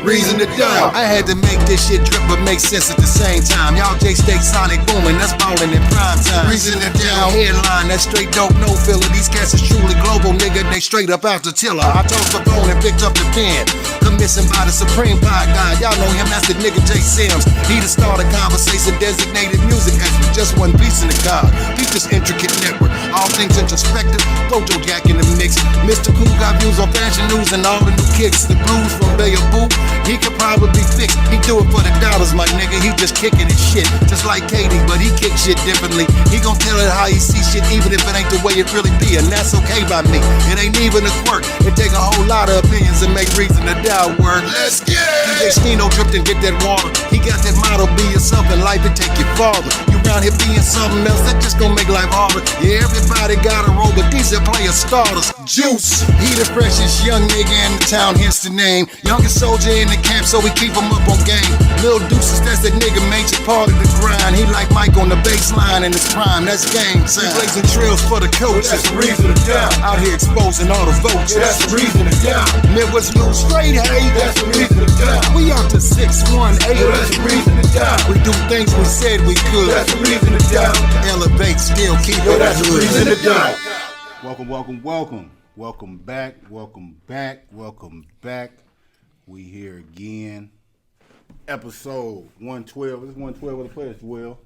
reason to die. I had to make this shit drip but make sense at the same time. Y'all J-State Sonic booming, that's ballin' in prime time. Reason to die. Headline, that's straight dope, no filler. These cats is truly global, nigga. They straight up out the tiller. I tossed the phone and picked up the pen. Commissioned by the Supreme Pie God. Y'all know him, that's the nigga J. Sims. He the start of conversation, designated music expert. Just one piece in the God. Beat this intricate network. All things introspective. Dojo Jack in the mix. Mr. Cool got views on fashion news and all the new kicks. The blues from Bay of Boo. He could probably fix. He do it for the dollars, my nigga. He just kicking his shit. Just like Katie, but he kick shit differently. He gon' tell it how he see shit, even if it ain't the way it really be. And that's okay by me. It ain't even a quirk. It take a whole lot of opinions and make reason to doubt work. Let's get it! DJ Stino dripped and get that water. He got that motto, be yourself in life and take your farther. You round here being something else, that just gon' make life harder. Yeah, everybody got a role, but these are player starters. Juice, he the freshest young nigga in the town, hence the name. Youngest soldier in the camp, so we keep him up on game. Lil Deuces, that's that nigga, major part of the grind. He like Mike on the baseline in his prime, that's game time. He blazing trails for the coaches. That's the reason to die. Out here exposing all the vultures. Yeah, that's the reason to die. Midwest Lou straight hate. That's the reason to die. We out to 618. Yeah, that's the reason to die. We do things we said we could. That's the reason to die. Elevate, still keep it. That's the reason to die. Welcome, welcome, welcome. Welcome back, welcome back, welcome back. We here again. Episode 112. This is 112 of the Players Well.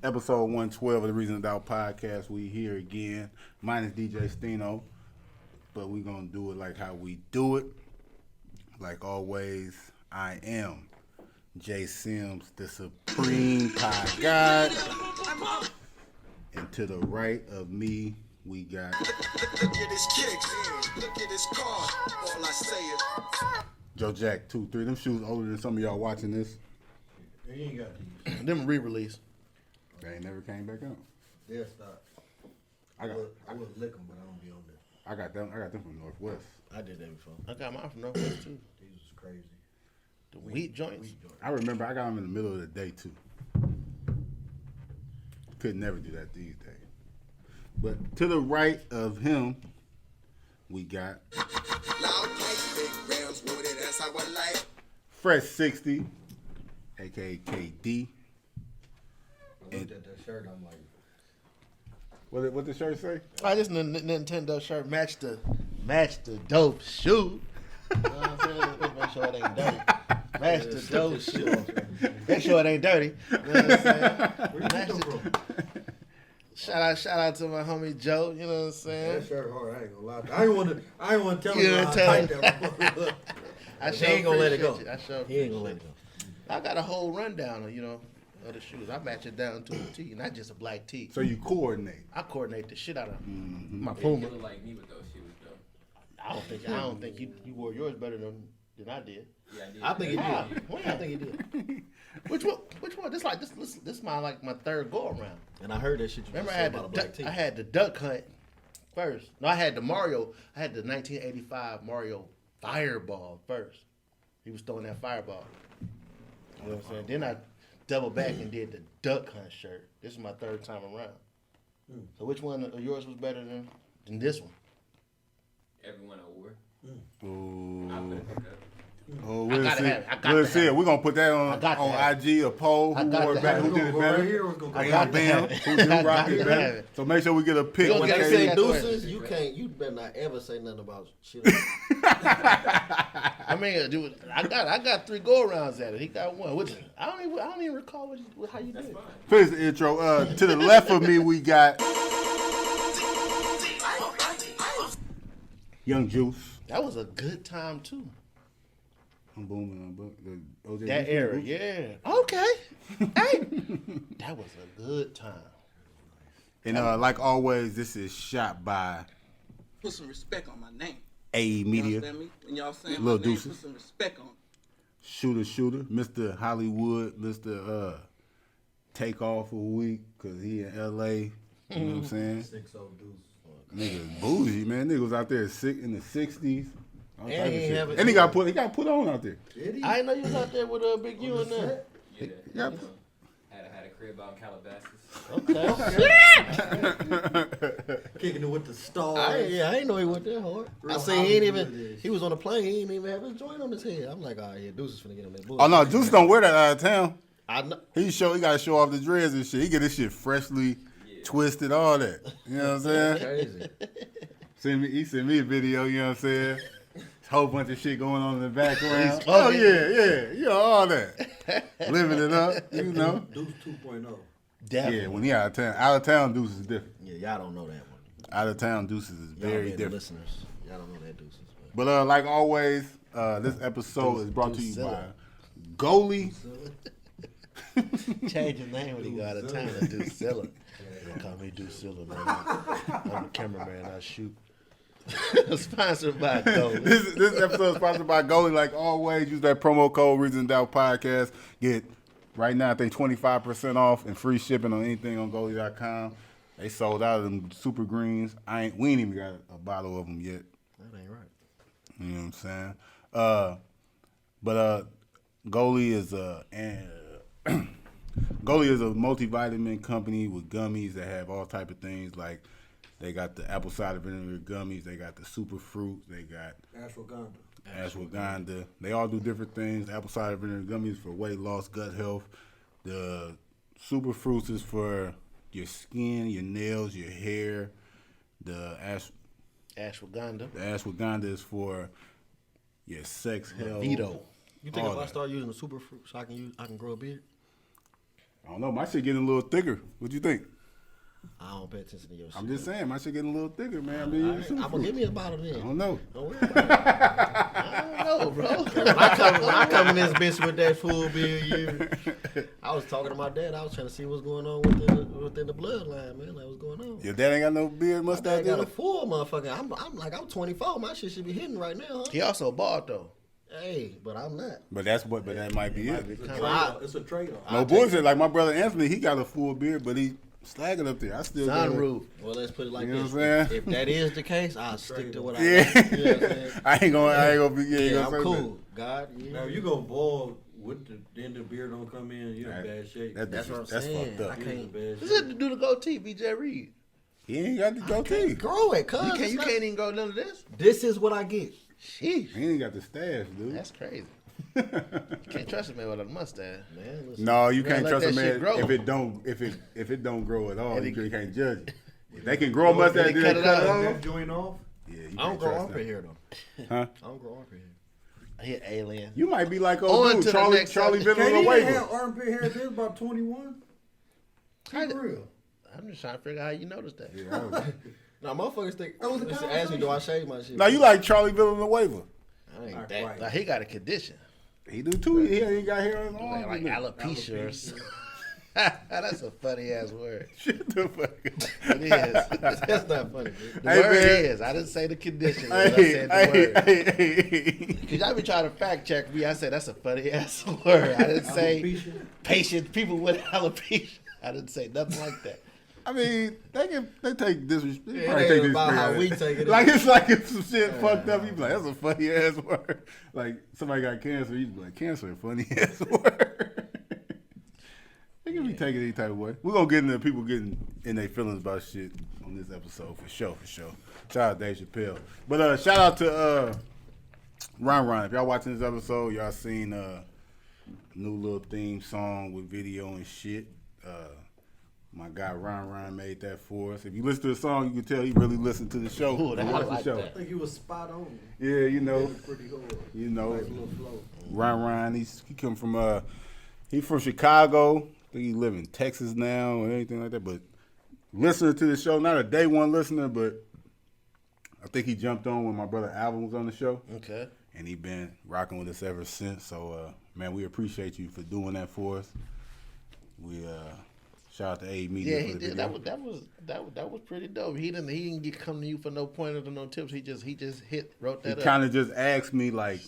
Episode 112 of the Reason to Doubt podcast. We here again. Mine is DJ Stino. But we gonna do it like how we do it. Like always, I am J. Sims, the Supreme Pie God. And to the right of me, we got. Look at his kicks. Look at his car. All I say is. Joe Jack 2-3. Them shoes older than some of y'all watching this. You ain't got these. Them re-release. They ain't never came back out. Yeah, stop. I would lick them, but I don't be on there. I got them from Northwest. I did that before. I got mine from Northwest too. These was crazy. The wheat joints. I remember I got them in the middle of the day too. Could never do that these days. But to the right of him, we got Fresh 60, aka KD. I looked at that shirt, I'm like, what the shirt say? I just Nintendo shirt match the dope shoe. You know what I'm saying? Let's make sure it ain't dirty. Match the dope shoe. Make sure it ain't dirty. You know what I'm saying? where you get them from? Shout out to my homie Joe. You know what I'm saying? That shirt hard. I ain't gonna lie. I ain't want to tell him how tight that was. He ain't gonna let it go. He ain't gonna let it go. I got a whole rundown of of the shoes. I match it down to a T, not just a black tee. So you coordinate. I coordinate the shit out of my You Puma. look like me with those shoes, though. I don't think you wore yours better than I did. Yeah, I did. I think he Wow. did. I think he did. Which one? This my third go around. And I heard that shit you Remember, just said about a black tee. I had the duck hunt first. No, I had the Mario. I had the 1985 Mario Fireball first. He was throwing that fireball. You know what I'm saying? Then I doubled back and did the duck hunt shirt. This is my third time around. So which one of yours was better than this one? Everyone I wore. Ooh. I put it up. Oh, I gotta have it. I got we'll to see have it. it. We're gonna put that I got to on have IG, a poll. I Who got wore to it better? have Who it. did it Go better? right here, it's gonna I go got to Bam. have it. Who do rock it have better? it. So make sure we get a pick. We gonna when get they a Say pick. deuces, you better not ever say nothing about shit. I mean, dude, I got 3 go arounds at it. He got 1. Which I don't even recall how you did it. Finish the intro. To the left of me, we got Young Juice. That was a good time too. I'm booming. That era, yeah. Okay. Hey, that was a good time. And like always, this is shot by Put some respect on my name. A Media. You understand me? When y'all saying Lil my name, Deuces. put some respect on it. Shooter, Mr. Hollywood, Mr. Take off a week because he in LA. You know what I'm saying? 6 old dudes. Nigga bougie, man. Nigga was out there in the 60s. All type of he shit. have it- And he got put on out there. Did he? I didn't know you was out there with Big U in there. Yeah, Yeah. had a crib out in Calabasas. Okay. Kicking it with the stars. I ain't know he went that hard. Real I seen he ain't Hollywood even. is. He was on the plane. He ain't even have his joint on his head. I'm like, oh yeah, Deuce is finna get on that bullshit. Oh no, Juice don't wear that out of town. I know. He gotta show off the dreads and shit. He get his shit freshly twisted, all that. You know what I'm saying? Crazy. He sent me a video, you know what I'm saying? Whole bunch of shit going on in the background. He's Oh smoking. yeah, you know, all that. Living it up, you know. Deuce 2.0. Definitely. Yeah, when he out of town. Out of town Deuce is different. Yeah, y'all don't know that one. Out of town Deuces is Y'all very be the different. listeners. Y'all don't know that Deuces. But like always, this episode is brought to you by Deucilla. Goalie. Change your name when you go out of town and do Silla. Don't call me Deucilla, man. I'm the cameraman. I shoot. Sponsored by Gold. This episode is sponsored by Goalie. Like always, use that promo code Reason Doubt Podcast. Get right now, I think 25% off and free shipping on anything on goalie.com. They sold out of them super greens. We ain't even got a bottle of them yet. That ain't right. You know what I'm saying? But Goalie is Goalie is a multivitamin company with gummies that have all type of things. Like they got the apple cider vinegar gummies, they got the super fruit, they got ashwagandha. They all do different things. Apple cider vinegar gummies for weight loss, gut health. The super fruits is for your skin, your nails, your hair. The ashwagandha is for your sex health. Vito. You think All if I that. start using the super fruit, so I can grow a beard? I don't know. My shit getting a little thicker. What you think? I don't pay attention to your shit. I'm just saying, my shit getting a little thicker, man. I mean, I'm gonna give me a bottle then. I don't know. Don't worry about it. I don't know, bro. When I come in this bitch with that full beard, I was talking to my dad. I was trying to see what's going on within the bloodline, man. Like, what's going on? Your dad ain't got no beard, My mustache. dad got a either? full motherfucker. I'm 24. My shit should be hitting right now, huh? He also bald though. Hey, but I'm not. But that might be it. It's a trade-off. No bullshit. Like my brother Anthony, he got a full beard, but he slagging up there. I still got Sunroof. Well, let's put it like You know this. what I'm saying? If that is the case, I'll stick to what I Yeah. like. You know what I'm saying? I ain't gonna be. Yeah, I'm cool. God, Now, if you go bald with then the beard don't come in, you're in bad shape. That's what I'm That's saying. fucked up. I You're in can't bad This shape. is to do the goatee, BJ Reed. He ain't got the goatee. grow it, cuz. You can't even go none of this. This is what I get. Sheesh. He ain't got the stash, dude. That's crazy. You can't trust a man with a mustache. Man, listen. No, you gotta can't let trust a that shit man grow. if it don't grow at all. And You it- can't judge it. If they can grow a mustache, they then cut they it cut it out. off. That joint off. Yeah, you I don't can't grow trust armpit that. hair though. Huh? I don't grow armpit hair. He an alien. You might be like On old to dude, the Charlie next Charlie subject. Can't Villanueva. even have armpit hair. This about 21. Keep it real. I'm just trying to figure out how you noticed that. Now motherfuckers think. That was a Listen, ask me, do I shave my shit? Now you like Charlie Villanueva. I ain't Not that. quite. Like, he got a condition. He do too. He ain't got hair on his arms. Like alopecia or something. That's a funny ass word. Shut the fuck up. It is. That's not funny. Dude. The Hey, word man. is. I didn't say the condition. I said the word. Hey. Cause y'all be trying to fact check me. I said that's a funny ass word. I didn't say Alopecia? patient people with alopecia. I didn't say nothing like that. I mean, they take disrespect. They It probably ain't take about how disrespect. we take it. Like it's some shit fucked up. You be like, that's a funny ass word. Like somebody got cancer, you be like, cancer, a funny ass word. They can be taken any type of way. We're gonna get into people getting in their feelings about shit on this episode for sure. Shout out Dave Chappelle. But shout out to Ron. If y'all watching this episode, y'all seen new little theme song with video and shit. My guy Ron made that for us. If you listen to the song, you can tell he really listened to the show. Ooh, He I watched like the show. I think he was spot on. Yeah, you know, Pretty hard. Nice little flow. Ron. He come from he from Chicago. I think he live in Texas now or anything like that. But listening to the show, not a day one listener, but I think he jumped on when my brother Alvin was on the show. Okay. And he been rocking with us ever since. So man, we appreciate you for doing that for us. We shout out to A Media. Yeah, for he the did. video. That was pretty dope. He didn't get come to you for no pointers or no tips. He just wrote He that up. kind of just asked me like,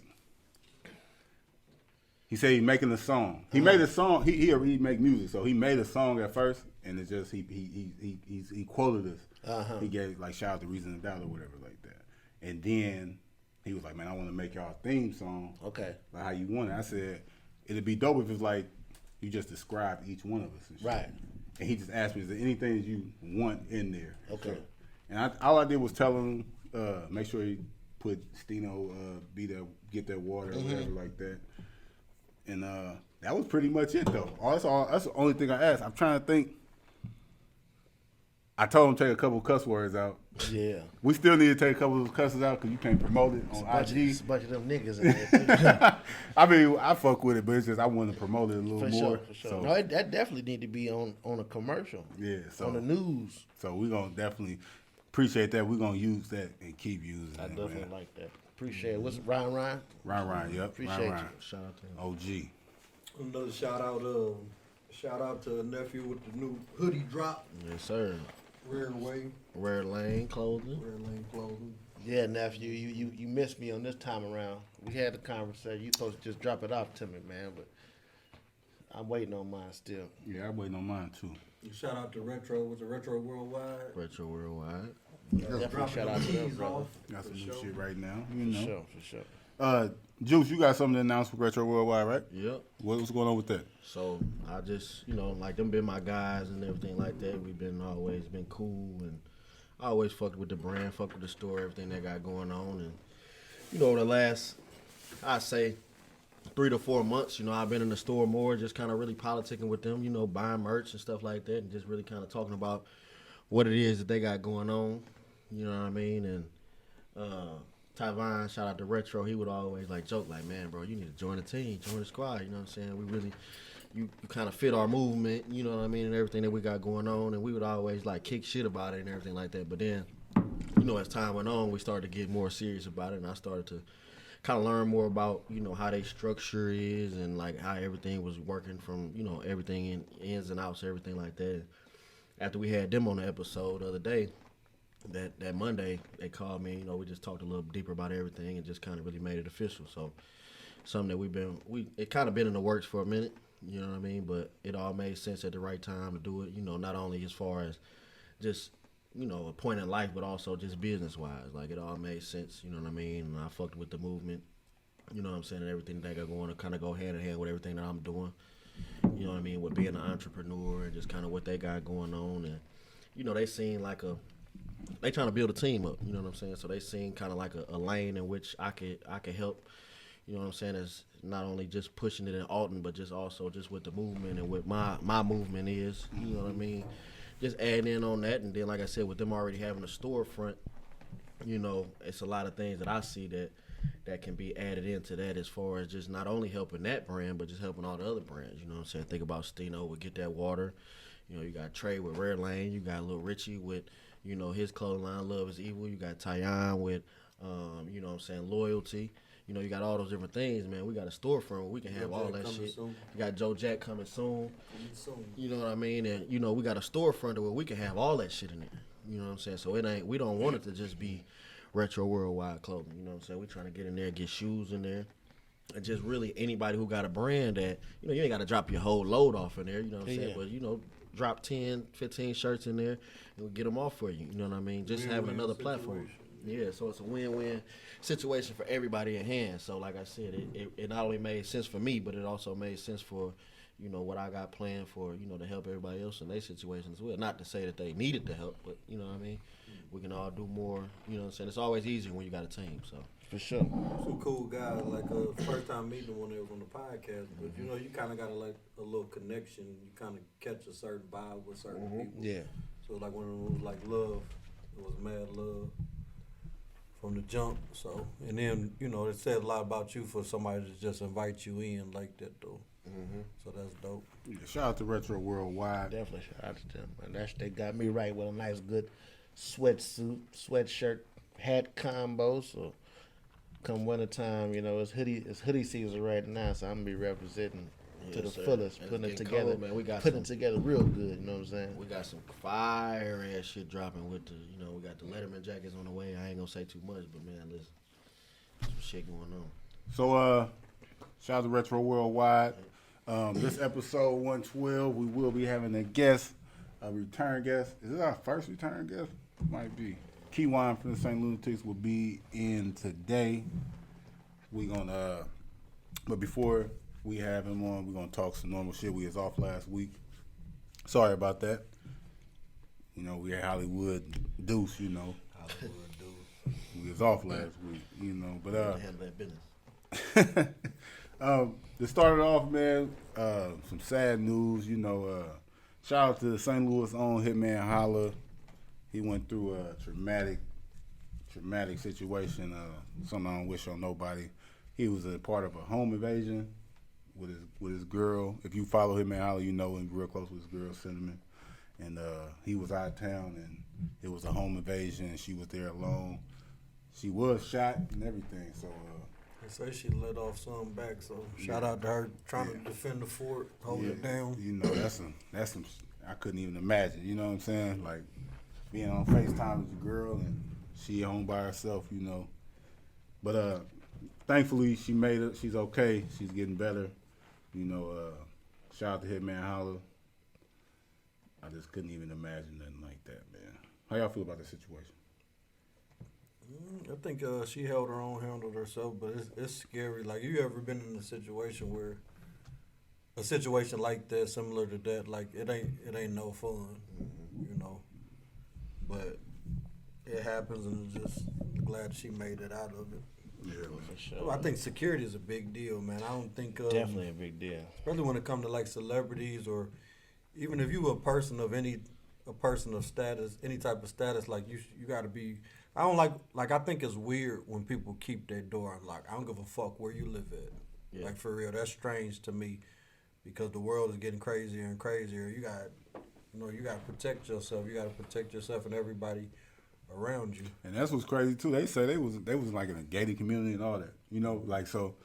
he said he making a song. He made a song. He make music, so he made a song at first, and it's just he quoted us. He gave like shout out to Reason and Doubt or whatever like that, and then he was like, man, I want to make y'all a theme song. Okay. Like how you want it. I said it'd be dope if it's like you just described each one of us. And shit. Right. and he just asked me, "Is there anything that you want in there?" Okay. And all I did was tell him, make sure he put Stino, get that water or whatever like that. And that was pretty much it though. That's the only thing I asked. I'm trying to think. I told him to take a couple cuss words out. Yeah. We still need to take a couple of cusses out because you can't promote it on IG. It's a bunch of them niggas in there, too. I mean, I fuck with it, but it's just I want to promote it a little For more. sure, for sure. So, No, that definitely need to be on a commercial. yeah, so On the news. So we're gonna definitely appreciate that. We're gonna use that and keep using I it. definitely Man. like that. Appreciate it. What's Ryan? Ryan, yep. Appreciate Ryan. you. Shout out to him. OG. Another shout out to a nephew with the new hoodie drop. Yes, sir. Rare Way, Rare Lane Clothing. Rare Lane Clothing. Yeah, nephew, you missed me on this time around. We had the conversation. You supposed to just drop it off to me, man, but I'm waiting on mine still. Yeah, I'm waiting on mine too. Shout out to Retro with the Retro Worldwide. Retro Worldwide. Definitely Dropping shout the out to them, keys brother. off. Got some For new sure. shit right now. You For know. sure, for sure. Juice, you got something to announce with Retro Worldwide, right? Yep. What's going on with that? So I just, like them been my guys and everything like that. We've been always been cool, and I always fucked with the brand, fucked with the store, everything they got going on. And over the last, I'd say 3 to 4 months, I've been in the store more, just kind of really politicking with them, buying merch and stuff like that, and just really kind of talking about what it is that they got going on. You know what I mean? And Kyjuan, shout out to Retro, he would always joke man, bro, you need to join the team, join the squad. You know what I'm saying? We really, you kind of fit our movement, you know what I mean, and everything that we got going on. And we would always kick shit about it and everything like that. But then, as time went on, we started to get more serious about it, and I started to kind of learn more about how they structure is and how everything was working from everything in ins and outs, everything like that. After we had them on the episode the other day, that Monday, they called me. We just talked a little deeper about everything and just kind of really made it official. So something that it kind of been in the works for a minute, you know what I mean? But it all made sense at the right time to do it. Not only as far as just a point in life, but also just business wise. It all made sense, you know what I mean? And I fucked with the movement, you know what I'm saying, and everything that got going to kind of go hand in hand with everything that I'm doing. You know what I mean? With being an entrepreneur and just kind of what they got going on. And they seem they trying to build a team up, you know what I'm saying? So they seem kind of a lane in which I could help, you know what I'm saying, as not only just pushing it in Alton, but just also just with the movement and what my movement is, you know what I mean? Just adding in on that. And then, like I said, with them already having a storefront, it's a lot of things that I see that can be added into that, as far as just not only helping that brand, but just helping all the other brands, you know what I'm saying? Think about Stino with Get That Water. You got Trey with Rare Lane. You got Lil Richie with, his clothing line, Love is Evil. You got Kyjuan with, you know what I'm saying, Loyalty. You got all those different things, man. We got a storefront where we can have all that shit. Soon. You got Joe Jack coming soon. You know what I mean? And, we got a storefront where we can have all that shit in there. You know what I'm saying? So we don't want it to just be Retro Worldwide clothing. You know what I'm saying? We're trying to get in there, get shoes in there. And just really anybody who got a brand that, you ain't got to drop your whole load off in there. You know what I'm saying? But, drop 10, 15 shirts in there and we'll get them off for you. You know what I mean? Just having another platform. Yeah, so it's a win-win situation for everybody in hand. So like I said, it not only made sense for me, but it also made sense for, what I got planned for, to help everybody else in their situation as well. Not to say that they needed the help, but, you know what I mean? We can all do more, you know what I'm saying? It's always easier when you got a team, so. For sure. Some cool guys, first time meeting them when they was on the podcast, but you kind of got a little connection. You kind of catch a certain vibe with certain people. Yeah. So when it was love, it was mad love from the jump. So, and then, it says a lot about you for somebody to just invite you in like that, though. So that's dope. Yeah, shout out to Retro Worldwide. Definitely shout out to them. And they got me right with a nice, good sweatsuit, sweatshirt, hat combo. So come wintertime, it's hoodie season right now. So I'm gonna be representing to the fullest, And putting it's it getting together, cold, man. We got putting it some- together real good. You know what I'm saying? We got some fire ass shit dropping with the, we got the Letterman jackets on the way. I ain't gonna say too much, but man, listen, some shit going on. So, shout out to Retro Worldwide. This episode 112, we will be having a guest, a return guest. Is this our first return guest? Might be. Kyjuan from the St. Lunatics will be in today. But before we have him on, we're gonna talk some normal shit. We was off last week. Sorry about that. You know, we had Hollywood Deuce, you know. Hollywood dude. We was off last week, you know. But Handle that business. to start it off, man, some sad news, you know. Shout out to the St. Louis own Hitman Holla. He went through a traumatic situation, something I don't wish on nobody. He was a part of a home invasion with his girl. If you follow Hitman Holla, you know him real close with his girl, Cinnamon. And he was out of town, and it was a home invasion, and she was there alone. She was shot and everything, so... They say she let off some back, so shout out to her trying to defend the fort, hold it down. You know, that's some I couldn't even imagine, you know what I'm saying? Like, being on FaceTime with your girl, and she home by herself, you know. But thankfully, she made it. She's okay. She's getting better. You know, shout out to Hitman Holla. I just couldn't even imagine nothing like that, man. How y'all feel about the situation? I think she held her own, handled herself, but it's scary. Like, you ever been in a situation like that, similar to that, like it ain't no fun, you know. But it happens, and I'm just glad she made it out of it. Yeah, For sure. I think security is a big deal, man. I don't think Definitely a big deal. especially when it comes to like celebrities, or even if you a person of status, any type of status, like you got to be. I don't like I think it's weird when people keep their door unlocked. I don't give a fuck where you live at. Yeah. Like, for real, that's strange to me, because the world is getting crazier and crazier. You got to protect yourself. You got to protect yourself and everybody around you. and that's what's crazy too. They say they was like in a gated community and all that. You know, like, so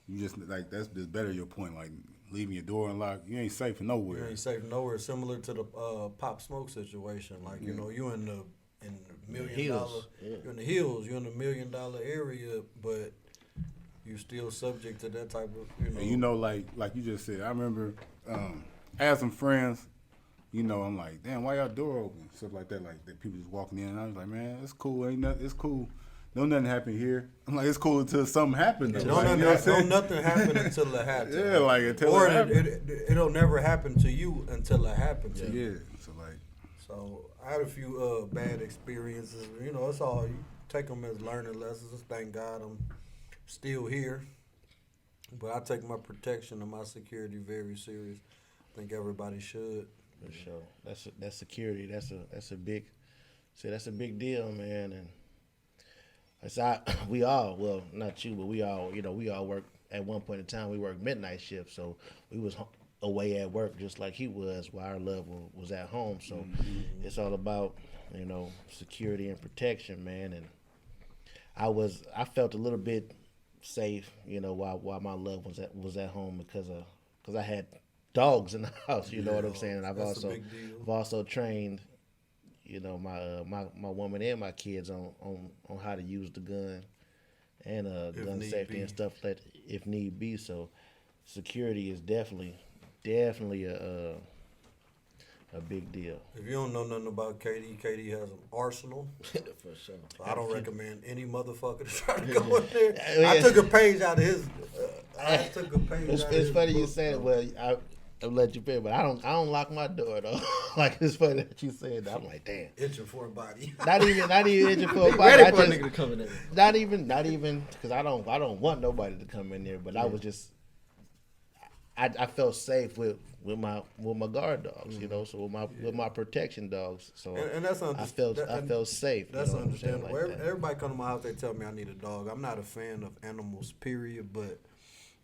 you just like that's just better your point. Like, leaving your door unlocked, you ain't safe nowhere. You ain't safe nowhere. Similar to the Pop Smoke situation. Like, you know, you in the $1 million, Hills, yeah. you're in the hills, you're in the $1 million area, but you still subject to that type of, you know. And you know, like you just said, I remember I had some friends, you know, I'm like, damn, why y'all door open? Stuff like that, like that people just walking in. And I was like, man, it's cool, ain't nothing, it's cool. No, nothing happened here. I'm like, it's cool until something happened. Though. Like, you know what I'm saying? Don't nothing happen until it happens. Yeah, like until or it happened. it'll never happen to you until it happens to you. Yeah, so like, So I had a few bad experiences. You know, it's all, you take them as learning lessons. Thank God I'm still here. But I take my protection and my security very serious. I think everybody should. For sure. That's security. That's a big deal, man. And we all, well, not you, but we all work at one point in time. We worked midnight shift, so we was away at work just like he was, while our love was at home. So it's all about, you know, security and protection, man. And I felt a little bit safe, you know, while my love was at home because I had dogs in the house. You know what I'm saying? And I've That's a big deal. also trained, you know, my woman and my kids on how to use the gun and gun safety be. and stuff that if need be. So security is definitely a big deal. If you don't know nothing about KD has an arsenal. For sure. So I don't recommend any motherfucker to try to go in there. Yeah. I took a page out of his. It's funny you say it. Well, I'll let you pay, but I don't lock my door though. Like, it's funny that you said that. I'm like, damn. Itching for a body. Not even itching for a body. Ready for a nigga to come in there. Not even because I don't want nobody to come in there. But I was just, I felt safe with my guard dogs, you know. So with my protection dogs. So And that's I felt safe. That's you know what I'm saying, understandable. like that. Everybody come to my house, they tell me I need a dog. I'm not a fan of animals, period, but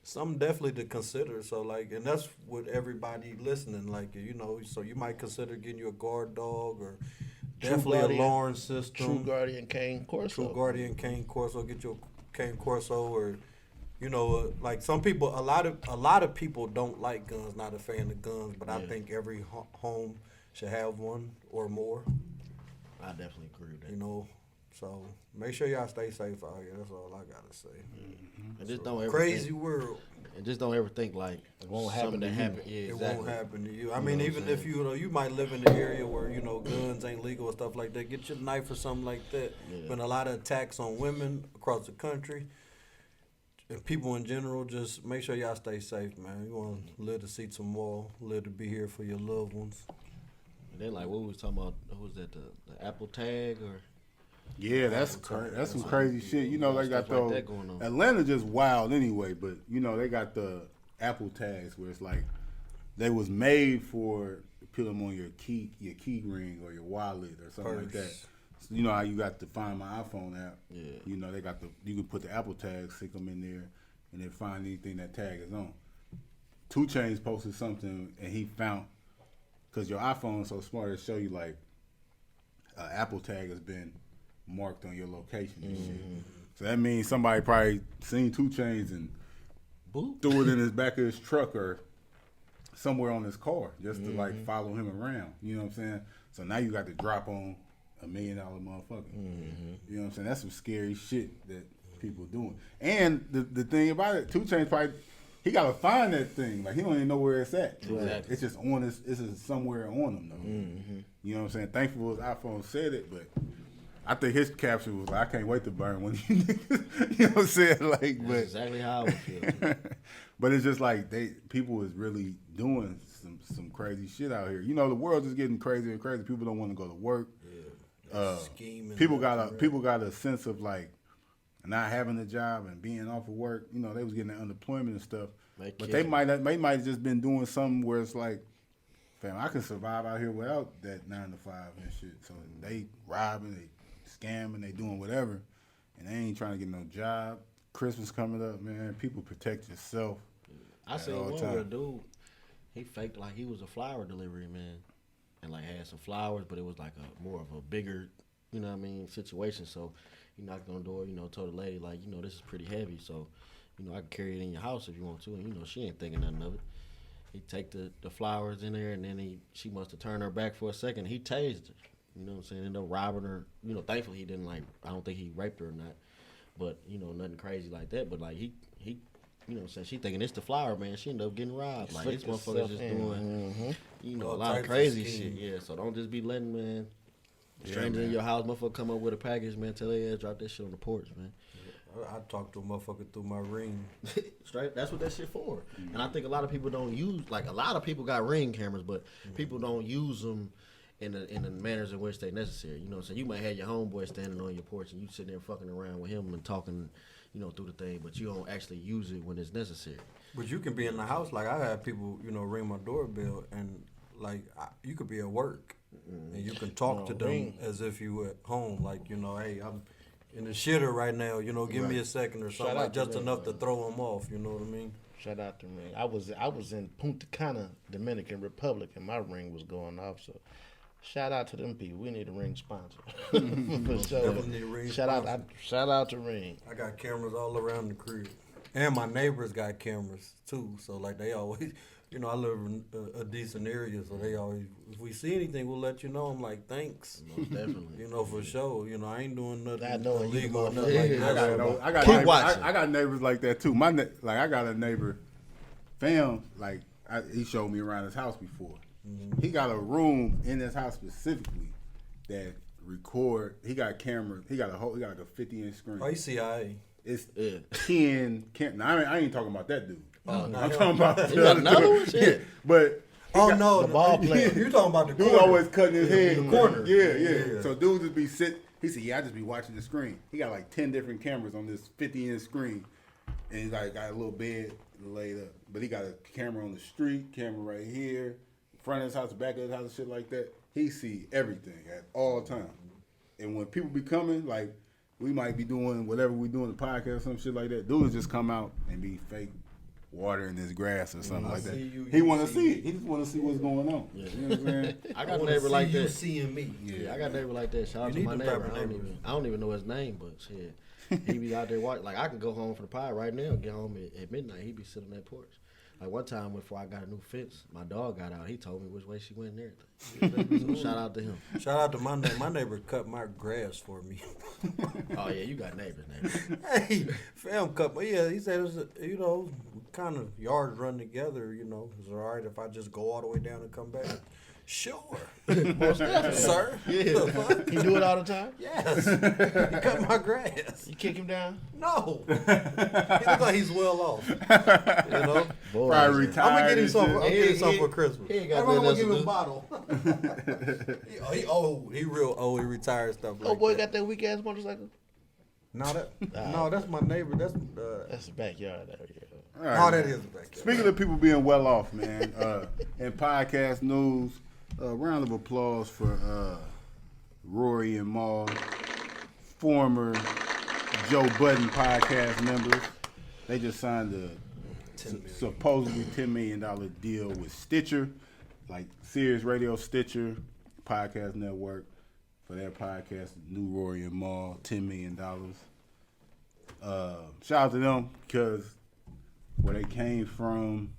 something definitely to consider. So, like, and that's what everybody listening, like, you know, so you might consider getting you a guard dog, or definitely Guardian- a alarm system. True Guardian Cane Corso. True Guardian Cane Corso. Get your Cane Corso, or, you know, like some people, a lot of people don't like guns, not a fan of guns, but I think every home should have one or more, I definitely agree with that. you know. So make sure y'all stay safe out here. That's all I gotta say. And just don't ever Crazy think, world. and just don't ever think like It won't happen something to that you. happen. Yeah, It exactly. won't happen to you. I You mean, know what even I'm if saying? you might live in an area where, you know, guns ain't legal and stuff like that, get your knife or something like that. Yeah. Been a lot of attacks on women across the country. and people in general, just make sure y'all stay safe, man. You want to live to see tomorrow, live to be here for your loved ones. And then like what we was talking about, who was that? The Apple Tag or Yeah, that's that's some crazy shit. You know, they got Stuff like those. that going on. Atlanta just wild anyway, but you know they got the Apple tags where it's like they was made for put them on your key ring or your wallet or something like that. Purse. So, you know how you got the Find My iPhone app. Yeah. You know they got you can put the Apple tags, stick them in there, and then find anything that tag is on. 2 Chainz posted something and he found because your iPhone is so smart it show you like Apple tag has been marked on your location and shit. So that means somebody probably seen 2 Chainz and threw it in his back of his truck or somewhere on his car just to like follow him around. You know what I'm saying? So now you got to drop on $1 million motherfucker. You know what I'm saying? That's some scary shit that people doing. And the thing about it, 2 Chainz probably he gotta find that thing. Like he don't even know where it's at. Exactly. It's just on his. It's just somewhere on him though. You know what I'm saying? Thankful his iPhone said it, but I think his caption was like, I can't wait to burn one of you niggas. You know what I'm saying? Like, That's but exactly how I would feel. Too. but it's just like people is really doing some crazy shit out here. You know, the world is getting crazier and crazy. People don't want to go to work. Scheming. People got a sense of like not having a job and being off of work. You know, they was getting that unemployment and stuff. But they might have just been doing something where it's like, fam, I can survive out here without that 9 to 5 and shit. So they robbing, they scamming, they doing whatever, and they ain't trying to get no job. Christmas coming up, man. People protect yourself. I seen all one time. where a dude, he faked like he was a flower delivery man, and like had some flowers, but it was like a more of a bigger, you know what I mean, situation. So he knocked on the door, you know, told the lady like, you know, this is pretty heavy, so you know I can carry it in your house if you want to. And you know she ain't thinking nothing of it. He take the flowers in there, and then she must have turned her back for a second. He tased her, you know what I'm saying? Ended up robbing her. You know, thankfully he didn't like. I don't think he raped her or not, but you know nothing crazy like that. But like he you know what I'm saying? She thinking it's the flower man. She ended up getting robbed. Like this motherfucker just doing, you know, All a lot of types of crazy shit. schemes. Yeah, so don't just be letting strangers man. in your house, motherfucker come up with a package, man. Tell their ass drop that shit on the porch, man. I talked to a motherfucker through my ring. Straight. That's what that shit for. And I think a lot of people don't use, like a lot of people got Ring cameras, but people don't use them in the manners in which they necessary. You know what I'm saying? You might have your homeboy standing on your porch and you sitting there fucking around with him and talking, you know, through the thing, but you don't actually use it when it's necessary. But you can be in the house. Like I have people, you know, ring my doorbell, and like you could be at work, and you can talk to them as if you were at home. Like, you know, hey, I'm in the shitter right now. You know, give me a second or something. Shout Like out to just them, enough to man. throw them off. You know what I mean? Shout out to Ring. I was in Punta Cana, Dominican Republic, and my ring was going off. So, shout out to them people. We need a Ring sponsor. For sure. Definitely need a Ring Shout out to Ring. I got cameras all around the crib, and my neighbors got cameras too. So like they always, you know, I live in a decent area, so they always, if we see anything, we'll let you know. I'm like, thanks. Most definitely. You know, for sure. You know, I ain't doing nothing I know you illegal or motherfucker. nothing like Yeah, that. I got Keep neighbors, watching. I got neighbors like that too. I got a neighbor, fam. Like he showed me around his house before. He got a room in his house specifically that record. He got cameras. He got like a 50-inch screen. Oh, you CIA. It's Yeah. 10. Now, I ain't talking about that dude. Oh, no. I'm talking about You got another one? Yeah, Shit. but Oh no, the ball player. You talking about the dude corner? always cutting his head. The corner. Yeah. So dude just be sit. He said, "Yeah, I just be watching the screen." He got like 10 different cameras on this 50-inch screen, and he's like got a little bed laid up. But he got a camera on the street, camera right here, front of his house, back of his house, shit like that. He see everything at all times. And when people be coming, like we might be doing whatever we doing the podcast, some shit like that. Dudes just come out and be fake watering his grass or something like that. see you, He you want to see see it. He just want to see what's going on. You know what I'm saying? I got a neighbor like you that. seeing me. Yeah, I got a neighbor like that. Shout out You to need my them neighbor. type of neighbors. I don't even know his name, but shit, he be out there watching. Like I can go home for the pie right now, get home at midnight. He be sitting on that porch. Like one time before I got a new fence, my dog got out. He told me which way she went and everything. So shout out to him. Shout out to my neighbor. My neighbor cut my grass for me. Oh yeah, you got neighbors. Hey, fam, cut my. Yeah, he said it was, you know, kind of yards run together. You know, it's all right if I just go all the way down and come back. Sure. Most definitely. Sir? Yeah. The fuck? He do it all the time. Yes. He cut my grass. You kick him down. No. He look like he's well off. You know? Boy, Probably retired. I'm gonna get him and some. shit. I'm gonna get him some for Christmas. he ain't got I'm gonna nothing give him a else bottle. He old. He real old. He retired stuff like Oh boy, that. got that weak ass motorcycle. No, that's my neighbor. That's the backyard out here. All right, Oh, that man. is the backyard. Speaking of people being well off, man, in podcast news, round of applause for Rory and Maul, former Joe Budden podcast members. They just signed a supposedly $10 million deal with Stitcher, like Sirius Radio Stitcher Podcast Network, for their podcast, New Rory and Maul, $10 million. Shout out to them because where they came from,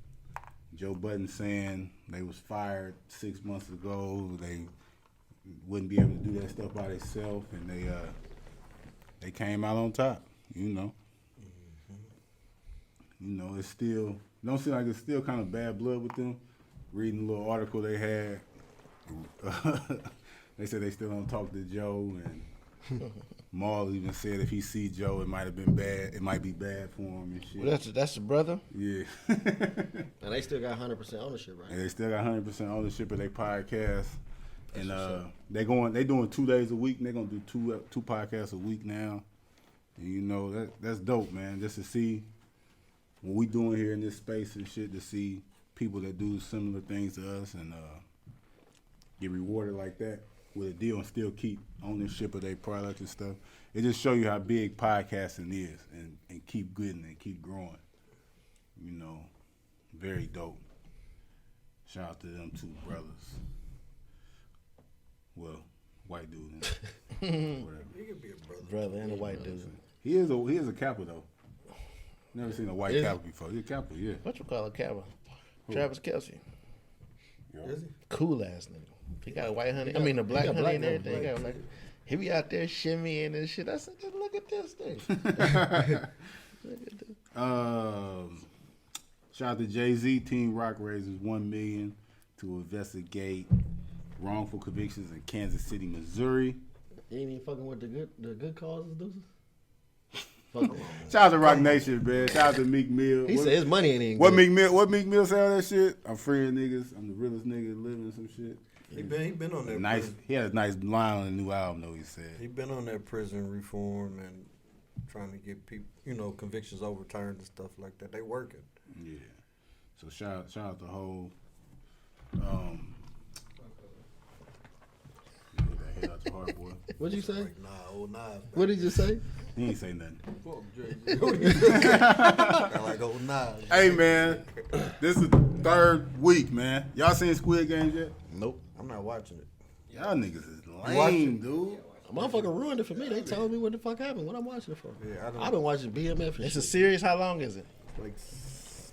Joe Budden saying they was fired 6 months ago. They wouldn't be able to do that stuff by themselves, and they came out on top. You know, it's still don't seem like it's still kind of bad blood with them. Reading a little article they had, they said they still don't talk to Joe, and Maul even said if he see Joe, it might have been bad. It might be bad for him and shit. Well, that's the brother. Yeah. And they still got 100% ownership, right? And they still got 100% ownership of their podcast. And they doing 2 days a week, and they're gonna do two podcasts a week now. And you know that's dope, man. Just to see what we doing here in this space and shit, to see people that do similar things to us and get rewarded like that with a deal and still keep ownership of their product and stuff. It just show you how big podcasting is and keep getting and keep growing. You know, very dope. Shout out to them two brothers. Well, white dude. Whatever. He could be a brother. Brother and a white dude. He is a Kappa though. Never seen a white Is Kappa before. He's a Kappa, yeah. What you call a Kappa? Travis Kelsey. Is he? Cool ass nigga. He got a white honey. I mean, a black got honey black and on everything. He black got like, he be out there shimmying and shit. I said, just look at this thing. Look at this. Shout out to Jay-Z. Team Rock raises $1 million to investigate wrongful convictions in Kansas City, Missouri. You ain't even fucking with the good causes, deuces? Fuck them. Shout out to Rock Nation, man. Shout out to Meek Mill. He said his money ain't even What good. Meek Mill say on that shit? I'm freeing niggas. I'm the realest nigga living, some shit. He been on that. Nice. Prison. He had a nice line on the new album, though. He said. He been on that prison reform and trying to get people, convictions overturned and stuff like that. They working. Yeah. So shout out to whole. Get that head out your heart, boy. What'd you say? Like, nah, old knives. What did you say? He ain't say nothing. Like old knives. Hey man, this is the third week, man. Y'all seen Squid Games yet? Nope. I'm not watching it. Y'all niggas is watch lame, it? dude. A motherfucker ruined it for me. They told me what the fuck happened. What I'm watching it for. Yeah, I don't. I've been watching BMF and It's shit. a series. How long is it? Like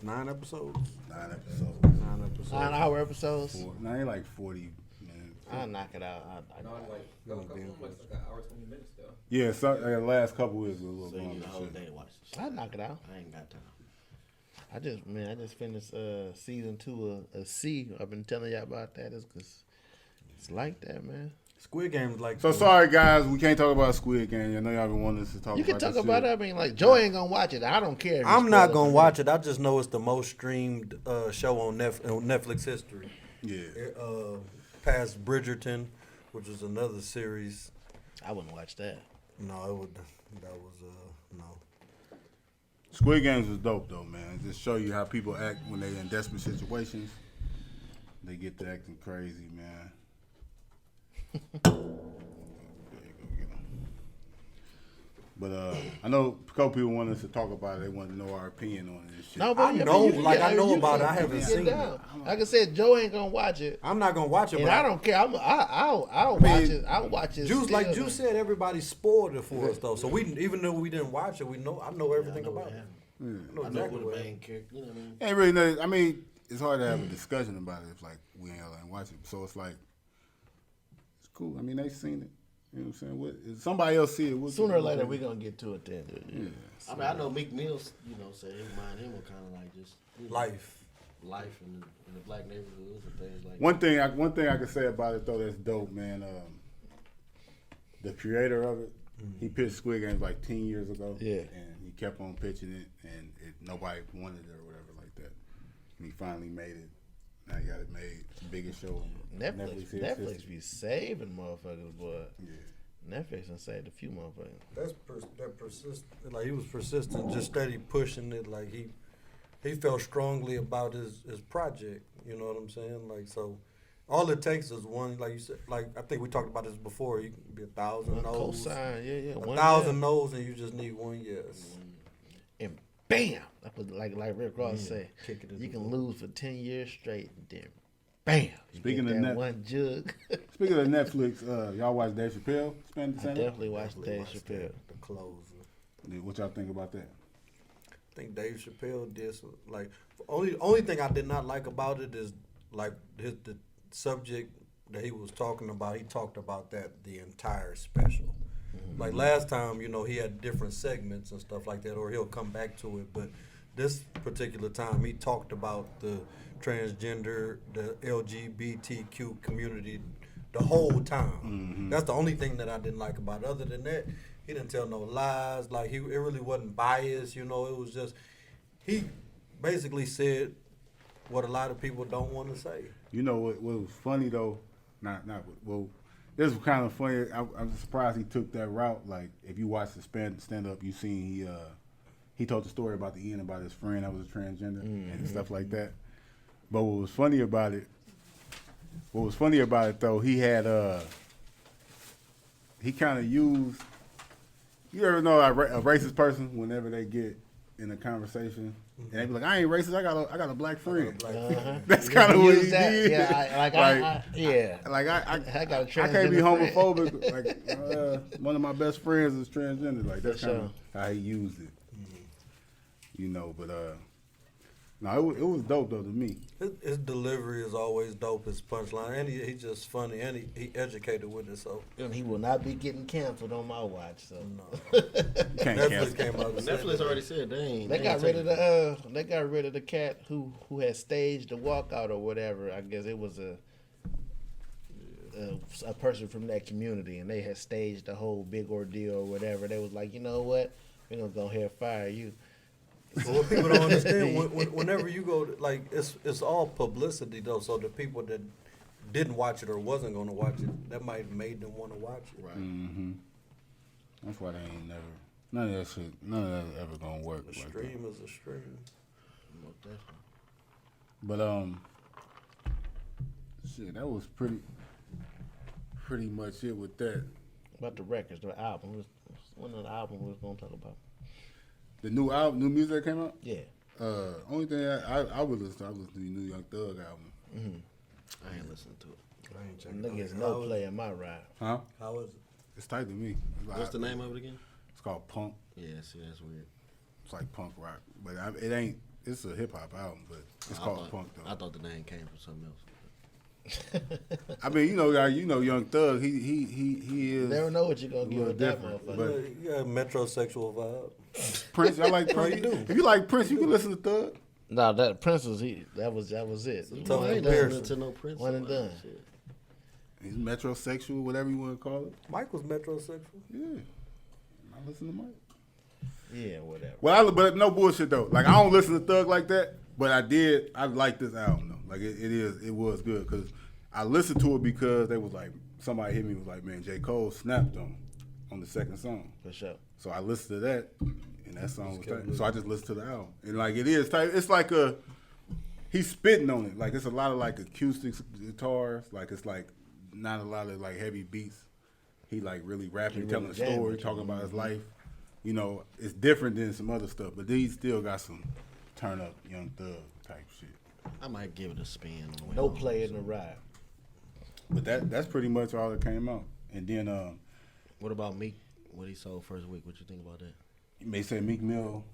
9 episodes. 9 episodes. 9 episodes. 9-hour episodes. Now they like 40 minutes. I'll knock it out. No, like a couple of them, like an hour, 20 minutes though. Yeah, so the last couple weeks was a little So you longer. need the whole shit. day to watch this shit. I'll knock it out. I ain't got time. I just finished season 2 of C. I've been telling y'all about that. It's cause it's like that, man. Squid Game is like. So sorry guys, we can't talk about Squid Game. I know y'all been wanting us to talk You about can talk this about shit. it. I mean, like Joe ain't gonna watch it. I don't care. if you I'm not spoil it gonna for watch me. it. I just know it's the most streamed show on Netflix history. Yeah. Past Bridgerton, which was another series. I wouldn't watch that. No, that was no. Squid Games was dope though, man. Just show you how people act when they're in desperate situations. They get to acting crazy, man. There you go, get 'em. But I know a couple people want us to talk about it. They want to know our opinion on this shit. No, but I know, you can like, get- I know you about can- it. I you haven't can seen get it. down. Like I said, Joe ain't gonna watch it, I'm not gonna watch it, and but I don't care. I'll mean, watch it. I'll watch it. Juice, like still. Juice said, everybody spoiled it for us though. So we, even though we didn't watch it, I know everything about it. I know I know exactly who what the happened. main character. You know what I mean? Ain't really no, I mean, it's hard to have a discussion about it if like we ain't watch it. So it's like it's cool. I mean, they seen it. You know what I'm saying? What, if somebody else see it, what's Sooner or later, we're gonna get to it then. Yeah. I mean, I know Meek Mills, said his mind, him was kind of like just Life. life in the black neighborhoods and things like One thing I can say about it though that's dope, man. The creator of it, he pitched Squid Games like 10 years ago. Yeah. And he kept on pitching it, and nobody wanted it or whatever like that. And he finally made it. Now he got it made. Biggest show. Netflix be saving motherfuckers, boy. Yeah. Netflix done saved a few motherfuckers. That persistent. Like he was persistent, just steady pushing it. Like he felt strongly about his project. You know what I'm saying? Like so. All it takes is one, like you said, like I think we talked about this before. You can be 1,000 no's, Cosign, yeah. 1,000 no's, and you just need one yes. And bam, that was like Rick Ross said. kick it in You the can door. lose for 10 years straight, and then bam. You Speaking get of that Netflix- one jug. Speaking of Netflix, y'all watch Dave Chappelle spend the I same? definitely watched Dave Chappelle. The closer. What y'all think about that? I think Dave Chappelle did some, like only thing I did not like about it is like the subject that he was talking about. He talked about that the entire special. Like last time, you know, he had different segments and stuff like that, or he'll come back to it. But this particular time, he talked about the transgender, the LGBTQ community the whole time. That's the only thing that I didn't like about it. Other than that, he didn't tell no lies. Like it really wasn't biased. You know, it was just he basically said what a lot of people don't want to say. You know what was funny though? Well, this was kind of funny. I'm surprised he took that route. Like if you watch the stand up, you seen he told the story about the end about his friend that was a transgender and stuff like that. But what was funny about it though, he had he kind of used. You ever know a racist person whenever they get in a conversation and they be like, I ain't racist. I got a black friend. That's kind of what he did. Yeah, I got a I can't be transgender friend. homophobic. Like one of my best friends is transgender. Like that's For kind of how he used it. You know, but no, it was dope though to me. His delivery is always dope. His punchline, and he just funny, and he educated with it. So And he will not be getting canceled on my watch. So no. You can't Netflix cancel. came out. And said Netflix that. already said they ain't. they got ain't rid of taking the they got rid of the cat who had staged the walkout or whatever. I guess it was a person from that community, and they had staged the whole big ordeal or whatever. They was like, you know what, we're gonna go ahead and fire you. But what people don't understand, whenever you go, like it's all publicity though. So the people that didn't watch it or wasn't going to watch it, that might have made them want to watch it. Right. Mm-hmm. That's why they ain't never. None of that shit. None of that ever gonna work. A Like that. stream is a stream. Most definitely. But shit, that was pretty much it with that. About the records, the album. One of the albums we was gonna talk about. The new album, new music that came out. Yeah. Only thing I would listen to, the new Young Thug album. I ain't listening to it. I ain't checking Niggas out. no How is- play in my ride. Huh? How is it? It's tight to me. What's the name of it again? It's called Punk. Yeah, see, that's weird. It's like punk rock, but it ain't. It's a hip hop album, but it's called Punk though. I thought the name came from something else. I mean, you know, Young Thug. He is. Never know what you're gonna get little with that different, motherfucker. but- You got a metrosexual vibe. Prince. I like Prince. you do. If you like Prince, you can listen to Thug. No, that Prince was that was it. tough I ain't comparison. listening to no Prince. One and done. Shit. He's metrosexual, whatever you want to call it. Mike was metrosexual. Yeah, I listen to Mike. Yeah, whatever. Well, but no bullshit though. Like I don't listen to Thug like that, but I did. I like this album though. Like it was good because I listened to it because they was like somebody hit me was like, man, J. Cole snapped on the second song. For sure. So I listened to that, and that song was tight. So I just listened to the album, and like it is tight. It's like he's spitting on it. Like it's a lot of like acoustic guitars. Like it's like not a lot of like heavy beats. He like really rapping, He telling really a story, jamming. talking about his life. You know, it's different than some other stuff, but he still got some turn up Young Thug type shit. I might give it a spin. On the way No home. play in the ride. But that's pretty much all that came out. And then What about Meek? What he sold first week? What you think about that? you may say Meek Mill.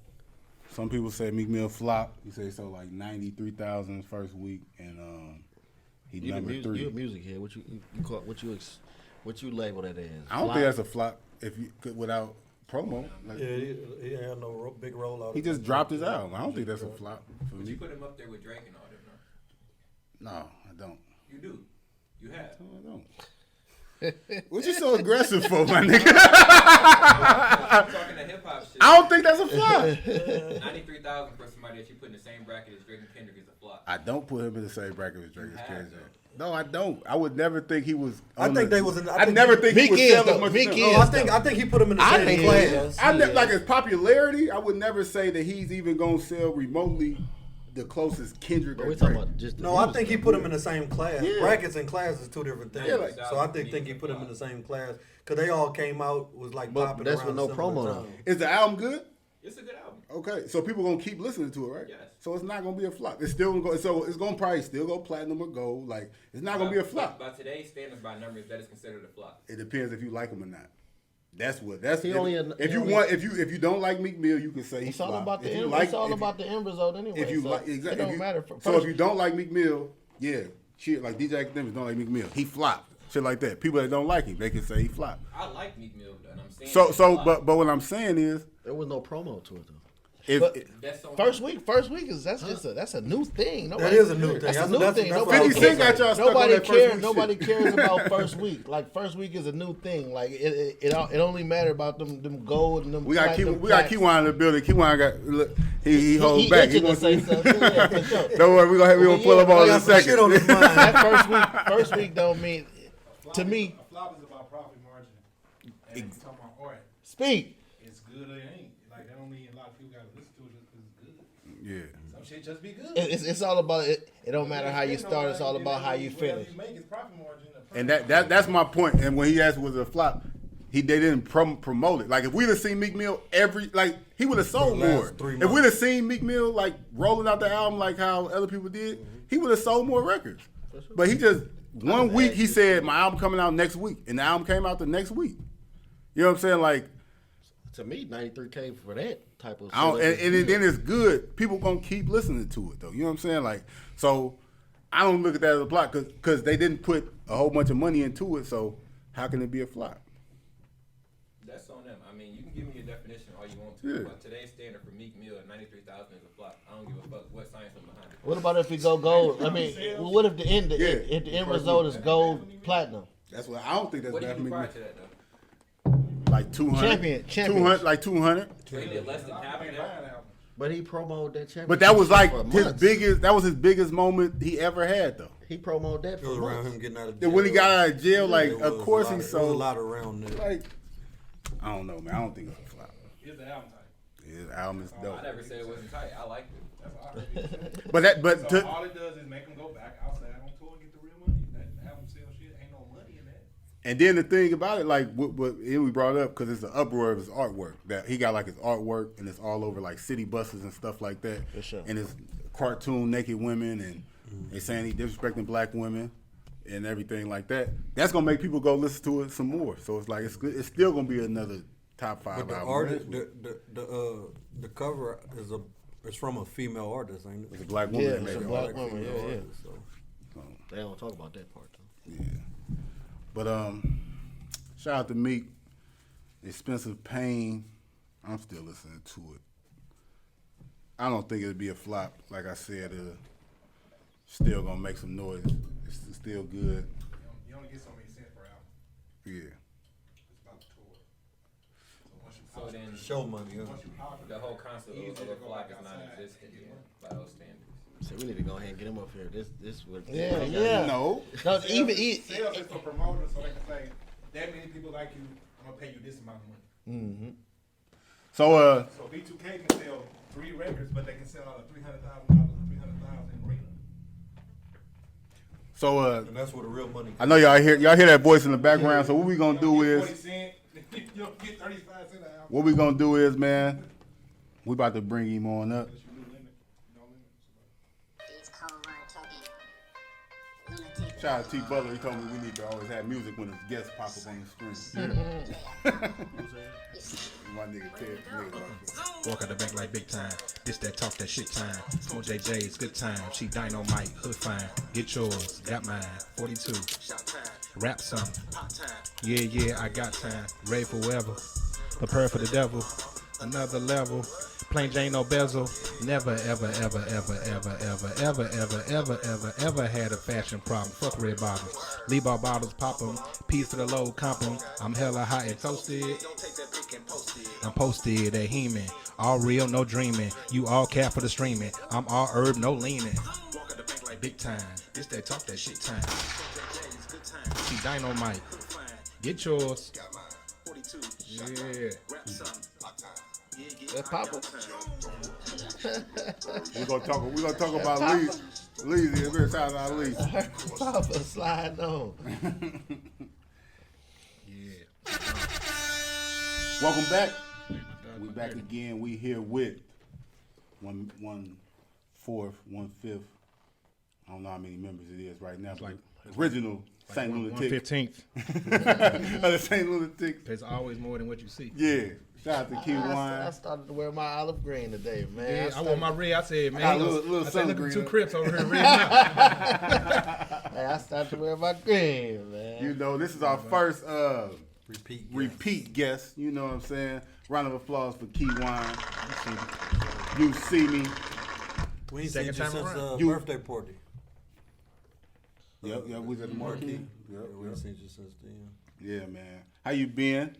Some people say Meek Mill flop. He said he sold like 93,000 first week, and he You number you 3. a music head. What you label that as? I don't Flop? think that's a flop if you could without promo. Like, Yeah, he didn't have no big rollout. he just dropped his album. I don't think that's a flop for But me. you put him up there with Drake and all them, No, I don't. You do. You have. No, I don't. What you so aggressive for, my nigga? I'm talking to hip hop shit. I don't think that's a flop. 93,000 for somebody that you put in the same bracket as Drake and Kendrick is a flop. I don't put him in the same bracket as Drake as Kendrick. No, I don't. I would never think he was. I think they was in. I never think he Meek was is, selling though. much. Meek as is. them. I think he put him in the I same think class. Like his popularity, I would never say that he's even gonna sell remotely the closest Kendrick. But or we're talking Drake. about just the No, I music, think he though. put him in the same class. Yeah. Brackets and class is two different things. Yeah, like- So I think he put him in the same class because they all came out was like But popping that's around with no similar promo, time. though. Is the album good? It's a good album. Okay, so people gonna keep listening to it, right? Yes. So it's not gonna be a flop. It's still gonna go. So it's gonna probably still go platinum or gold. Like it's not gonna be a flop. By today's standards, by numbers, that is considered a flop. It depends if you like him or not. That's He if, only- if he you only- want if you don't like Meek Mill, you can say he's It's all flop. about the If you end. like- It's all if about the end result anyway. If you so like exactly, it don't matter. So if you don't like Meek Mill, yeah, shit like DJ Academics don't like Meek Mill. He flopped. Shit like that. People that don't like him, they can say he flopped. I like Meek Mill, and I'm saying So it's a flop. but what I'm saying is There was no promo to it though. if But- That's so First week is that's a new thing. That is a new thing. That's a That's- new that's- thing. that's Nobody what I was 50 Cent gonna got say. y'all stuck on Nobody that first cares. week Nobody shit. cares about first week. Like first week is a new thing. Like it only matter about them gold and them. we got platinum we got plaques. Kyjuan in the building. Kyjuan got look, he holds He back. itching to wants say to- something. Yeah, for sure. Don't worry, we gonna pull him I on in got a some shit on his second. mind. That first week don't mean to me. A flop is about profit margin. And if you talking about art, Speak. it's good or it ain't. Like that don't mean a lot of people gotta listen to it just because it's good. Yeah. Some shit just be good. It's all about it. It don't matter how you start. It's all about how you finish. Whatever you make is profit margin. And that's my point. And when he asked was it a flop, they didn't promote it. Like if we'd have seen Meek Mill he would have sold For the last more. 3 If months. we'd have seen Meek Mill like rolling out the album like how other people did, he would have sold more records. But he just one week he said my album coming out next week, and the album came out the next week. You know what I'm saying? Like To me, 93K for that type of. I don't, setup and is then good. it's good. People gonna keep listening to it though. You know what I'm saying? Like so, I don't look at that as a flop because they didn't put a whole bunch of money into it. So how can it be a flop? That's on them. I mean, you can give me your definition all you want to, Yeah. but today's standard for Meek Mill at 93,000 is a flop. I don't give a fuck what science is behind it. What about if we go gold? I mean, what if the end result is gold platinum? That's what I don't think that's What bad did for you me. do prior to that though? Like 200, Champions. 200, like 200. So he did less than half of that. But he promoted that championship. But that was like for his months. biggest. That was his biggest moment he ever had though. He promoted that It for was around months. him getting out of jail. And when he got out of jail, like It of was course a lot he of- It was a sold. lot around that. Like I don't know, man. I don't think it's a flop. Here's the album type. His album is dope. I never said it wasn't tight. I liked it. That's all I really But So all it does is make them go back outside on tour and get the real money. That album sales shit ain't no money in that. And then the thing about it, like what we brought up, because it's the uproar of his artwork. That he got like his artwork, and it's all over like city buses and stuff like that. For sure. And it's cartoon naked women, and they saying he disrespecting black women and everything like that. That's gonna make people go listen to it some more. So it's like it's good. It's still gonna be another top 5 But the album. artist, the cover is from a female artist, ain't it? It's a black woman Yeah, that made it's a it. black Female woman. Yeah, yeah. artist, so. They don't talk about that part though. Yeah. But shout out to Meek. Expensive Pain. I'm still listening to it. I don't think it'll be a flop. Like I said, still gonna make some noise. It's still good. You only get so many cents per album. Yeah. It's about the tour. So once you So then Show money, yeah. once you pop it, the whole concept easy of to a go flop back is outside. non-existent by those standards. So we need to go ahead and get him up here. This would. Yeah, yeah. No. No, Sales is for promoters, so they can say that many people like you. I'm gonna pay you this amount of money. So So B2K can sell 3 records, but they can sell out of $300,000 in arena. And that's where the real money. I know y'all hear that voice in the background. So what we gonna do You don't is get 40 cents. You don't get 35 cents an album. what we gonna do is, man, we about to bring him on up. Unless you do limit, no limit. These cold word talking lunatic. Shout out to T Butler. He told me we need to always have music when his guests pop up on the screen. My nigga Ted, nigga like Walk out the bank like big time. This that talk that shit time. On JJ's good time. She dynamite, hood fine. Get yours, got mine. 42. Rap something. Yeah, I got time. Ready for whatever. Prepare for the devil. Another level. Plain Jane, no bezel. Never, ever, ever, ever, ever, ever, ever, ever, ever, ever, ever had a fashion problem. Fuck red bottles. Lee-ball bottles, pop 'em. Peace to the low, comp 'em. I'm hella hot and toasted. I'm posted at Heman. All real, no dreaming. You all cap for the streaming. I'm all herb, no leaning. Walk at the bank like big time. This that talk that shit time. See dynamite. Get yours. Yeah. That's Papa. We're gonna talk about Leezy. A bit shout out Lee. Papa sliding on. Yeah. Welcome back. We back again. We here with 1/4, 1/5. I don't know how many members it is right now. But original St. Lunatic. 1/15. The St. Lunatic. There's always more than what you see. Yeah. Shout out to I Kyjuan. started to wear my olive green today, man. Yeah, I wore my red. I said, man, I got a little I said, look sun at two green. Crips over here red now. Hey, I started to wear my green, man. You know, this is our first Repeat. guest. You know what I'm saying? Round of applause for Kyjuan. You see me. We ain't seen Second you time since around. birthday party. Yep, we was at the marquee. Yep, We ain't seen you since then. yeah, man. How you been,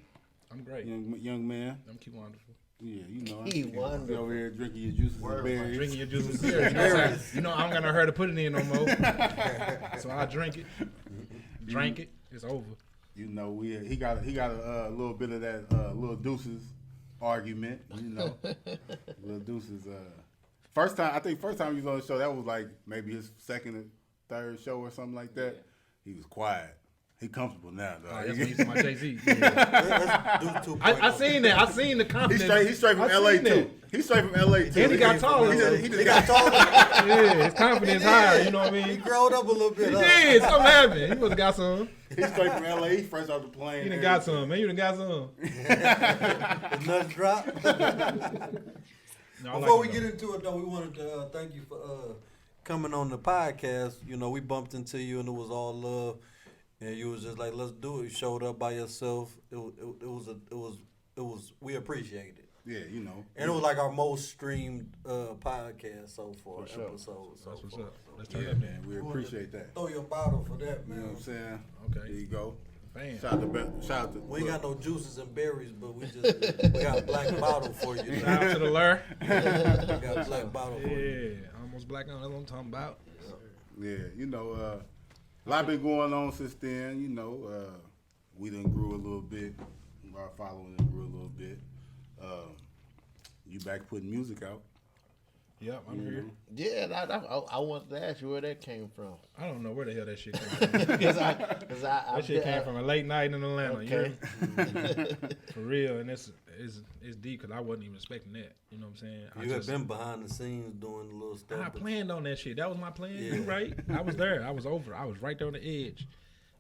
I'm great. young man? I'm keep wonderful. Yeah, you know. Kyjuan. You over here drinking your juices and berries. Drinking your juice and beer. You know, I'm gonna hurt to put it in no more. So I drink it. Drank it. It's over. You know, he got a little bit of that little Deuces argument. You know, little Deuces. First time you was on the show, that was like maybe his second or third show or something like that. He was quiet. He comfortable now, though. That's when you see my Jay-Z. Let's do 2.0. I seen that. I seen the confidence. He's straight from I LA seen too. that. He's straight from LA too. And he got taller. He He got taller. Yeah, his confidence higher. You know what I He mean? growed up a little bit. He huh? did. Something happened. He must have got some. He's straight from LA. He fresh off the plane. You done got some, man. You done got some. The nuts drop. No, I Before like we him, get into it, though, we wanted to thank you for coming on the podcast. You know, we bumped into you and it was all love, and you was just like, "Let's do it." You showed up by yourself. It was. We appreciate it, Yeah, you know. and it was like our most streamed podcast so far. For sure. Episode. So That's what's far. up. So Let's turn Yeah, up, man. We appreciate that. Throw your bottle for that, You man. know what I'm saying? Okay. There you go. Bam. Shout out to We ain't got no juices and berries, but we got a black bottle for you. Shout out to the lure. We got a black bottle for you. Yeah, almost black on. That's what I'm talking about. Yeah, you know, a lot been going on since then. You know, we done grew a little bit. Our following done grew a little bit. You back putting music out? Yep, I'm here. Yeah, I wanted to ask you where that came from. I don't know where the hell that shit came from. Because That shit came from a late night in Atlanta. You Okay. hear me? For real, and it's deep because I wasn't even expecting that. You know what I'm saying? You have been behind the scenes doing a little stuff. I planned on that shit. That was my plan. Yeah. You right? I was there. I was over. I was right there on the edge.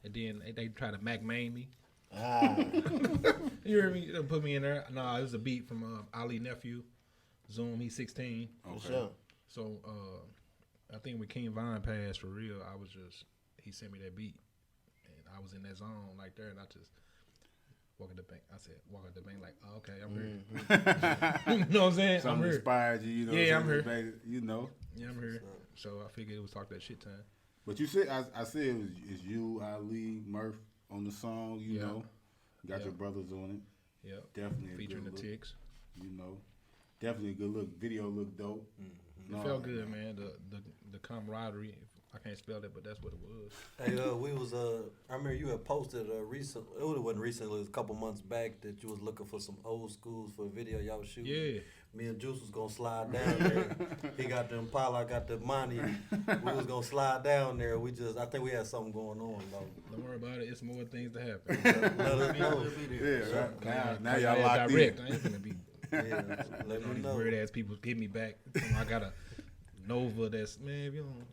And then they tried to Mac main me. You heard me? They put me in there. No, it was a beat from Ali nephew. Zoom. He's 16. For sure. So I think when King Vine passed for real, he sent me that beat, and I was in that zone like there, and I just walk at the bank. I said, walk at the bank like, oh, okay, I'm here. You know what I'm saying? Something I'm here. inspired you, you know. Yeah, I'm something here. made it, you know. Yeah, I'm here. So I figured it was talk that shit time. But you said, I said it's you, Ali, Murph on the song, you Yeah. know. Got Yeah. your brothers on it. Yep. Definitely a Featuring the good look, Ticks. you know. Definitely a good look. Video looked dope. It felt good, man. The camaraderie. I can't spell that, but that's what it was. Hey, we was I remember you had posted recent. It wasn't recently. It was a couple months back that you was looking for some old schools for a video y'all was shooting. Yeah. Me and Juice was gonna slide down there. He got the Impala, I got the Monty. We was gonna slide down there. I think we had something going on though. Don't worry about it. It's more things to happen. Let us know. Yeah, right. Now y'all Cause I locked direct. in. I ain't gonna be. Yeah, let me These know. weird ass people hit me back. I got a Nova that's man. If you don't,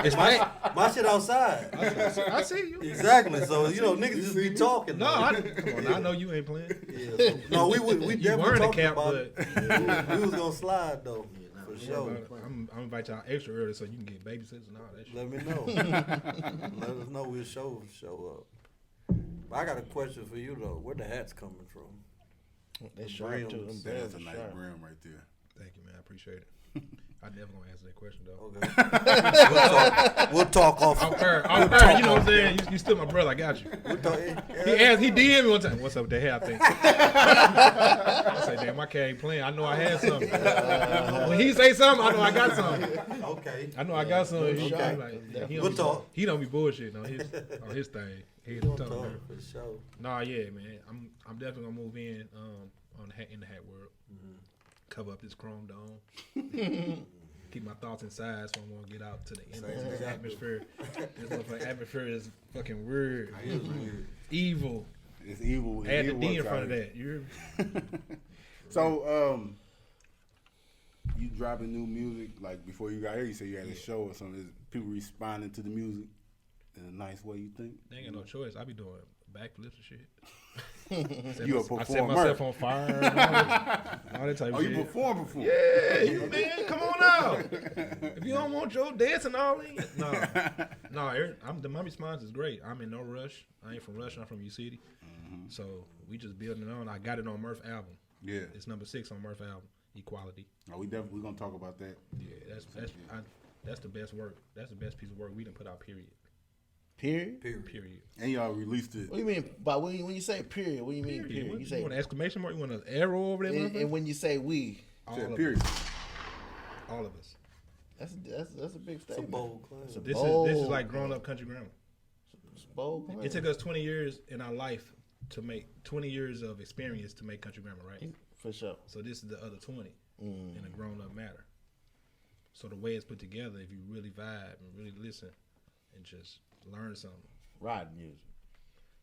It's my shit outside. I see you. Exactly. So niggas just be talking. No, come on. I know you ain't playing. Yeah, so, no, we You definitely wearing a talked cap, about but it. We was gonna slide though, for sure. I'm invite y'all extra early so you can get babysitters and all that shit. Let me know. Let us know. We'll show up. But I got a question for you though. Where the hats coming from? They The sharp too. brims. Them That's a brims nice are sharp. brim right there. Thank you, man. I appreciate it. I never gonna answer that question though. Okay. We'll talk off. I'm fair. You know what I'm saying? You still my brother. I got you. He DM'd me one time. What's up with that hair? I think. I say, damn, my cat ain't playing. I know I had something. When he say something, I know I got something. Okay. I know I got something. He, Sharp. like, he We'll don't, talk. He don't be bullshitting on his thing. He We'll talk, talk man. for sure. Nah, yeah, man. I'm definitely gonna move in in the hat world. Cover up this chrome dome. Keep my thoughts inside so I won't get out to the end of the atmosphere. This motherfucking atmosphere is fucking weird. It is weird. Evil. It's evil. Add the It D in works front of out that. You hear me? So, you dropping new music like before you got here? You said you had a show or something. Is people responding to the music in a nice way? You think? They ain't got no choice. I be doing backflips and shit. You a I set performer. myself on fire. And all that type Oh, of you shit. perform before? Yeah, you man, come on out. If you don't want your dancing all in, my response is great. I'm in no rush. I ain't from Rush. I'm from U City. So we just building it on. I got it on Murph album. Yeah. It's number 6 on Murph album. Equality. Oh, we definitely gonna talk about that. Yeah, that's the best work. That's the best piece of work we done put out. Period. Period. Period. And y'all released it. What do you mean? But when you say period, what do you mean period? What, You you say want an exclamation mark? You want an arrow over there? and when you say we, all Said of period. us. All of us. that's a big It's a statement. bold claim. It's a This bold, is like growing up country grammar. it's a bold claim. It took us 20 years in our life to make 20 years of experience to make country grammar, right? For sure. So this is the other 20 in a grown up matter. So the way it's put together, if you really vibe and really listen and just learn something, Riding music.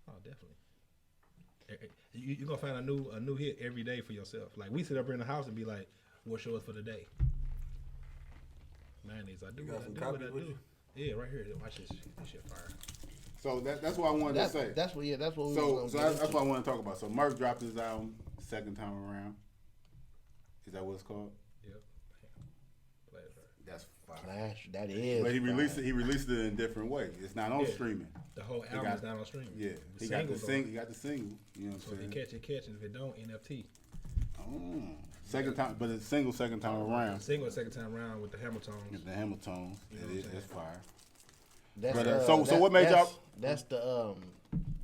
oh, definitely. You're gonna find a new hit every day for yourself. Like we sit up here in the house and be like, "What's yours for the day?" Mayonnaise. I do You what got I some do. What copies I with do. Yeah, right here. Watch this. This shit fire. So that's what I wanted to say. That's what we So was gonna that's get into. what I want to talk about. So Murph dropped his album second time around. Is that what it's called? Yep. Play it right. That's fire. Flash, that is. But he released fire. it. He released it in a different way. It's not on Yeah. streaming. The whole He album got- is not on streaming. Yeah, The he got the singles sing. are. He got the single. You know what So I'm if you saying? catch it, catch it. If it don't, NFT. Oh, second time, but it's single second time around. Single second time round with the Hamiltons. The Hamiltons. It is. It's fire. That's, But, so what made y'all- That's the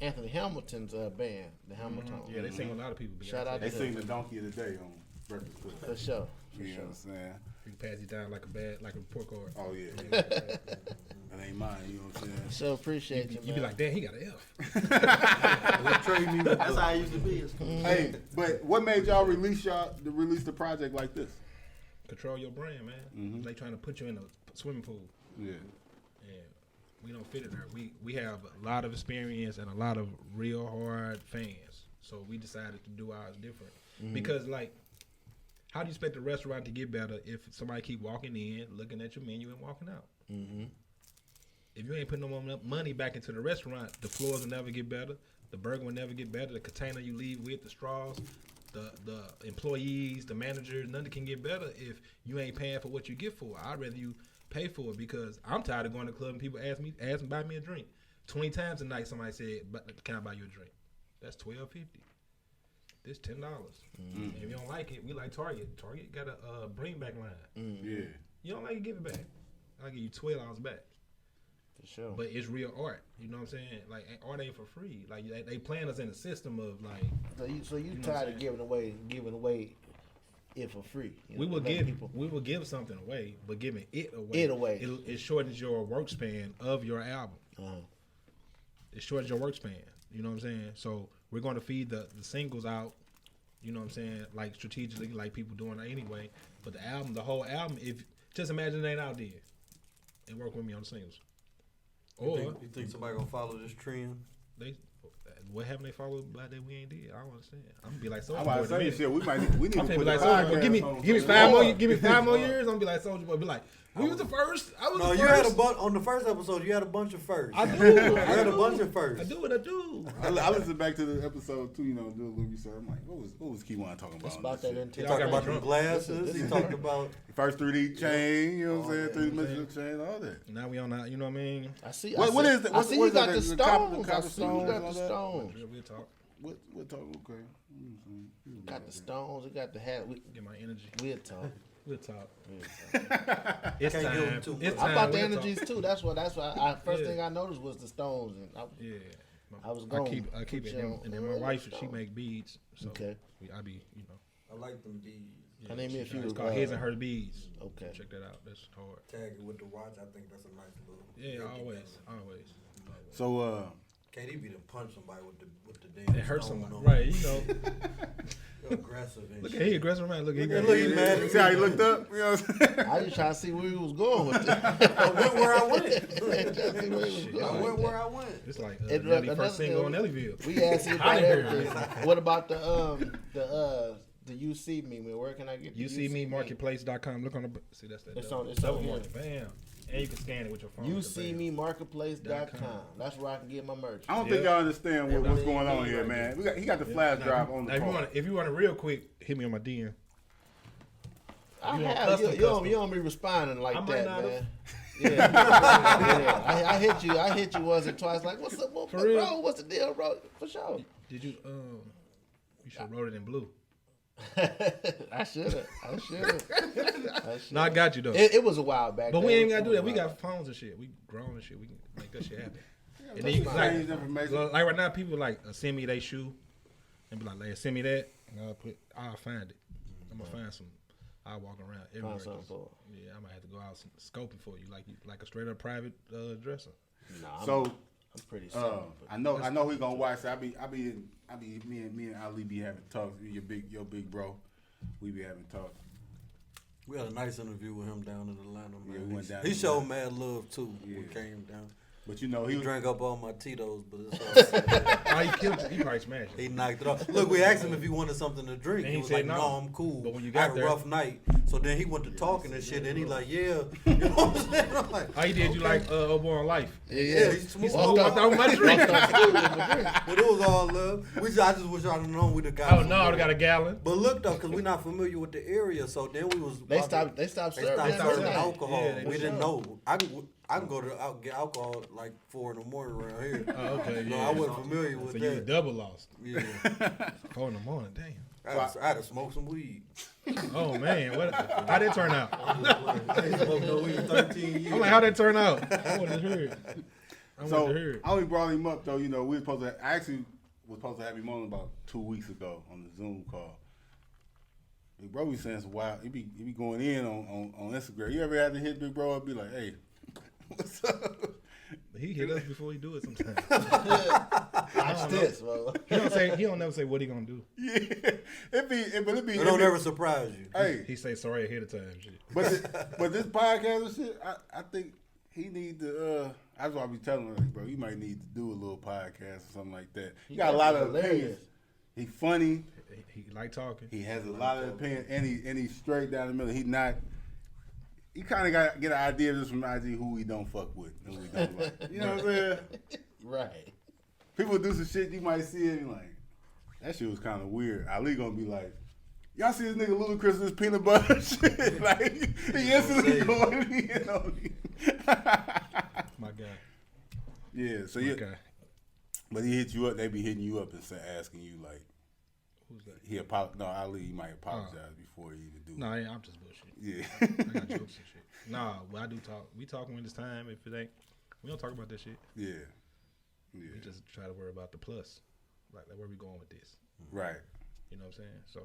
Anthony Hamilton's band, the Hamiltons. Yeah, they sing a lot of people. Shout out They to sing them. the Donkey of the Day on Breakfast Club. For sure. For You know sure. what I'm saying? You can pass it down like a report card. Oh yeah. That ain't mine. You know what I'm saying? So appreciate you, You be like, damn, he got an F. That's how I used to be. Hey, but what made y'all release the project like this? Control your brand, man. They trying to put you in a swimming pool. Yeah. And we don't fit in there. We have a lot of experience and a lot of real hard fans. So we decided to do ours different. Because like, how do you expect a restaurant to get better if somebody keep walking in, looking at your menu and walking out? If you ain't putting no more money back into the restaurant, the floors will never get better. The burger will never get better. The container you leave with, the straws, the employees, the managers, nothing can get better if you ain't paying for what you get for it. I'd rather you pay for it because I'm tired of going to the club and people ask me buy me a drink. 20 times a night somebody said, "Can I buy you a drink?" That's $12.50. This $10. If you don't like it, we like Target. Target got a bring back line. Yeah. You don't like it, give it back. I'll give you $12 back. For sure. But it's real art. You know what I'm saying? Like art ain't for free. Like they playing us in a system of like So you know what tired I'm of giving away it for free? You we know, will letting give give something away, but giving it away it shortens your work span of your album. It shortens your work span. You know what I'm saying? So we're going to feed the singles out. You know what I'm saying? Like strategically, like people doing it anyway. But the whole album, if just imagine it ain't out there, and work with me on the singles. Or You think somebody gonna follow this trend? what haven't they followed by that we ain't did? I don't understand. I'm gonna be like Soulja I'm Boy. about to say shit. We need I'm to gonna put be like the Soulja Boy. podcast Give me on. give me 5 more. Give me 5 more years. I'm gonna be like Soulja Boy. Be like, we was the first. I was No, the you had first. on the first episode. You had a bunch of firsts. I do. You had a bunch of firsts. I do what I do. I listened back to the episode too. You know, do a little research. I'm like, what was Kyjuan talking about? It's on about this that shit? He intel. talked got about me the drunk. glasses. He talked about First 3D chain. You know what I'm saying? 3D dimensional chain. All that. Now we on that. You know what I mean? I see. What is that? I see you got the the copper stones. I see you stones got and all the that? stones. We'll talk. What talk? Okay. Got the Stones. We got the hat. Get my energy. We'll talk. We'll talk. We'll talk. It's Can't give 'em time. too much. It's I time. bought the We'll talk. energies too. That's why. First Yeah. thing I noticed was the Stones, and Yeah. I was I going. keep it. And then my wife, she make beads. So Okay. I be, I like them beads. Yeah, Name me a few. It's called His and Her Beads. Okay. Check that out. That's hard. Tag it with the watch. I think that's a nice little. Yeah, always. So KD be to punch somebody with the damn. It hurts stone somebody. on Right, You're aggressive. And Look shit. at he aggressive man. Look, he Look, he mad. see how he looked up? You know what I'm saying? I just trying to see where he was going with it. I went where I went. Shit. I went where I went. It's like And Nelly another first single thing, on Nellyville. We asked you Outta about here. everything. What about the UC me? Where can I get the You see me marketplace.com. Look on the see that's that. It's double- on- it's double on here. market. Bam. And you can scan it with your phone. You It's see bam. me marketplace.com. .com. That's where I can get my merch. I don't think y'all understand what's going on here, man. He got the flash drive on the Now, car. if you want it real quick, hit me on my DM. I You want have. custom, You custom. don't be responding like I might that, not have. man. Yeah. I hit you once or twice. Like, what's up, bro? For real? What's the deal, bro? For sure. Did you you should have wrote it in blue. I should have. No, I got you though. It was a while back. But we then. ain't gotta do that. It We was a got phones and shit. We grown and shit. We can make that shit happen. And then Change you like information. right now, people like send me their shoe and be like, send me that. And I'll find it. I'm gonna find some. I'll walk around everywhere. Find something for it. Yeah, I might have to go out scoping for you, like a straight up private dresser. Nah, So I'm pretty simple. I know he gonna watch. I be me and Ali be having talks. Your big bro. We be having talks. We had a nice interview with him down in Atlanta, man. Yeah, we went down He to showed Atlanta. mad love too. Yeah. We came down. But you know He he drank up all my Tito's, but it's all right. Oh, he killed it. He probably smashed it. He knocked it off. Look, we asked him if he wanted something to drink. And He he was said like, no. "No, I'm cool." But when you I got had a there- rough night, so then he went to talking and shit. And he like, "Yeah," you know what I'm saying? I'm like, Oh, he did you like Over on Life? yeah, he's smooth. Smooth out my drink. But it was all love. I just wish I'd have known we the guy. Oh no, I got a gallon. But look though, because we're not familiar with the area, so then we was They stopped serving. They stopped serving serving. alcohol. Yeah, we for didn't know. I can go to get alcohol like 4 in the morning around here. Oh, okay, No, yeah. I wasn't familiar with So you was that. double lost. Yeah, 4 in the morning, damn. I had to smoke some weed. Oh man, how'd it turn out? I ain't smoked no weed in 13 years. I'm like, how'd that turn out? I wanted to hear it. I wanted So to hear it. I only brought him up though. You know, we were supposed to. I actually was supposed to have him on about 2 weeks ago on the Zoom call. Big bro be saying some wild. He be going in on Instagram. You ever had to hit Big Bro up? Be like, hey, what's up? He hit us before he do it sometimes. Watch this, bro. He don't never say what he gonna do. Yeah, it be. It don't ever surprise you. Hey, He say sorry ahead of time. Shit. but this podcast and shit, I think he need to. That's why I be telling him, like, bro, you might need to do a little podcast or something like that. He got a lot of hilarious. opinions. He funny. He like talking. He has a lot of opinions, and he's straight down the middle. He not. You kind of got to get an idea just from IG who we don't fuck with and who we don't like. You know what I'm saying? Right. People do some shit you might see it and like, that shit was kind of weird. Ali gonna be like, y'all see this nigga Ludacris with his peanut butter shit? Like, he instantly going in on me. My guy. Yeah, so My yeah. guy. But he hit you up. They be hitting you up and asking you like, Who's that? Ali, he might apologize before he even do it. No, I'm just bullshit. Yeah. I got jokes and shit. Nah, well, I do talk. We talk when it's time. If it ain't, we don't talk about that shit. Yeah. We Yeah. just try to worry about the plus. Like where we going with this? Right. You know what I'm saying? So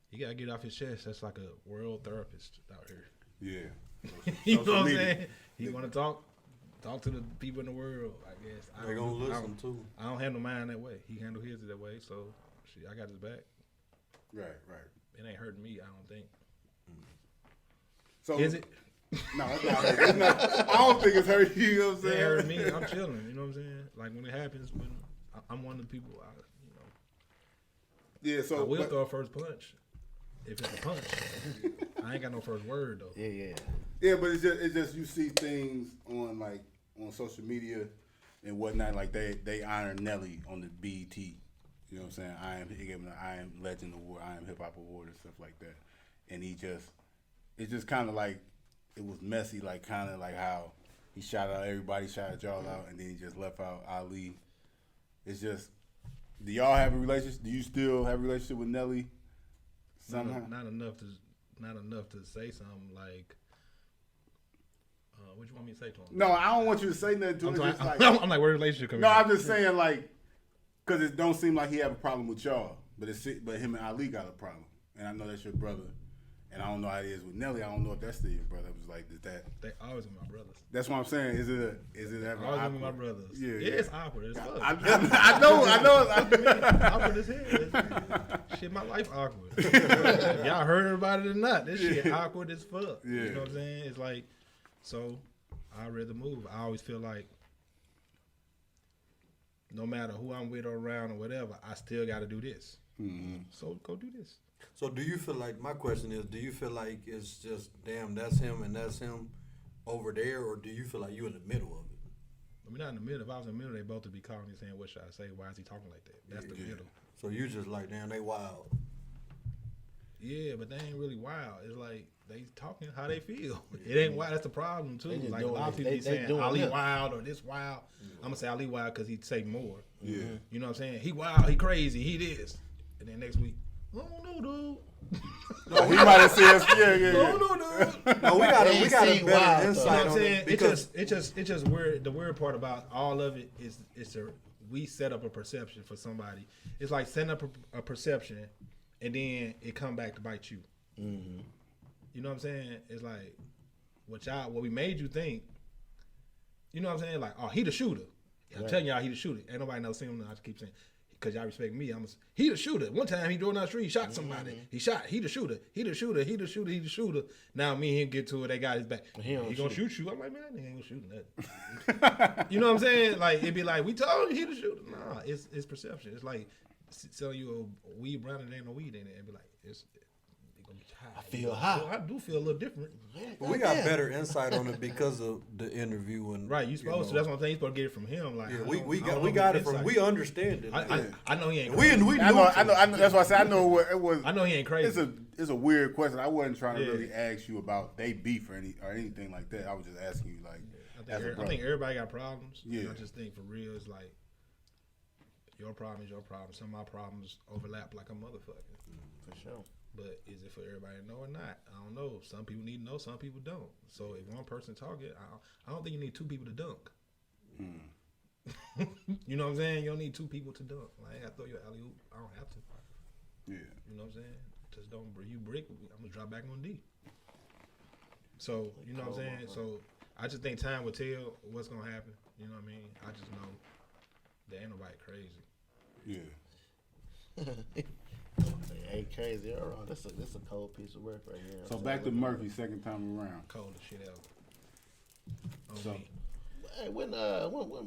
he gotta get off his chest. That's like a world therapist out here. Yeah. You know what I'm media. saying? He want to talk to the people in the world. I guess They gonna listen too. I don't handle mine that way. He handle his that way. So shit, I got his back. Right. Right. It ain't hurting me. I don't think. So Is it? No, it's not. It's not. I don't think it's hurt you. You know what I'm It saying? ain't hurting me. I'm chilling. You know what I'm saying? Like when it happens, when I'm one of the people. Yeah. So I will but- throw a first punch if it's a punch. I ain't got no first word though. Yeah. Yeah, but it's just you see things on social media and whatnot. Like they honor Nelly on the BET. You know what I'm saying? He gave him the I Am Legend Award, I Am Hip Hop Award, and stuff like that. And it's just kind of like it was messy, like kind of like how he shot out everybody, shot y'all out, and then he just left out Ali. It's just Do y'all have a relationship? Do you still have a relationship with Nelly? Somehow? Not enough to say something like. What you want me to say to him? No, I don't want you to say nothing to him. I'm like, where relationship coming? No, I'm just saying like, because it don't seem like he have a problem with y'all, but him and Ali got a problem, and I know that's your brother, and I don't know how it is with Nelly. I don't know if that's still your brother. It was like, did that? They always been my brothers. That's what I'm saying. Is it ever Always awkward? been my brothers. Yeah, It's awkward as fuck. I know. Awkward as hell. Shit, my life awkward. If y'all heard about it or not, this shit awkward as fuck. Yeah. You know what I'm saying? It's like, so I'd rather move. I always feel like no matter who I'm with or around or whatever, I still got to do this. Mm-hmm. So go do this. So do you feel like, my question is, do you feel like it's just, damn, that's him and that's him over there, or do you feel like you in the middle of it? I mean, not in the middle. If I was in the middle, they both would be calling me saying, what should I say? Why is he talking like that? That's the middle. So you just like, damn, they wild. Yeah, but they ain't really wild. It's like they talking how they feel. It ain't wild. That's the problem too. Like a lot of people be saying Ali wild or this wild. I'm gonna say Ali wild because he'd say more. Yeah. You know what I'm saying? He wild. He crazy. He this. And then next week, I don't know, dude. No, he might have said, yeah. I don't know, dude. No, we got a better You know what insight I'm on saying? it because It's just weird. The weird part about all of it is we set up a perception for somebody. It's like setting up a perception, and then it come back to bite you. Mm-hmm. You know what I'm saying? It's like what we made you think. You know what I'm saying? Like, oh, he the shooter. I'm telling y'all, he the shooter. Ain't nobody never seen him. I just keep saying, because y'all respect me. He the shooter. One time he drove down the street, he shot somebody. Mm-hmm. He the shooter. He the shooter. Now me and him get to it. They got his back. He gonna shoot you. I'm like, man, that nigga ain't gonna shoot nothing. You know what I'm saying? Like, it'd be like, we told you he the shooter. Nah, it's perception. It's like selling you a weed brand and there ain't no weed in it. It'd be like, it's gonna be high. I feel high. I do feel a little different. But we got better insight on it because of the interview and right. You supposed to. That's what I'm saying. You supposed to get it from him. Like, yeah, we got it from. We understand it. I know he ain't. We I know. That's why I said I know what it was. I know he ain't crazy. It's a weird question. I wasn't trying to really ask you about they beef or anything like that. I was just asking you like. I think everybody got problems. Yeah. And I just think for real, it's like your problem is your problem. Some of my problems overlap like a motherfucker. For sure. But is it for everybody to know or not? I don't know. Some people need to know, some people don't. So if one person talking, I don't think you need two people to dunk. You know what I'm saying? You don't need two people to dunk. Like, I gotta throw you an alley-oop. I don't have to. Yeah. You know what I'm saying? Just don't you brick. I'm gonna drop back on D. So you know what I'm saying? So I just think time will tell what's gonna happen. You know what I mean? I just know there ain't nobody crazy. Yeah. Ain't crazy or wrong. This a cold piece of work right here. So back to Murphy, second time around. Coldest shit ever. So, hey, when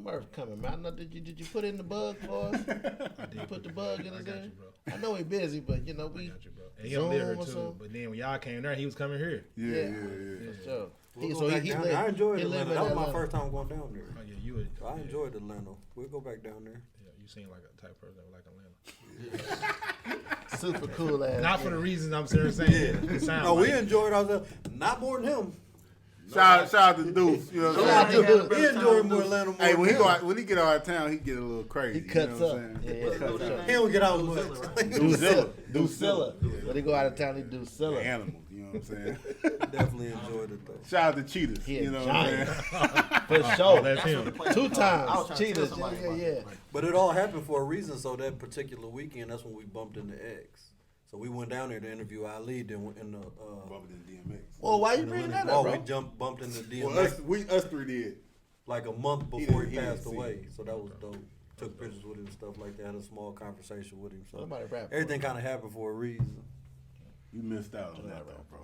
Murph coming, man? I know, did you put in the bug for us? I did put the bug in his got there? you, bro. I know he busy, but you know we. I got you, bro. And he live here Zoom or too. something? But then when y'all came there, he was coming here. yeah. For sure. I enjoyed Atlanta. That was my first time going down there. Oh yeah, you would. I enjoyed Atlanta. We'll go back down there. Yeah, you seem like a type of person that would like Atlanta. Super cool ass. Not for the reasons I'm saying. It sounds No, we like enjoyed ourselves. Not more than him. Shout out to Deuce. You know what I'm saying? We enjoyed more Atlanta more Hey, than when he get out of town, he get a little crazy. He cuts you know up. what I'm saying? Yeah, for sure. He don't get out much. Deucilla. When he go out of town, he Deucilla. Animals, you know what I'm saying? Definitely enjoyed it though. Shout out to Cheetahs. He You a know what I'm saying? giant. For sure. that's him. 2 times. I was trying to Cheetahs. tell somebody about Yeah. it. But it all happened for a reason. So that particular weekend, that's when we bumped into X. So we went down there to interview Ali. Then in the Bumping in DMX. Well, why you bringing that up, we bro? bumped into DMX Well, us three did. like a month before he didn't passed see away. it. So that was dope. Took pictures with him and stuff like that. Had a small conversation with him. So Somebody rap. everything kind of happened for a reason. You missed out on that, though, bro.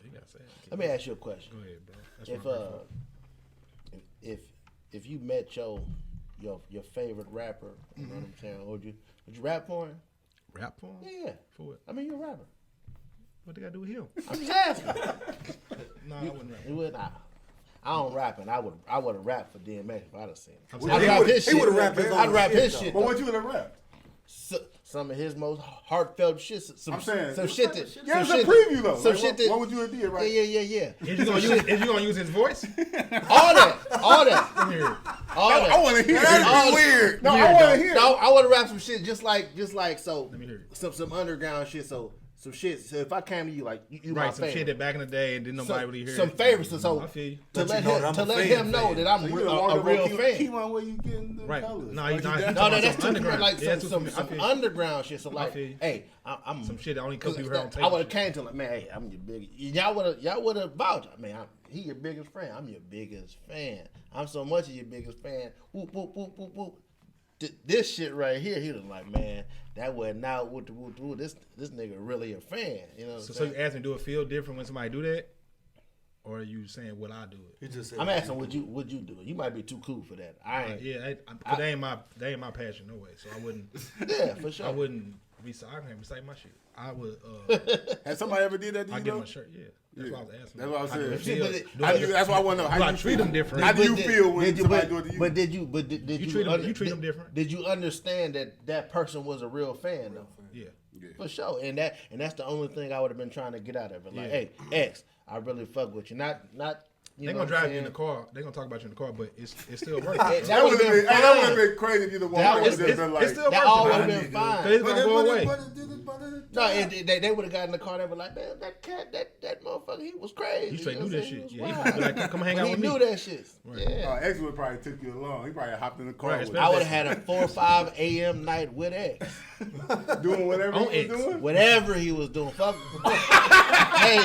He got sad. Let me ask you a question. Go ahead, bro. That's my first one. If you met your favorite rapper, you know what I'm saying? Would you rap for him? Rap for him? Yeah. For what? I mean, you're a rapper. What they got to do with him? I'm just asking. No, I wouldn't rap. You would. I don't rap, and I would have rapped for DMX if I'd have seen him. I'm I'd saying- rap his he shit. would've rapped his I'd own rap shit, his though. shit. But though. what you would have rapped? some of his most heartfelt shit. I'm saying, some shit that. yeah, it's some a shit- preview though. Some Like, shit that. what would you have did, right? Yeah. Is you gonna use his voice? All that. All that. I want to hear. All That's weird. No, Weird, I want dog. to hear. No, I want to rap some shit just like so. Let me hear it. Some underground shit. So some shit. So if I came to you like you my Right, some favorite. shit that back in the day and didn't nobody really hear. Some it. favorites. So I feel you. to Let let you know him that to I'm a let fan him know fan. that I'm So you a walked up real on fan. Kyjuan, where you getting the Right. colors? No, Like, he's not. you He's No, talking that's about too underground. like Yeah, some too- underground shit. So like, feel you. hey, I'm Some shit that only a couple people heard on tape. I would have came to him like, man, hey, I'm your biggest. Y'all would have vouched. I mean, he your biggest friend. I'm your biggest fan. I'm so much of your biggest fan. Whoop whoop whoop whoop whoop. This shit right here, he was like, man, that was not what the whoop whoop. This nigga really a fan. You know what I'm So saying? you ask me, do it feel different when somebody do that, or are you saying would I do it? He just said, I'm asking, would you do it? You might be too cool for that. I ain't. Cause they ain't my passion, no way. So I wouldn't. Yeah, for sure. I wouldn't recite. I can't recite my shit. I would. Has somebody ever did that to I you? get though? my shirt. Yeah, that's what I was asking. That's what I How do said. it feel? But Do How I- do you, that's why I want to know. do How I do you treat feel? them different? How do you But feel when did you, somebody do it to you? But did you treat them different? Did you understand that person was a real fan though? Yeah. For sure, and that's the only thing I would have been trying to get out of it. Like, Yeah. hey, X, I really fuck with you. Not. You They know gonna what I'm drive you in the saying? car. They gonna talk about you in the car, but it's still worth That it. That would would've have been, been that would fine. have been crazy if you the one That would was- have just been like, It's still That worth all it. would have my been nigga. fine. Cause it's gonna go away. No, they would have gotten in the car. They were like, man, that cat, that motherfucker, he was crazy. He straight You know knew what that I'm shit. saying? Yeah, He he was would be like, come hang wild. out He with me. knew that shit. Yeah. X would probably took you along. He probably hopped in the car Right, with especially- I would have had a 4 or 5 a.m. night with X. doing whatever On he X. was doing. Whatever he was doing. Fuck. Hey,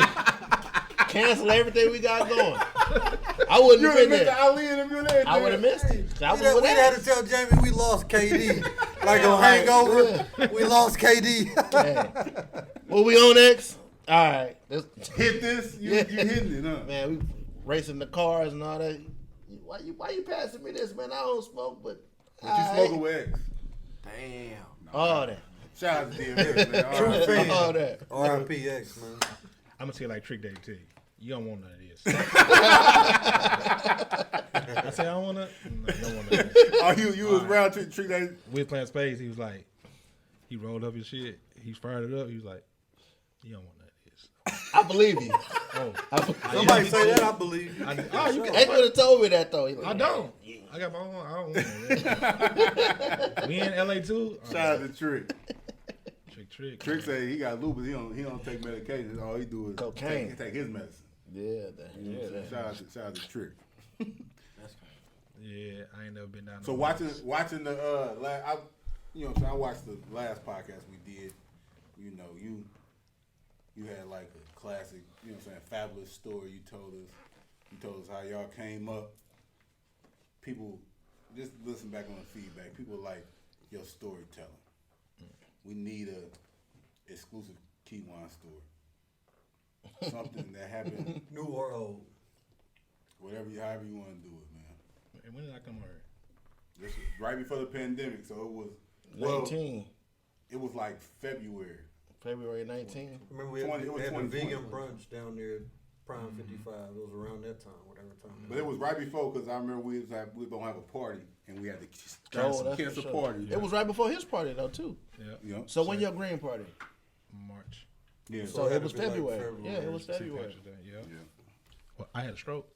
cancel everything we got going. I wouldn't You have would have been missed the there. Ali interview and everything. I would have missed it. I was we with had to X. tell Jamie we lost KD. Like on Hangover, we lost KD. Hey. Well, we on X? All right. Hit this, you hitting it, huh? Man, we racing the cars and all that. Why you passing me this, man? I don't smoke, but But you smoking with X. Damn. all that. Shout out to DMX, man. True All right. fan. All that. R.I.P. X, man. I'm gonna tell you like Trick Daddy tell you. You don't want none of this. I say I don't want none. No, you don't want none of this. Oh, you was round treat that. We was playing space. He was like, he rolled up his shit. He fired it up. He was like, you don't want none of this. I believe you. Oh, Somebody say that, I believe you. oh, you can. They could have told me that though. He like, I don't. I got my own. I don't want that. We in LA too. Shout out to Trick. Trick. Trick say he got lupus. He don't take medication. All he do is Cocaine. take his medicine. Yeah, You know what I'm saying? Shout out to Trick. Yeah, I ain't never been down. So no watching the I watched the last podcast we did. You know, you had like a classic, you know what I'm saying, fabulous story you told us. You told us how y'all came up. People just listen back on the feedback. People like your storytelling. We need a exclusive Kyjuan story. Something that happened, New or old. however you want to do it, man. And when did I come here? This was right before the pandemic, so it was 19. It was like February. February 19. Remember we 20, it was had the 2020. vegan brunch down there at Prime 55. It was around that time, whatever time. But it was right before because I remember we was gonna have a party and we had to Oh, that's cancel for sure. party. It was right before his party though too. Yeah, You know? So when your green party? March. Yeah. So it it had was to be like February. February. Yeah, it was St. February. Patrick's Day, yeah. Yeah. Well, I had a stroke.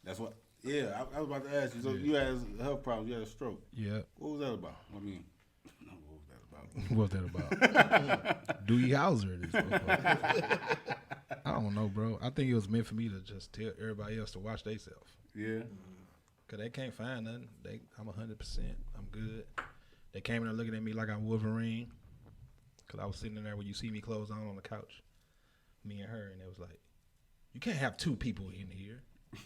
That's what. Yeah, I was about to ask you. So you had a health problem. You had a stroke. Yeah. What was that about? I mean, no, what was that about? What's that about? Doogie Howser. This motherfucker. I don't know, bro. I think it was meant for me to just tell everybody else to watch themselves. Yeah. Cause they can't find nothing. I'm 100%. I'm good. They came in there looking at me like I'm Wolverine. Cause I was sitting in there when you see me clothes on the couch, me and her, and it was like, you can't have two people in here.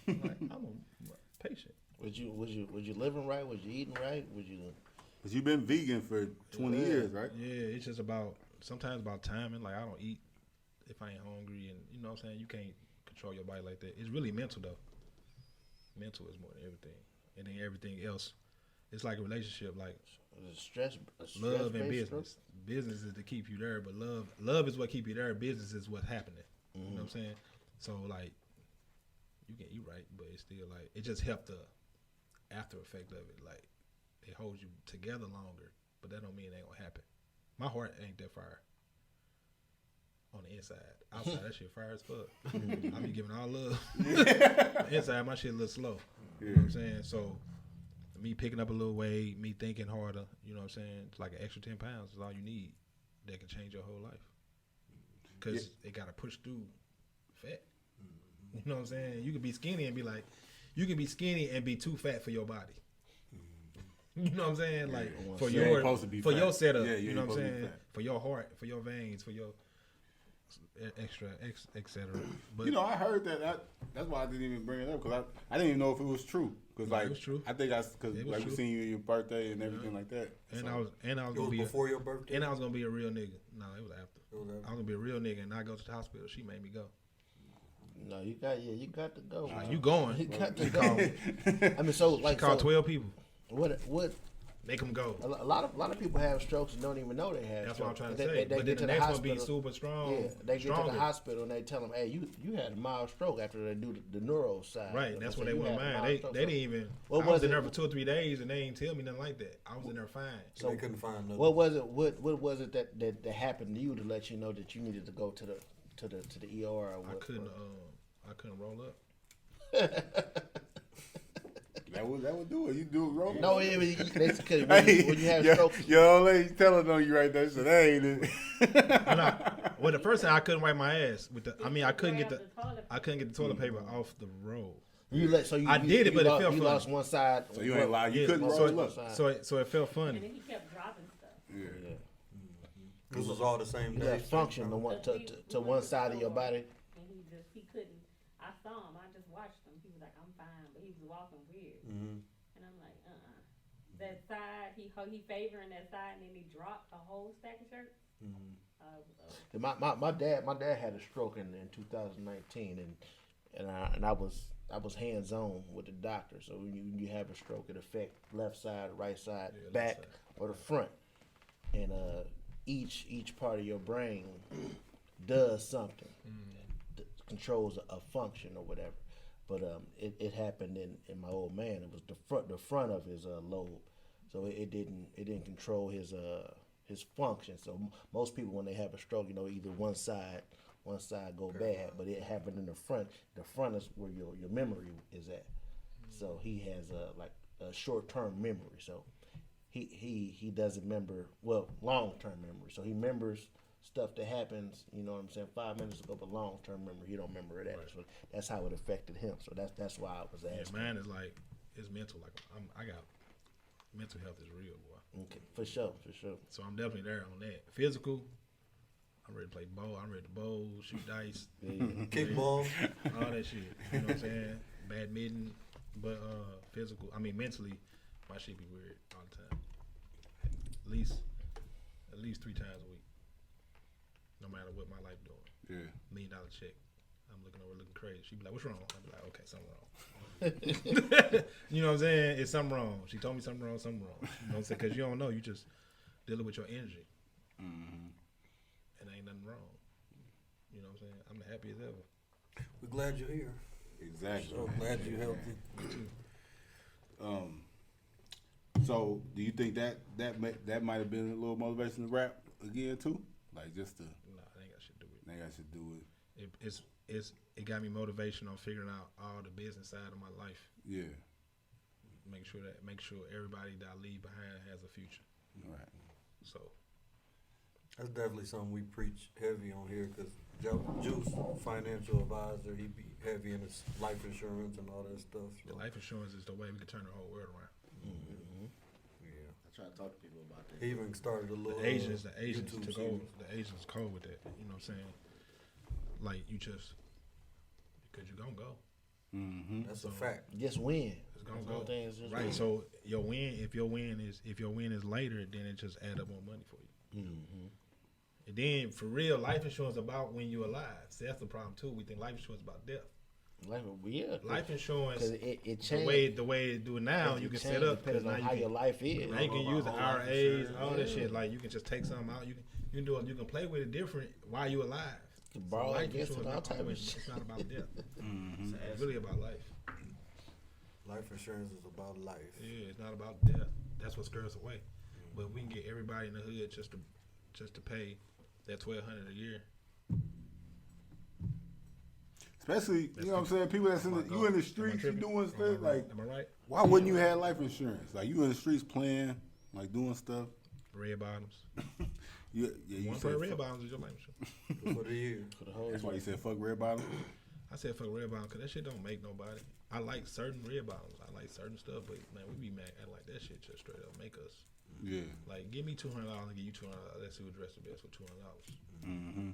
I'm like, I'm a patient. Was you living right? Was you eating right? Was you? Cause you've been vegan for 20 years, right? Yeah, it's just sometimes about timing. Like I don't eat if I ain't hungry, and you know what I'm saying. You can't control your body like that. It's really mental though. Mental is more than everything, and then everything else. It's like a relationship, like Was it stress? love and stress-based business. Business is to keep you there, but love is what keep you there. Business is what's happening. You know what I'm saying? So like, you can eat right, but it's still like it just helped the after effect of it. Like it holds you together longer but that don't mean it ain't gonna happen. My heart ain't that fire on the inside. Outside, that shit fire as fuck. I be giving all love. Inside, my shit a little slow. You know what I'm saying? So, me picking up a little weight, me thinking harder, you know what I'm saying? It's like an extra 10 pounds is all you need that can change your whole life. Because it got to push through fat. You know what I'm saying? You can be skinny and be like, you can be skinny and be too fat for your body. You know what I'm saying? Like for your setup. Yeah, you know what I'm saying? For your heart, for your veins, for your extra, etc. But You know, I heard that. That's why I didn't even bring it up because I didn't even know if it was true. Because it was true. I think because It was like we true. seen you in your birthday and everything like that. And So- I was It gonna was be before your birthday. and I was gonna be a real nigga. No, it was after. It was after. I was gonna be a real nigga, and I go to the hospital. She made me go. No, you got to go. Like, man. you going? You got to go. I mean, so like Call so, 12 people. what Make them go. a lot of people have strokes and don't even know they have. That's what I'm strokes. trying to They- say. they But get then to the next one be hospital. super strong. Yeah, they get to stronger. the hospital and they tell them, "Hey, you had a mild stroke after they do the neuro side." Right, that's what say they you want had a mine. mild They stroke. didn't even. What I was was in it? there for 2 or 3 days, and they ain't tell me nothing like that. I was in there fine. So they couldn't find nothing. What was it? What was it that happened to you to let you know that you needed to go to the ER? Or what? I couldn't roll up. That would do it. You do it wrong. No, when you have your, strokes. your old lady telling on you right there. She said, "That ain't it." Well, the first time I couldn't wipe my ass with the. I mean, I couldn't get the toilet paper off the roll. I did it, but it felt you funny. lost one side. So you ain't lying. You Yeah, couldn't so roll up. So it felt funny. And then he kept dropping stuff. Yeah. This was all the same You day. got function to one side of your body. And he couldn't. I saw him. I just watched him. He was like, I'm fine, but he was walking weird. Mm-hmm. And I'm like, That side, he favoring that side, and then he dropped a whole stack of shirts. My dad had a stroke in 2019, and I was hands on with the doctor. So when you have a stroke, it affects left side, right side, back, or the front, and each part of your brain does something, controls a function or whatever. But it happened in my old man. It was the front of his lobe, so it didn't control his function. So most people when they have a stroke, either one side go bad, but it happened in the front. The front is where your memory is at. So he has a short-term memory. So he doesn't remember long-term memory. So he remembers stuff that happens, 5 minutes ago, but long-term memory, he don't remember that. Right. So that's how it affected him. So that's why I was asking. Yeah, mine is like it's mental. Like I got mental health is real, boy. Okay, for sure. So I'm definitely there on that. Physical, I'm ready to play ball. I'm ready to bowl, shoot dice, Kickball, all that shit. You know what I'm saying? Badminton, but physical. I mean, mentally, my shit be weird all the time. At least 3 times a week. No matter what my life doing. Yeah. $1 million check. I'm looking over, looking crazy. She be like, "What's wrong?" I be like, "Okay, something wrong." You know what I'm saying? It's something wrong. She told me something wrong. You know what I'm saying? Because you don't know. You just dealing with your energy. Mm-hmm. And ain't nothing wrong. You know what I'm saying? I'm the happiest ever. we're glad you're here. Exactly. So glad you're healthy. So do you think that might have been a little motivation to rap again too? Like just to Nah, I ain't got shit to do with it. I should do it. It got me motivation on figuring out all the business side of my life. Yeah. Make sure everybody that I leave behind has a future. Right. So That's definitely something we preach heavy on here because Juice, financial advisor, he be heavy in his life insurance and all that stuff. So. the life insurance is the way we can turn the whole world around. Mm-hmm. Yeah. I try to talk to people about that. He even started a little. The Asians YouTube took series. over. The Asians cold with that. You know what I'm saying? Like because you're gonna go. Mm-hmm. That's a fact. Just win. It's gonna Some go. things just Right. win. So if your win is later, then it just add up more money for you. Mm-hmm. And then for real, life insurance about when you're alive. See, that's the problem too. We think life insurance about death. Life insurance, it the way it do it now, you can set up depending on how your life is. Now you can use the IRAs, all that shit. Like you can just take something out. You can do it. You can play with it different while you're alive. You can borrow life against insurance it, all not type of always- shit. It's not about death. It's really about life. Life insurance is about life. Yeah, it's not about death. That's what scares us away. But we can get everybody in the hood just to pay that $1,200 a year. Especially, you know what I'm saying? People that's in the, you in the streets, you doing stuff like. Am I right? Why wouldn't you have life insurance? Like you in the streets playing, like doing stuff. Red bottoms. You One said pair of red fuck- bottoms is your life insurance. For the year. For the whole That's why year. you said fuck red bottom. I said fuck red bottom because that shit don't make nobody. I like certain red bottoms. I like certain stuff, but man, we be mad at like that shit just straight up make us. Yeah. Like, give me $200 and give you $200. Let's see who dress the best for $200. Mm-hmm.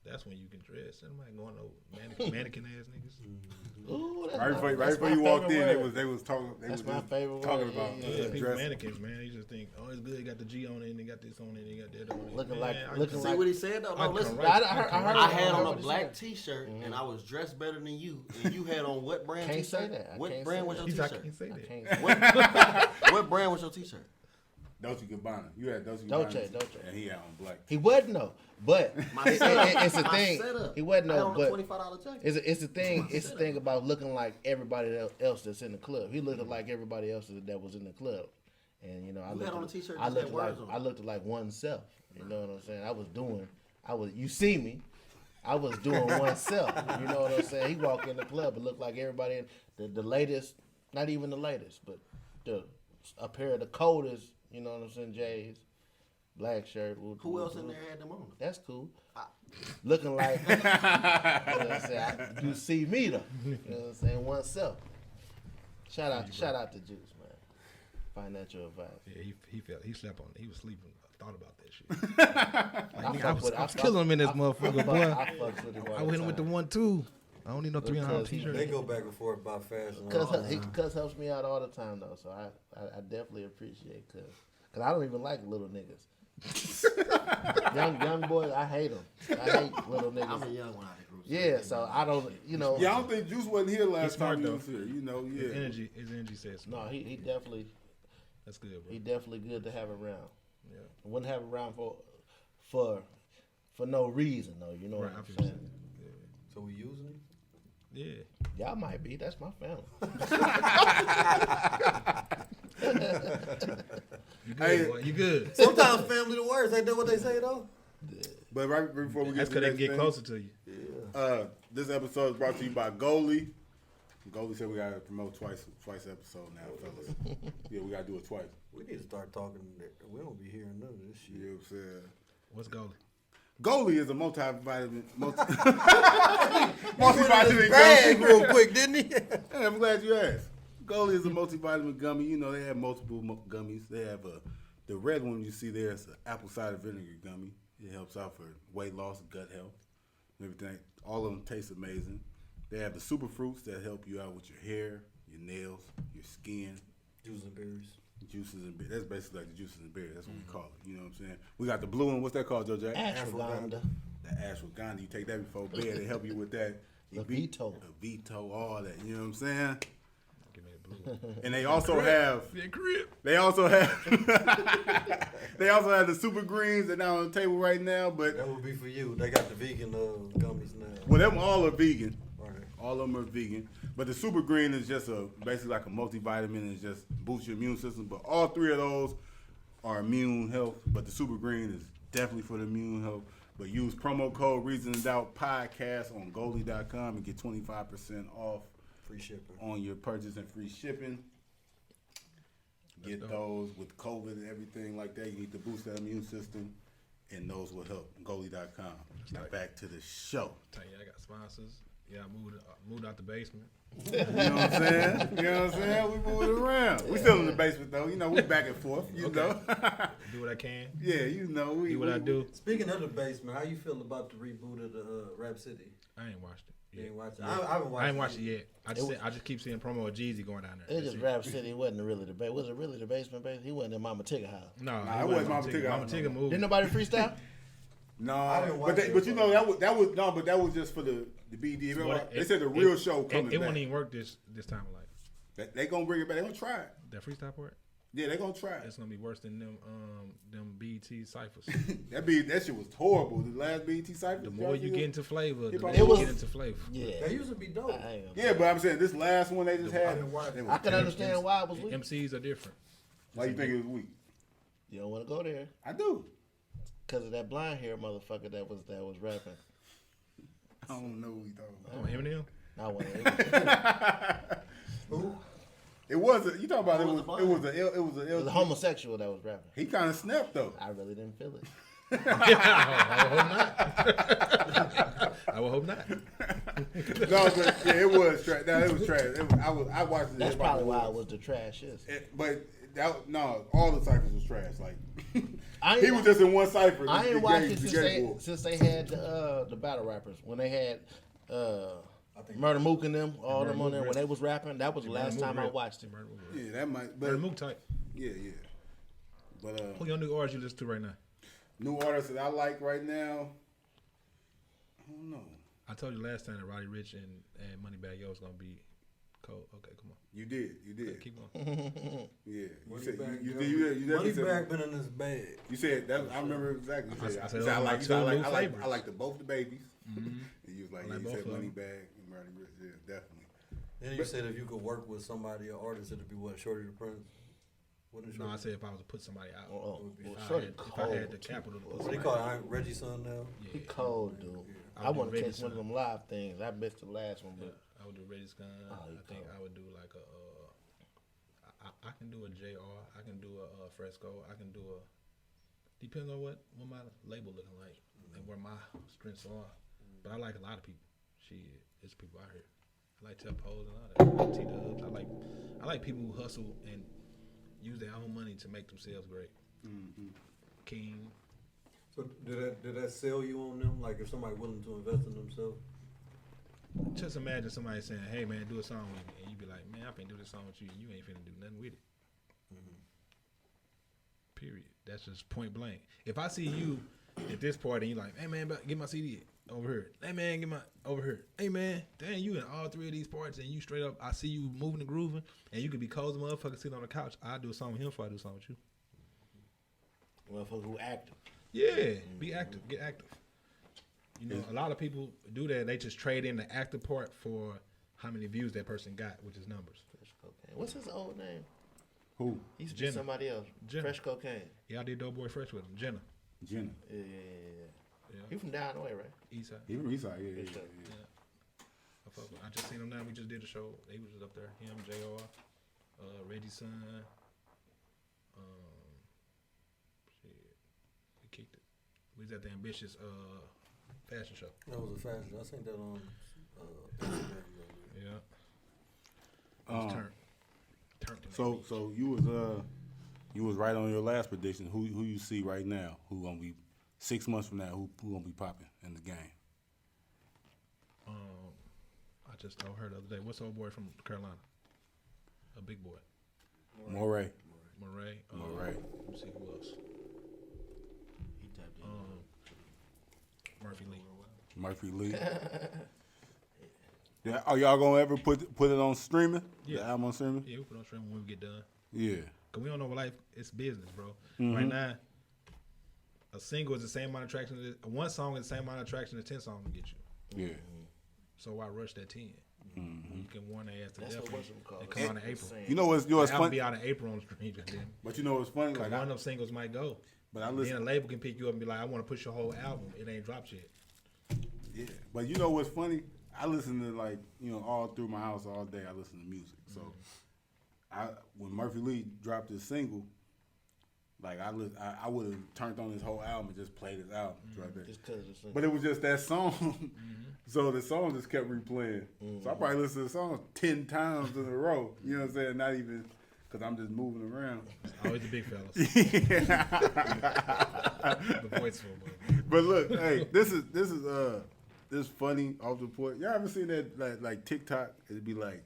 That's when you can dress. And I'm like going to mannequin ass niggas. Ooh, that's Right that's before my you walked in, favorite they word. was talking. That's my favorite talking word, about Yeah, people dressing. mannequins, man. They just think, oh, it's good. It got the G on it, and they got this on it, and they got that on it. Looking Man, like- I looking can See like- what he said though? I No, can listen. write- I I heard can I write- had on what a he black said. T-shirt and I was dressed better than you, and you had on what brand Can't T-shirt? say that. I What can't brand say was your that. He's like, I T-shirt? can't say I that. can't. What brand was your T-shirt? Dolce Gabbana. You had Dolce Dolce, Gabbana. Dolce. And he had on black. He wasn't though, but it's a My thing. setup. He wasn't I had though, on a but $25 jacket. it's a thing. It's the thing about looking like everybody else that's in the club. He looked like everybody else that was in the club, and you know I You had on a looked. T-shirt I that looked had like words on it. I looked like oneself. You know what I'm saying? I was. You see me. I was doing oneself. You know what I'm saying? He walked in the club and looked like everybody in the latest, not even the latest, but a pair of the coldest. You know what I'm saying? J's, black shirt. Who else in there had them on? That's cool. Looking like, you know what I'm saying? You see me though. You know what I'm saying? Oneself. Shout out to Juice, man. Financial advice. Yeah, he slept on it. He was sleeping. I thought about that shit. I was killing him in this motherfucker, boy. I fucks with him all I the went in with the time. 1-2. I don't need no $300 Because T-shirt. They go back and forth about fashion. Cuz helps me out all the time though, so I definitely appreciate Cuz. Cause I don't even like little niggas. young boys, I hate them. I hate little I'm a niggas. young one out of the group. Yeah, so I don't, you know. Yeah, I don't think Juice wasn't here last smart, time he though. was here. You know, His yeah. energy says No, he definitely that's good, bro. he definitely good to have around. Yeah. I wouldn't have around for no reason though. You know Right, I what feel I'm you. saying? So we using him? Yeah. Y'all might be. That's my family. You good, Hey. boy. You good. Sometimes family the worst. Ain't that what they say though? But right before we get That's to because they the can get next closer to you. thing, this episode is brought to you by Goalie. Goalie said we got to promote twice episode now, fellas. Yeah, we got to do it twice. We need to start talking. We don't be hearing none of this shit. You know what I'm saying? What's goalie? Goalie is a multivitamin. Bag gummy. real quick, didn't he? Hey, I'm glad you asked. Goalie is a multivitamin gummy. You know, they have multiple gummies. They have the red one you see there is an apple cider vinegar gummy. It helps out for weight loss, gut health, and everything. All of them taste amazing. They have the super fruits that help you out with your hair, your nails, your skin. Juice and berries. Juices and berries. That's basically like the juices and berries. That's what we call it. You know what I'm saying? We got the blue one. What's that called, JoJo? Ashwagandha. The ashwagandha. You take that before bed. They help you with that. The veto. The veto, all that. You know what I'm saying? Give me the blue. And they also have. Yeah, crib. They also have. They also have the super greens that are on the table right now. But That would be for you. They got the vegan gummies now. well, them all are vegan. Right. All of them are vegan. But the super green is just basically like a multivitamin. It just boosts your immune system. But all three of those are immune health. But the super green is definitely for the immune health. But use promo code Reason and Doubt Podcast on Goalie.com and get 25% off Free shipping. on your purchase and free shipping. Get those with COVID and everything like that. You need to boost that immune system, and those will help. Goalie.com. Now back to the show. Tell you, I got sponsors. Yeah, I moved out the basement. You know what I'm saying? You know what I'm saying? We moving around. We still in the basement though. You know, we back and forth. You know. Do what I can. Yeah, you know. We Do what I do. Speaking of the basement, how you feel about the reboot of the Rap City? I ain't watched it. You ain't watched it? Yeah. I haven't watched I ain't watched it yet. I just keep seeing promo of Jeezy going down there. It was just Rap City. It wasn't really the base. Was it really the basement base? He wasn't in Mama Tigger house. No, Nah, it wasn't Mama Tigger. Mama Tigger moved. Didn't nobody freestyle? No, didn't watch but it, but you know that was just for the BD. They said the real show coming It back. won't even work this time of life. They gonna bring it back. They gonna try it. That freestyle part, Yeah, they gonna try it. it's gonna be worse than them BT ciphers. That shit was horrible. The last BT cypher. The more you get into flavor, the It more was- you get into flavor. Yeah. They used to be dope. I ain't gonna- Yeah, but I'm saying this last one they just had. didn't watch it. it was I can understand why it was weak. MCs are different. Why you think it was weak? You don't want to go there I do. because of that blonde hair motherfucker that was rapping. I don't know who he talking about. Oh, Eminem. I want Who? It wasn't. You talking about Who it was was the it was a it was it was a homosexual that was rapping. He kind of snapped though. I really didn't feel it. I would hope not. No, but yeah, it was trash. No, it was trash. I watched it. That's probably why it was the trashiest. But all the ciphers was trash. Like I he ain't was just in one cipher. I ain't the watched gay- it the since gay they bull. since they had the battle rappers when they had Murder Mook and them all them on there when they was rapping. That was the last time I watched it. Yeah, that might. Murder But Mook type. yeah. But Who your new artist you listen to right now? new artists that I like right now. I don't know. I told you last time that Roddy Ricch and Moneybagg Yo was gonna be cold. Okay, come on. You did. Keep going. Yeah. You said Moneybagg you Yo. definitely said. Moneybagg been in his bag. You said that. I remember exactly. You said, I said you said, those are my two new I favorites. like both the babies. And you was like, I yeah, like you both said of them. Moneybagg and Roddy Ricch. Yeah, definitely. Then you said if you could work with somebody, an artist, it'd be what, Shorty the Prince? What is No, I Shorty? said if I was to put somebody out, if Shorty I had the cold, capital to put What they somebody call out. it? Reggie's son now? Yeah, He cold, dude. I I would want do to Reggie catch one of Son. them live things. I missed the last one, but I would do Reggie Gun. Oh, I you think cold. I would do like a. I can do a JR. I can do a Fresco. I can do a. Depends on what my label looking like and where my strengths are. But I like a lot of people. Shit, it's people out here. I like Tep Pose and all that. I like T-Dubs. I like people who hustle and use their own money to make themselves great. King. So did that sell you on them? Like if somebody willing to invest in themselves? Just imagine somebody saying, "Hey man, do a song with me," and you be like, "Man, I finna do this song with you, and you ain't finna do nothing with it." Period. That's just point blank. If I see you at this party and you like, "Hey man, get my CD over here." "Hey man, get my over here." "Hey man, damn, you in all three of these parts and you straight up, I see you moving and grooving, and you could be cold as a motherfucker sitting on the couch. I do a song with him before I do a song with you. motherfucker who active. Yeah, be active, get active. You know, a lot of people do that. They just trade in the active part for how many views that person got, which is numbers. Fresh Cocaine. What's his old name? Who? He used to be Jenna. somebody else. Jenna. Fresh Cocaine. Yeah, I did Dope Boy Fresh with him. Jenna. Jenna. Yeah. Yeah. He from down the way, right? Eastside. He from Eastside. Yeah. I fuck with. I just seen him now. We just did a show. He was just up there. Him, JR, Reggie's son. Shit. We kicked it. We was at the Ambitious fashion show. That was a fashion. I seen that on Instagram. Yeah. It was turned. So you was right on your last prediction. Who you see right now? Who gonna be 6 months from now? Who gonna be popping in the game? I just told her the other day. What's the old boy from Carolina? A big boy. Moray. Murray. Murray. Let me see who else. He tapped in. Murphy Lee. Murphy Lee. Yeah, are y'all gonna ever put it on streaming? Yeah. The album on streaming? Yeah, we put on stream when we get done. Yeah. Cause we don't know what life. It's business, bro. Right now, a single is the same amount of traction. One song is the same amount of traction as 10 songs will get you. Yeah. So why rush that 10? You can warn their ass to That's death. what what's called. It come out in April. You know what's The album funny? be out in April on stream. But you know what's funny? Cause Like one of them singles might go. but I Then listen. a label can pick you up and be like, "I want to push your whole album. It ain't dropped yet." Yeah. But you know what's funny? I listen to all through my house all day. I listen to music. So when Murphy Lee dropped his single, like I would have turned on his whole album and just played his album right there. Just because it's But it was just that song. So the song just kept replaying. So I probably listened to the song 10 times in a row. You know what I'm saying? Not even because I'm just moving around. Always the big fellas. The voiceful, But look, hey, this is funny off the point. Y'all ever seen that like TikTok? It'd be like,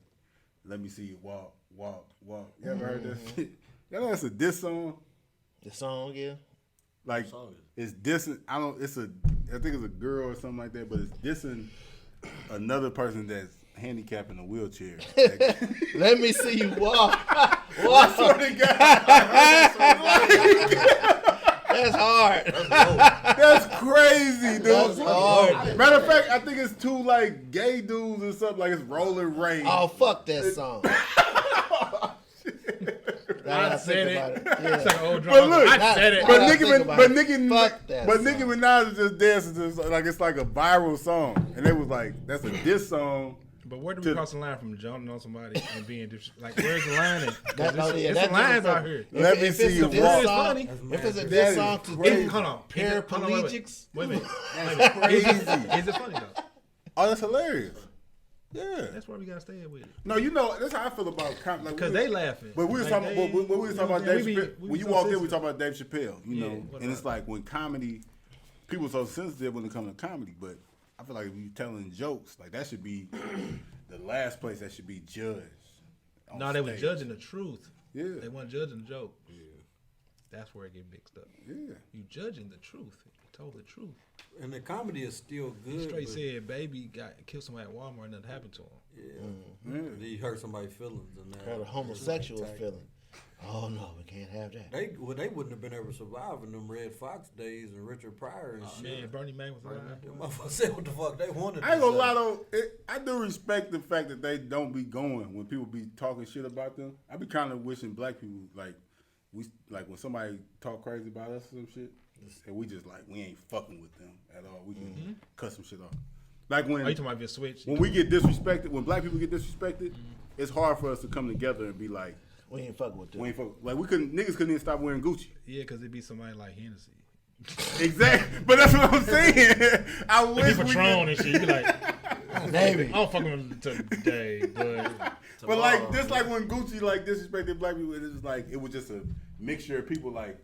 let me see you walk, walk, walk. You ever heard that shit? Y'all know that's a diss song? the song, yeah. Like it's dissing. I think it's a girl or something like that, but it's dissing another person that's handicapped in a wheelchair. Let me see you walk. I swear to God. That's hard. That's crazy, dude. That's hard. Matter of fact, I think it's two like gay dudes or something, like it's Rolling Ray. Oh, fuck that song. I said it. Yeah. It's like an old But drama. look, I said it. but I Nicki, think about but it. Nicki, Fuck that but song. Nicki Minaj is just dancing, just like it's like a viral song, and they was like, "That's a diss song." But where do we cross the line from joning on somebody and being like, where's the line at? 'Cause That- there's yeah, some that lines different- out here. Let me If see it's you a diss walk. song, Funny. if it's a That diss is song to crazy. Hold on. paraplegics, Wait a minute. Crazy. Is it funny though? Oh, that's hilarious. Yeah. That's where we gotta stay with it. No, you know that's how I feel about like, Because they laughing. But we was Like, talking. they- But we was talking about you know, Dave we be- Chappelle. we When be you so walked in, we sensitive. talking about Dave Chappelle. You Yeah, know, what and it's about like when comedy, people so sensitive when it comes to comedy. But I feel like if you telling jokes, like that should be the last place that should be judged. on No, they were stage. judging the truth. Yeah. They weren't judging the joke. Yeah. That's where it get mixed up. Yeah. You judging the truth. You told the truth. And the comedy is still He good. straight but- said baby got killed somebody at Walmart and nothing happened to him. Yeah. He hurt somebody's feelings and that. had a homosexual Attack. feeling. Oh no, we can't have that. They wouldn't have been able to survive in them Red Fox days and Richard Pryor and shit. Man, Bernie Mac was alive. Them motherfuckers said what the fuck they wanted. I ain't to gonna say. lie though. I do respect the fact that they don't be going when people be talking shit about them. I be kind of wishing black people like when somebody talk crazy about us or some shit, and we just like we ain't fucking with them at all. We can cut some shit off. Like when Oh, you talking about if you switch? when we get disrespected, when black people get disrespected, it's hard for us to come together and be like, We ain't fucking with them. we ain't fuck. Like niggas couldn't even stop wearing Gucci. Yeah, because it'd be somebody like Hennessy. Exactly, but that's what I'm saying. I He wish we Patron could. and shit. You be like, Maybe. I don't fuck with him today, but But like this, like when Gucci like disrespected black people, it was like it was just a mixture of people. Like,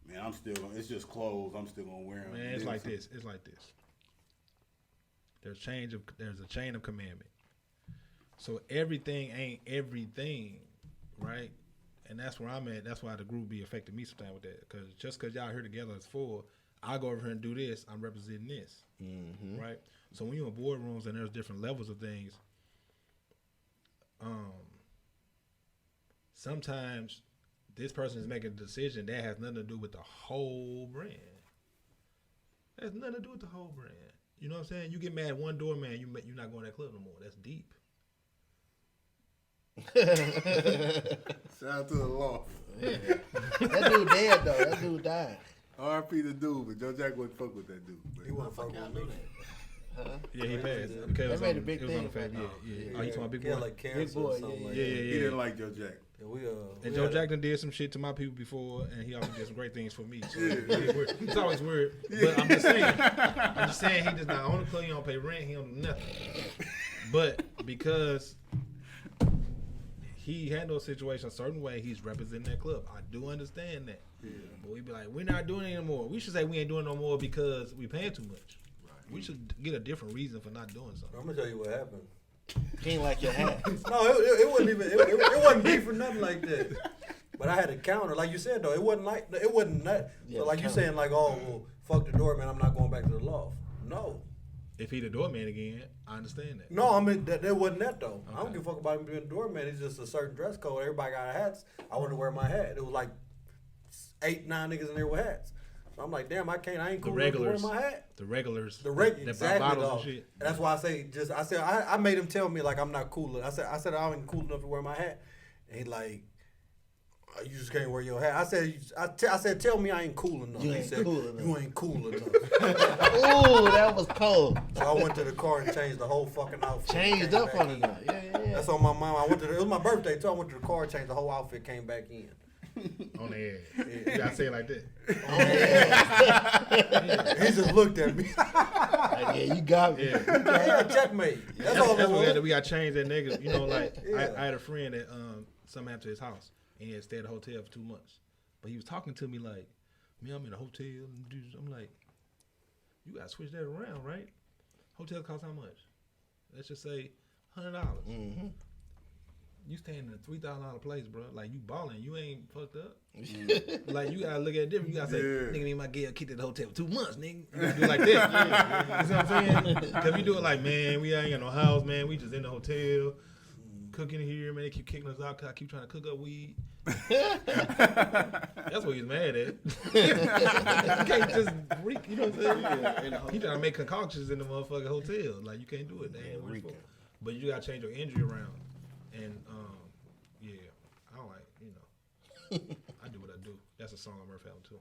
man, I'm still. It's just clothes. I'm still gonna wear them. man, it's like this. It's like this. There's a chain of commandment. So everything ain't everything, right? And that's where I'm at. That's why the group be affecting me sometimes with that. Because just because y'all here together as four, I go over here and do this, I'm representing this, right? So when you're in boardrooms and there's different levels of things, sometimes this person is making a decision that has nothing to do with the whole brand. It has nothing to do with the whole brand. You know what I'm saying? You get mad at one doorman, you're not going to that club no more. That's deep. Shout out to the loft. That dude dead though. That dude died. R.I.P. the dude, but Joe Jack wouldn't fuck with that dude. But He wasn't fucking with me. Yeah, he passed. They Okay, it was made a on- big it was on thing the fact. about Yeah, that. yeah. Oh, you talking about Big He had Boy? like cancer Boy, or something yeah, like Yeah, that. yeah, he yeah. didn't like Joe Jack. And we And Joe Jackson did some shit to my people before, and he also did some great things for me. So Yeah. it's always weird. But I'm just saying, he just not on the club. He don't pay rent. He don't do nothing. But because he handled a situation a certain way, he's representing that club. I do understand that. Yeah. But we be like, we're not doing it anymore. We should say we ain't doing it no more because we paying too much. Right. We should get a different reason for not doing something. I'm gonna tell you what happened. He ain't like your hat. No, it wasn't even. It wasn't beef or nothing like that. But I had a counter, like you said though. It wasn't that. Yeah, So like you counter. saying like, oh well, fuck the door, man. I'm not going back to the loft. No, If he the doorman again, I understand that. no. I mean that wasn't that though. I don't Okay. give a fuck about him being a doorman. It's just a certain dress code. Everybody got hats. I wanted to wear my hat. It was like 8, 9 niggas in there with hats. So I'm like, damn, I ain't The cool enough to wear regulars, my hat. the regulars, The that buy exactly bottles dog. and shit. And that's why I say I made him tell me like I'm not cool. I said I ain't cool enough to wear my hat. And he like, "Oh, you just can't wear your hat. I said tell me I ain't cool enough. You He ain't said, cool enough. You ain't cool enough. Ooh, that was cold. So I went to the car and changed the whole fucking outfit. Changed Came up back on in. it now. Yeah. That's on my mind. It was my birthday too. I went to the car, changed the whole outfit, came back in. On the air. You gotta say it like that. He just looked at me. Like, yeah, you got me. Yeah, checkmate. That's all it That's what was. we got to change that nigga. You know, like Yeah. I had a friend that something happened to his house and he had stayed at a hotel for 2 months. But he was talking to me like, man, I'm in a hotel. I'm like, you gotta switch that around, right? Hotel costs how much? Let's just say $100. Mm-hmm. You staying in a $3,000 place, bro. Like you balling, you ain't fucked up. Like you gotta look at it different. You gotta say, nigga, me and my girl kicked at the hotel for 2 months, nigga. You gotta do it like that. You see what I'm saying? Cause if you do it like, man, we ain't got no house, man. We just in the hotel, cooking here, man. They keep kicking us out 'cause I keep trying to cook up weed. That's what he's mad at. You can't just freak, you know what I'm saying? He trying to make concoctions in the motherfucking hotel. Like you can't do it. They ain't what it's for. But you gotta change your injury around. And yeah, I don't like, I do what I do. That's a song on Murph album too.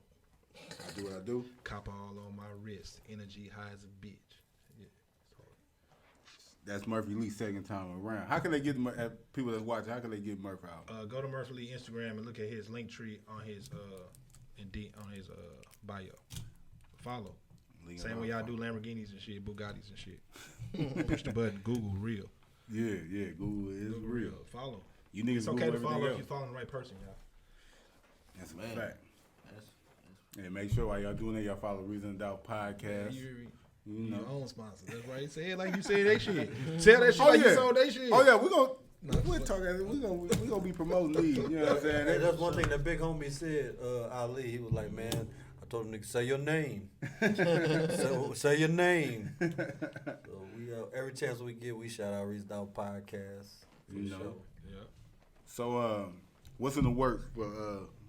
I do what I do. Copper all on my wrist. Energy high as a bitch. Yeah. That's Murphy Lee second time around. How can they get people that's watching? How can they get Murph out? Go to Murphy Lee Instagram and look at his link tree on his bio. Follow. Same way y'all do Lamborghinis and shit, Bugattis and shit. Push the button. Google real. Yeah. Google is real. Follow. You niggas It's okay Google to follow everything if else. you're following the right person, y'all. That's a Man. fact. And make sure while y'all doing that, y'all follow Reason and Doubt podcast. You You your know. own sponsor. That's right. Say it like you say they shit. Tell that shit like you sold they shit. Oh yeah, we're talking. We gonna be promoting these. You know what I'm saying? Hey, that's one thing that big homie said. Ali, he was like, man, I told him to say your name. say your name. So we every chance we get, we shout out Reason Out Podcast. You know. Sure. Yeah. So what's in the works for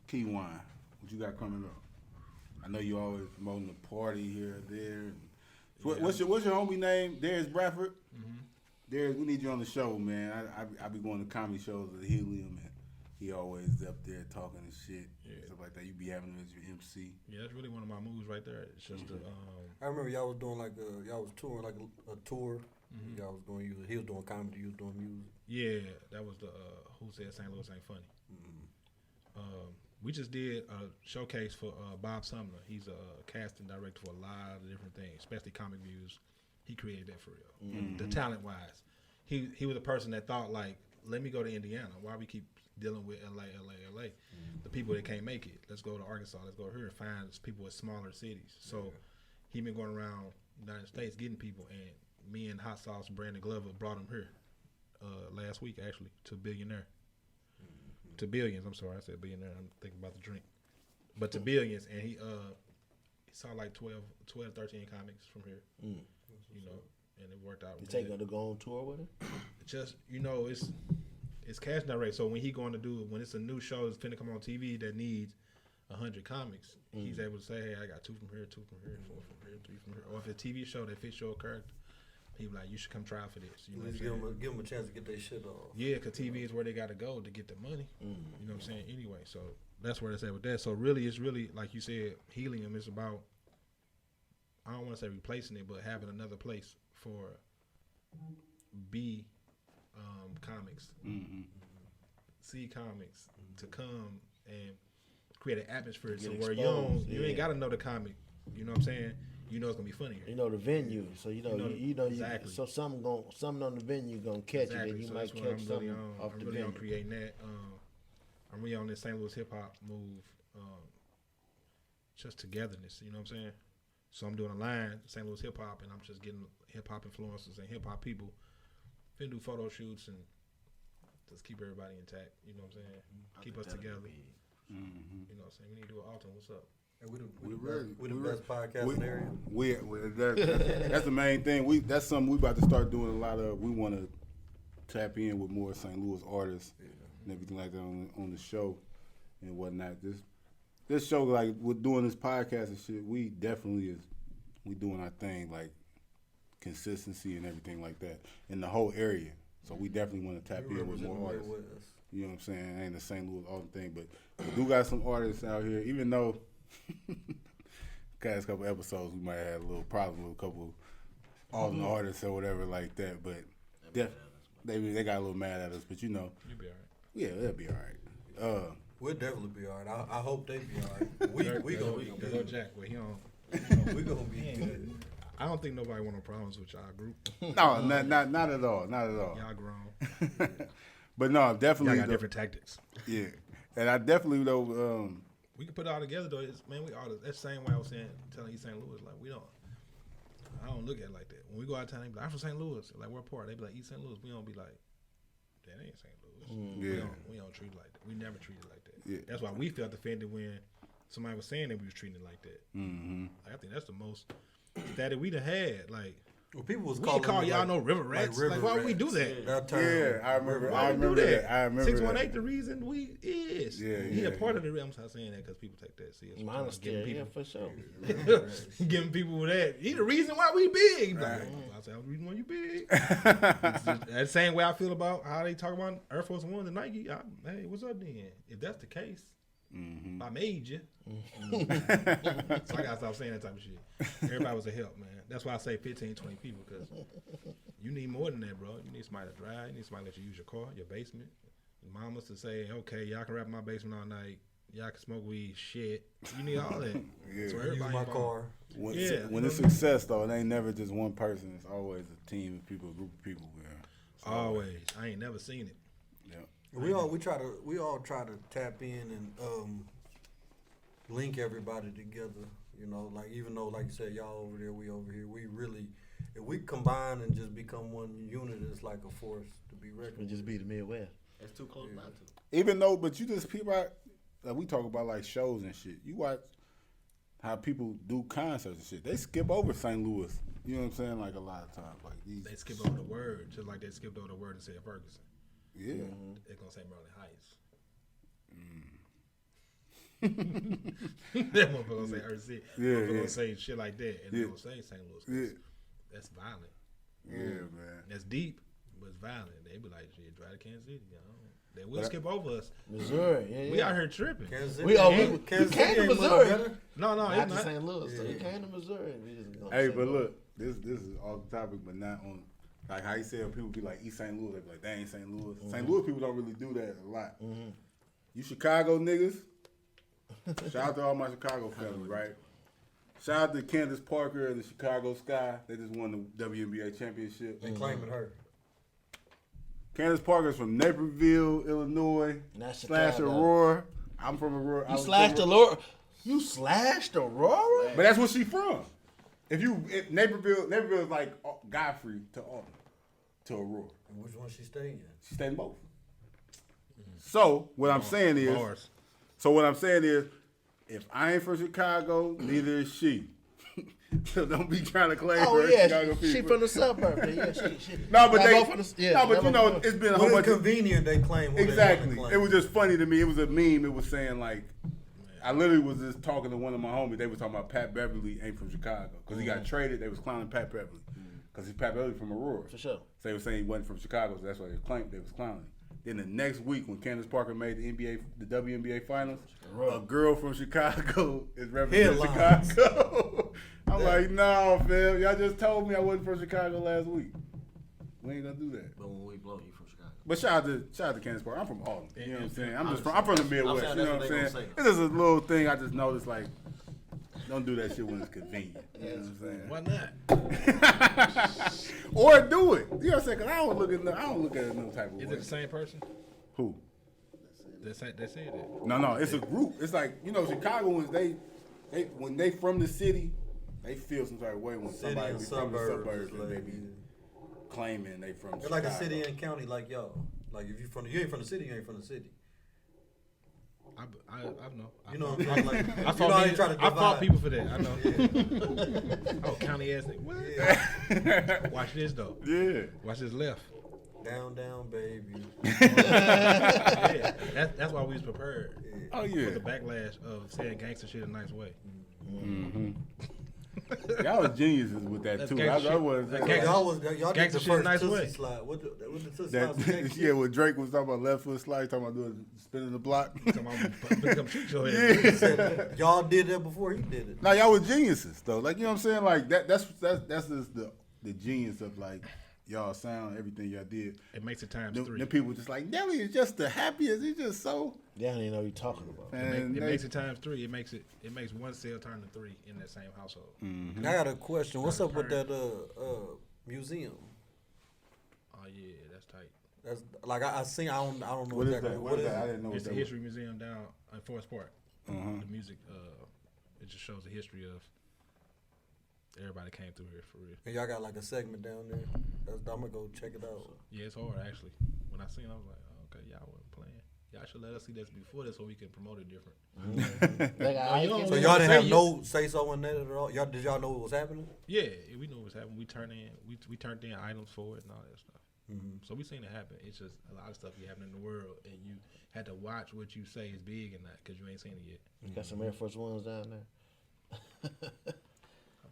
Kyjuan? What you got coming up? I know you always promoting the party here or there. What's your homie name? Darius Bradford. Mm-hmm. Darius, we need you on the show, man. I be going to comedy shows at Helium, and he always up there talking and shit, stuff like that. You be having him as your MC. Yeah, that's really one of my moves right there. It's just I remember y'all was doing y'all was touring like a tour. Mhm. Y'all was going use. He was doing comedy. You was doing music. Yeah, that was the Who Said St. Louis Ain't Funny. We just did a showcase for Bob Sumner. He's a casting director for a lot of different things, especially comic views. He created that for real. Mm-hmm. The talent wise, he was a person that thought like, let me go to Indiana. Why we keep dealing with LA? The people that can't make it. Let's go to Arkansas. Let's go here and find people in smaller cities. So he been going around the United States getting people, and me and Hot Sauce Brandon Glover brought him here last week actually to Billionaire. To Billions, I'm sorry, I said Billionaire. I'm thinking about the drink. But to Billions, and he saw like 12, 13 comics from here. You know, and it worked out. You take her to go on tour with him? Just, you know, it's cash direct. So when he going to do it, when it's a new show that's finna come on TV that needs 100 comics, he's able to say, hey, I got 2 from here, 2 from here, 4 from here, 3 from here. Or if it's a TV show that fits your character, he be like, you should come try for this. You know what I'm saying? Give them a chance to get their shit off. Yeah, because TV is where they got to go to get the money. You know what I'm saying? Anyway, so that's where it's at with that. So really, it's really, like you said, Helium is about, I don't want to say replacing it, but having another place for B comics, C comics to come and create an atmosphere so where you ain't got to know the comic. You know what I'm saying? You know it's gonna be funny. You know the venue, so you know exactly. So something on the venue gonna catch it, and you So might that's what catch I'm something really on. off I'm the really venue. on creating that. I'm really on this St. Louis hip hop move, just togetherness. You know what I'm saying? So I'm doing a line, St. Louis hip hop, and I'm just getting hip hop influencers and hip hop people. Finna do photo shoots and just keep everybody intact. You know what I'm saying? Keep us together. You know what I'm saying? We need to do an altar. What's up? We the best podcast in the area. That's the main thing. That's something we about to start doing a lot of. We want to tap in with more St. Louis artists and everything like that on the show and whatnot. This show, like we're doing this podcast and shit, we definitely we doing our thing, like consistency and everything like that in the whole area. So we definitely want to tap in with more artists. You know what I'm saying? It ain't the St. Louis all thing, but we do got some artists out here, even though past couple episodes we might have had a little problem with a couple Alden artists or whatever like that, but they got a little mad at us, but you know. You'll be all right. Yeah, they'll be all right. We'll definitely be all right. I hope they be all right. We gonna be Go good. Jack, but he don't. We gonna be good. I don't think nobody want no problems with y'all group. No, not at all. Not at all. Y'all grown. But no, definitely. Y'all got different tactics. Yeah. And I definitely, though, we can put it all together, though. We all, that's the same way I was telling East St. Louis. Like, I don't look at it like that. When we go out of town, they be like, I'm from St. Louis. Like, we're part. They be like, East St. Louis. We don't be like, that ain't St. Louis. We don't treat it like that. We never treat it like that. Yeah. That's why we felt offended when somebody was saying that we was treating it like that. Like, I think that's the most that we done had. Like, well, people was we calling call them, y'all like, no river rats. Like, why would we do that? That term. yeah, I remember. Why I we do remember that? that. I remember 618, that. the reason we is. He a part of the reason. I'm not saying that because people take that seriously. Monastery, yeah, for sure. Giving people that. He the reason why we big. Like, I said, the reason why you big. That same way I feel about how they talk about Air Force One and Nike. Hey, what's up then? If that's the case, I made you. So I gotta stop saying that type of shit. Everybody was a help, man. That's why I say 15, 20 people, because you need more than that, bro. You need somebody to drive. You need somebody to let you use your car, your basement. Your mamas to say, okay, y'all can rap in my basement all night. Y'all can smoke weed, shit. You need all that. Yeah. So Use everybody my involved. car. When it's success, though, it ain't never just one person. It's always a team of people, a group of people. Always. I ain't never seen it. Yeah. We all try to tap in and link everybody together. You know, like even though, like you said, y'all over there, we over here. We really, if we combine and just become one unit, it's like a force to be reckoned. It just be the Midwest. It's too close not to. Even though, but you just people out, like we talk about like shows and shit. You watch how people do concerts and shit. They skip over St. Louis. You know what I'm saying? Like a lot of times, like these. They skip over the word, just like they skipped over the word and said Ferguson. Yeah. They're gonna say Maryland Heights. That motherfucker gonna say Earth City. Yeah, Motherfucker yeah. gonna say shit like that, and they gonna say St. Louis. Yeah. That's violent. Yeah, man. That's deep, but it's violent. They be like, shit, drive to Kansas City. You know? They will skip over us. Missouri, yeah. We out here tripping. Kansas City, We came to ain't much Missouri. better. No, Not it's to not. St. Louis. So we came to Missouri. We just gonna Hey, say but no. look, this is off the topic, but not on. Like how you said, people be like East St. Louis. They be like, that ain't St. Louis. St. Louis people don't really do that a lot. You Chicago niggas. Shout out to all my Chicago family, right? Shout out to Candace Parker and the Chicago Sky. They just won the WNBA championship. They claiming her. Candace Parker's from Naperville, Illinois. Not / Chicago. Aurora. I'm from Aurora. You slashed Aurora. You slashed Aurora? But that's where she from. If Naperville is like Godfrey to Aurora. And which one she staying in? She stayed in both. So what I'm saying is, Bars. if I ain't from Chicago, neither is she. So don't be trying to claim Oh her yeah, Chicago she people. from the suburbs. Yeah, she. No, but Y'all both from the- no, but y'all you both know, from- it's been a When whole it's bunch of convenient, they claim who exactly. they want to claim. It was just funny to me. It was a meme. It was saying like, I literally was just talking to one of my homies. They was talking about Pat Beverly ain't from Chicago because he got traded. They was clowning Pat Beverly because he's Pat Beverly from Aurora. For sure. So they were saying he wasn't from Chicago, so that's why they was clowning. Then the next week, when Candace Parker made the WNBA finals, a girl from Chicago is representing Headlines. Chicago. I'm like, no, fam, y'all just told me I wasn't from Chicago last week. We ain't gonna do that. But when we blow, you from Chicago. But shout out to Candace Parker. I'm from Harlem. You know what I'm saying? I'm from the I'm Midwest. saying You know that's what what I'm they saying? gonna It's just a little thing I just noticed. Like, don't do that shit when it's convenient. You know what I'm saying? Why not? Or do it. You know what I'm saying? Because I don't look at it no type of Is way. it the same person? Who? That said that. No, it's a group. It's like, you know, Chicagoans, they when they from the city, they feel some type of way when City somebody and be from the suburbs suburbs is and like- they be claiming they from It's Chicago. like a city and county like y'all. Like if you ain't from the city, you ain't from the city. I know. You know what I'm saying? Like, I you know how they try to fought divide. people for that. I know. Oh, county ass nigga. What? Yeah. Watch this though. Yeah. Watch this left. Down, baby. Yeah, that's why we was prepared Oh, for yeah. the backlash of saying gangster shit in a nice way. Y'all was geniuses with that, That's too. gangster I shit. was. That's gangster Y'all did gangster the shit in a first nice Tootsie way. slide. What the Tootsie slide was That, gangsta yeah, when Drake was talking about left foot slide, talking about doing spinning the block. Come shoot your head. shit. Y'all did that before he did it. Now y'all was geniuses though. Like, you know what I'm saying? Like that's just the genius of like y'all sound, everything y'all did. It makes it times Them 3. people just like, Nelly is just the happiest. He's just so. They don't even know what you're talking about. And It they- makes it times 3. It makes one cell turn to 3 in that same household. Mm. I got a question. What's up with that museum? Oh yeah, that's tight. That's like I seen. I don't know What is exactly that? what What is is that? I it. didn't know what It's that the was. history museum down in Forest Park. The music, it just shows the history of everybody came through here for real. And y'all got like a segment down there. I'm gonna go check it out. Yeah, it's hard actually. When I seen it, I was like, oh, okay, y'all wasn't playing. Y'all should let us see this before this so we can promote it different. They got you don't Ike So in y'all there. didn't have no say so in that at all. Did y'all know what was happening? Yeah, we knew what was happening. We turned in items for it and all that stuff. So we seen it happen. It's just a lot of stuff be happening in the world, and you had to watch what you say is big and not because you ain't seen it yet. Got some Air Force Ones down there.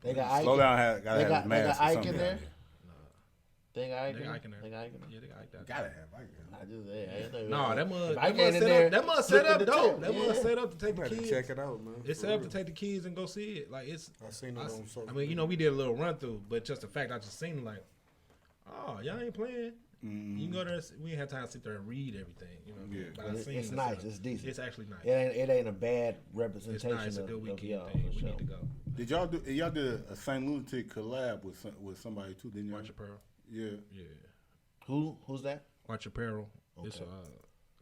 They got Ike. Slow down, gotta They have got his mask or Ike something in down there. Think I They can. Ike in there. Think I can. Yeah, they Ike that. Gotta have like that. I just yeah. No, that must If I get in there, set up flipping the dope. tip, That yeah. must set up to take the Better kids. check it out, man. It's For set up real. to take the kids and go see it. Like it's. I seen it on social I mean, you know, we did a little run through, but just the fact I just seen like, oh, y'all ain't playing. Mm-hmm. You can go there. We ain't have time to sit there and read everything. You know. Yeah. But I seen It's the nice. setup. It's decent. It's actually nice. It ain't a bad It's representation. nice. It's a good of weekend y'all, thing. for We sure. need to go. Did y'all did a Saint Lunatic collab with somebody too? Didn't you? Watch Apparel. Yeah. Yeah. Who's that? Watch Apparel. It's Okay.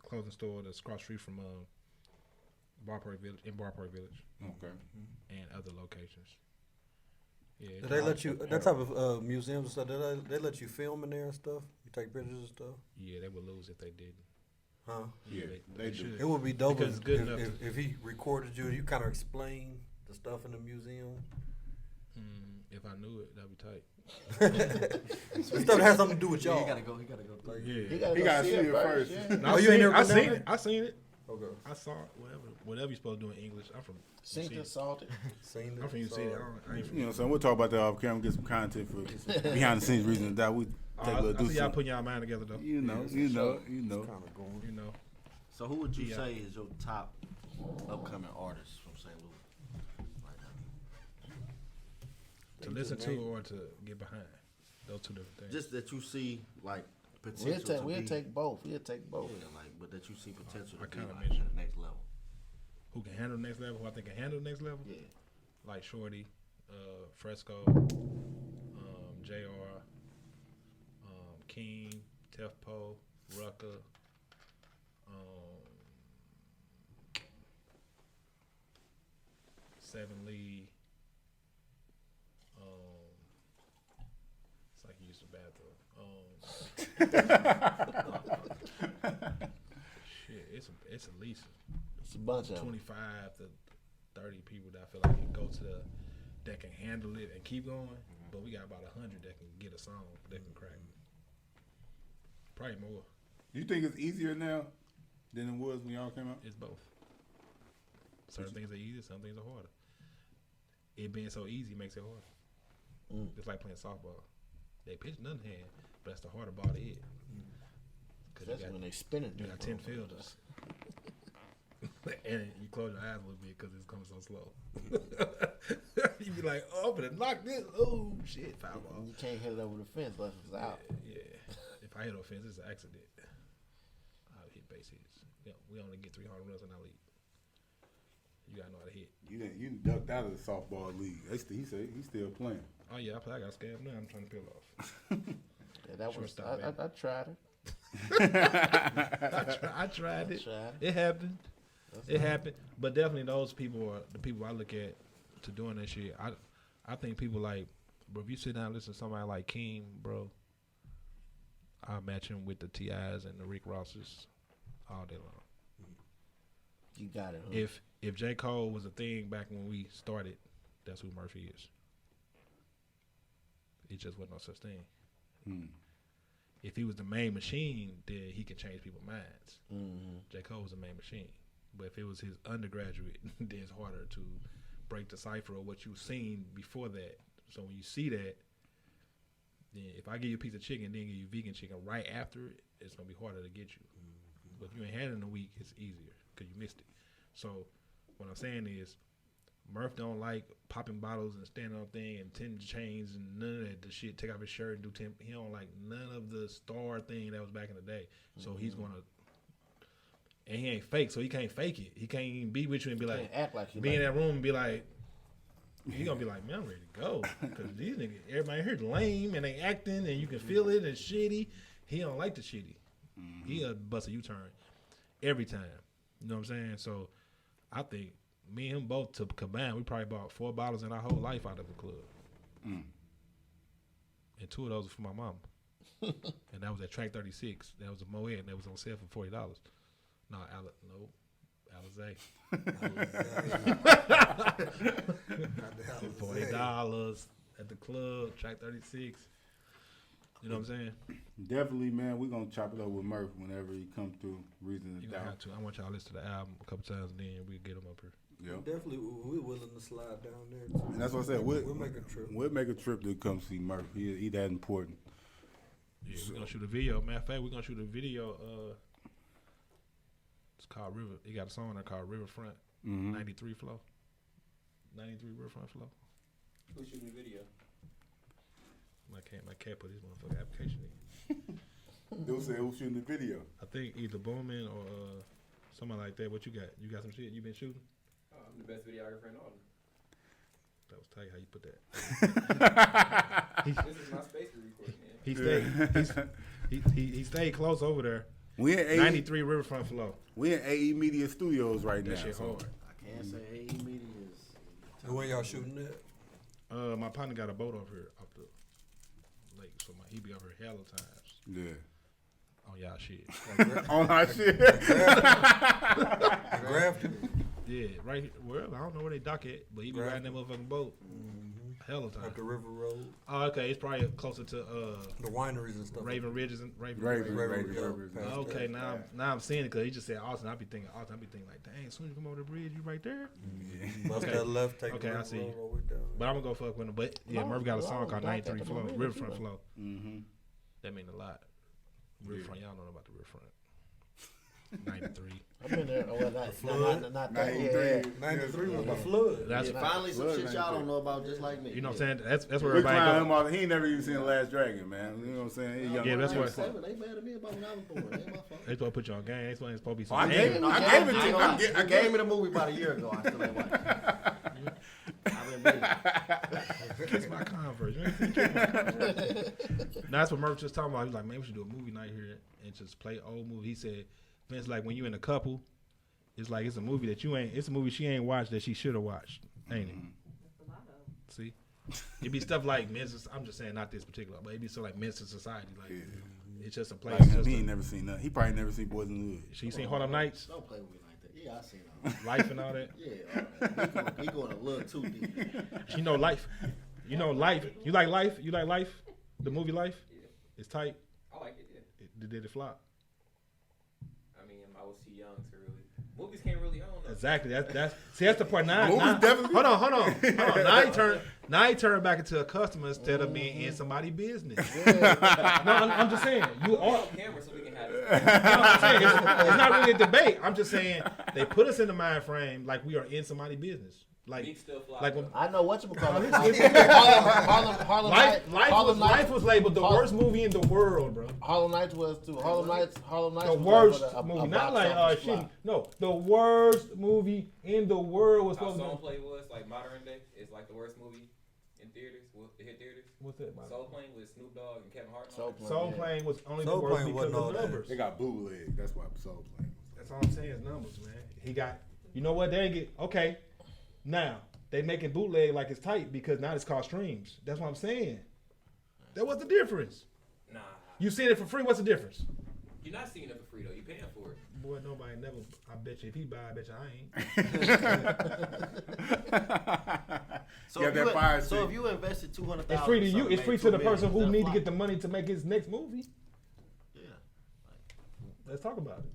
a clothing store that's across the street from Bar Park Village, Okay. and other locations. Yeah. Do they let you that type of museums and stuff? Do they let you film in there and stuff? You take pictures and stuff? Yeah, they would lose if they didn't. Huh? Yeah, they do. should. It would be dope Because if, it's good enough if he recorded you. You kind of explain the stuff in the museum. If I knew it, that'd be tight. The stuff that has something to do with y'all. He gotta go. Like, Yeah. He gotta see it first. Yeah. No, Oh, you ain't never I been down seen there? it. I seen it. Okay. I saw it. Whatever you're supposed to do in English. I'm from Synced and salted. Seen it. I'm from saw UC. it. I ain't from. You know what I'm saying? We'll talk about that off camera, get some content for behind the scenes reasons that we take a I little see y'all do putting y'all mind together though. You know. Kind of going. You know. So who would you Yeah. say is your top upcoming artist from St. Louis right now? To listen to or to get behind. Those two different things. Just that you see like potential. We'll to take both. We'll take both. Yeah, like, but that you see potential I to be kinda like mentioned at the next level. Who can handle the next level? Who I think can handle the next level? Yeah. Like Shorty, Fresco, JR, King, Tefpo, Rucker, Seven Lee. It's like you used the bathroom. Shit, it's at least It's a bunch of them. 25 to 30 people that I feel like can go to that can handle it and keep going. But we got about 100 that can get a song that can crack. Probably more. You think it's easier now than it was when y'all came out? It's both. Certain things are easier, some things are harder. It being so easy makes it harder. It's like playing softball. They pitch nothing hand, but that's the harder ball to hit. Cause That's when they spinning. you got 10 fielders. And you close your eyes a little bit because it's coming so slow. You be like, oh, I'm gonna knock this. Oh, shit, foul ball. You can't hit it over the fence unless it's out. Yeah. If I hit a fence, it's an accident. I'll hit base hits. Yeah, we only get 300 runs in our league. You gotta know how to hit. You ducked out of the softball league. He said he's still playing. Oh yeah, I got scammed now. I'm trying to peel off. Yeah, that was. Shortstop, I tried it. I tried it. Tried it. It happened. It happened. But definitely those people are the people I look at to doing that shit. I think people like, bro, if you sit down and listen to somebody like King, bro, I'll match him with the T.I.s and the Rick Rosses all day long. You got it. Huh? If J. Cole was a thing back when we started, that's who Murphy is. It just wasn't no such thing. If he was the main machine, then he could change people's minds. J. Cole was the main machine. But if it was his undergraduate, then it's harder to break the cipher of what you've seen before that. So when you see that, then if I give you a piece of chicken, then give you vegan chicken right after it, it's going to be harder to get you. But if you ain't had it in a week, it's easier because you missed it. So what I'm saying is, Murph don't like popping bottles and standing on thing and 10 chains and none of that the shit. Take off his shirt and do 10. He don't like none of the star thing that was back in the day. So he's gonna, and he ain't fake, so he can't fake it. He can't even be with you and be like, Can't act like he be in like- that room and be like, he gonna be like, man, I'm ready to go because these niggas, everybody here's lame and they acting and you can feel it and shitty. He don't like the shitty. He'll bust a U-turn every time. You know what I'm saying? So I think me and him both to combine, we probably bought 4 bottles in our whole life out of the club. And 2 of those were for my mom. And that was at Track 36. That was a Moet, and that was on sale for $40. No, Alizé. $40 at the club, Track 36. You know what I'm saying? Definitely, man. We're gonna chop it up with Murph whenever he come through. Reason You to gonna doubt. have to. I want y'all to listen to the album a couple times, and then we get them up here. Yep. Definitely, we're willing to slide down there. Too. And that's what I said. We'll make a trip. We'll make a trip to come see Murph. He that important. Yeah, we're gonna shoot a video. Matter of fact, we're gonna shoot a video. It's called River. He got a song there called Riverfront 93 Flow. 93 Riverfront Flow. Who's shooting the video? My cat put his motherfucking application in. They'll say who's shooting the video. I think either Bowman or somebody like that. What you got? You got some shit you been shooting? I'm the best videographer in all. That was tight. How you put that? This is my space we're recording in. He stayed close over there. We in 93 Riverfront Flow. We in AE Media Studios right now. That shit hard. I can't say AE Media is. And where y'all shooting at? My partner got a boat over here up the lake, so he be over here hella times. Yeah. On y'all shit. On our shit. Grafton? Yeah, right here. Well, I don't know where they dock at, but he be riding that motherfucking boat. Hella time. At the River Road? Oh, okay. It's probably closer to the wineries and stuff. Raven Ridges and Raven. Yeah, okay, now I'm seeing it because he just said Austin. I be thinking like, dang, as soon as you come over the bridge, you right there. Bust that left, take okay, the I see. road all the way down. But I'm gonna go fuck with him. But yeah, Murphy got a song called 93 Flow, Riverfront Flow. That mean a lot. Riverfront, y'all know about the Riverfront. 93. I've been there. Well, not that. 93. 93 was the flood. That's finally some shit y'all don't know about, just like me. You know what I'm saying? That's where We everybody clown him go. off. He ain't never even seen The Last Dragon, man. You know what I'm saying? He young. Yeah, that's why. They mad at me about when I was born. Ain't my fault. They supposed to put you on game. They supposed to be I some gave it I gave me the movie about a year ago. I still ain't watched it. I've been waiting. Kiss my Converse. You ain't seen Kiss my Converse. That's what Murph just talking about. He was like, man, we should do a movie night here and just play old movie. He said, Vince, like when you in a couple, it's like it's a movie that you ain't. It's a movie she ain't watched that she should have watched, ain't it? That's a lot of. See, it be stuff like Men's. I'm just saying, not this particular, but it be stuff like Men's Society. Like it's just a place. Like him, he ain't never seen nothing. He probably never seen Boys in the Hood. She seen Harlem Nights. Don't play with me like that. Yeah, I seen all that. Life and all that. Yeah, he going a little too deep. You know Life. You know Life. You like Life? You like Life? The movie Life? Yeah. It's tight. I like it, yeah. Did it flop? I mean, I was too young to really. Movies can't really own us. Exactly. That's the part. Now, definitely. Hold on. Now he turned back into a customer instead of being in somebody's business. No, I'm just saying you are. Camera so we can have You know what I'm saying? It's not really a debate. I'm just saying they put us in the mind frame like we are in somebody's business. Like, Meek still fly, like when though. I know what you call it. Life was labeled the worst movie in the world, bro. Harlem Nights was too. Harlem Nights. The worst movie, not like shit. No, the worst movie in the world was How supposed Soul to. Plane was like modern day. It's like the worst movie in theaters. It hit theaters. What's that? Soul Plane with Snoop Dogg and Kevin Hart. Soul Plane was only Soul the worst Plane because wasn't of all that. numbers. They got bootleg. That's why Soul Plane. That's all I'm saying is numbers, man. He got. You know what? They ain't get okay. Now they making bootleg like it's tight because now it's called streams. That's what I'm saying. That was the difference. Nah. You seeing it for free? What's the difference? You're not seeing it for free though. You're paying for it. Boy, nobody never. I bet you if he buy, I bet you I ain't. So, Yeah, that fire so stick. if you invested $200,000, It's free to you. It's free to the person who need to get the money to make his next movie. Yeah. Let's talk about it.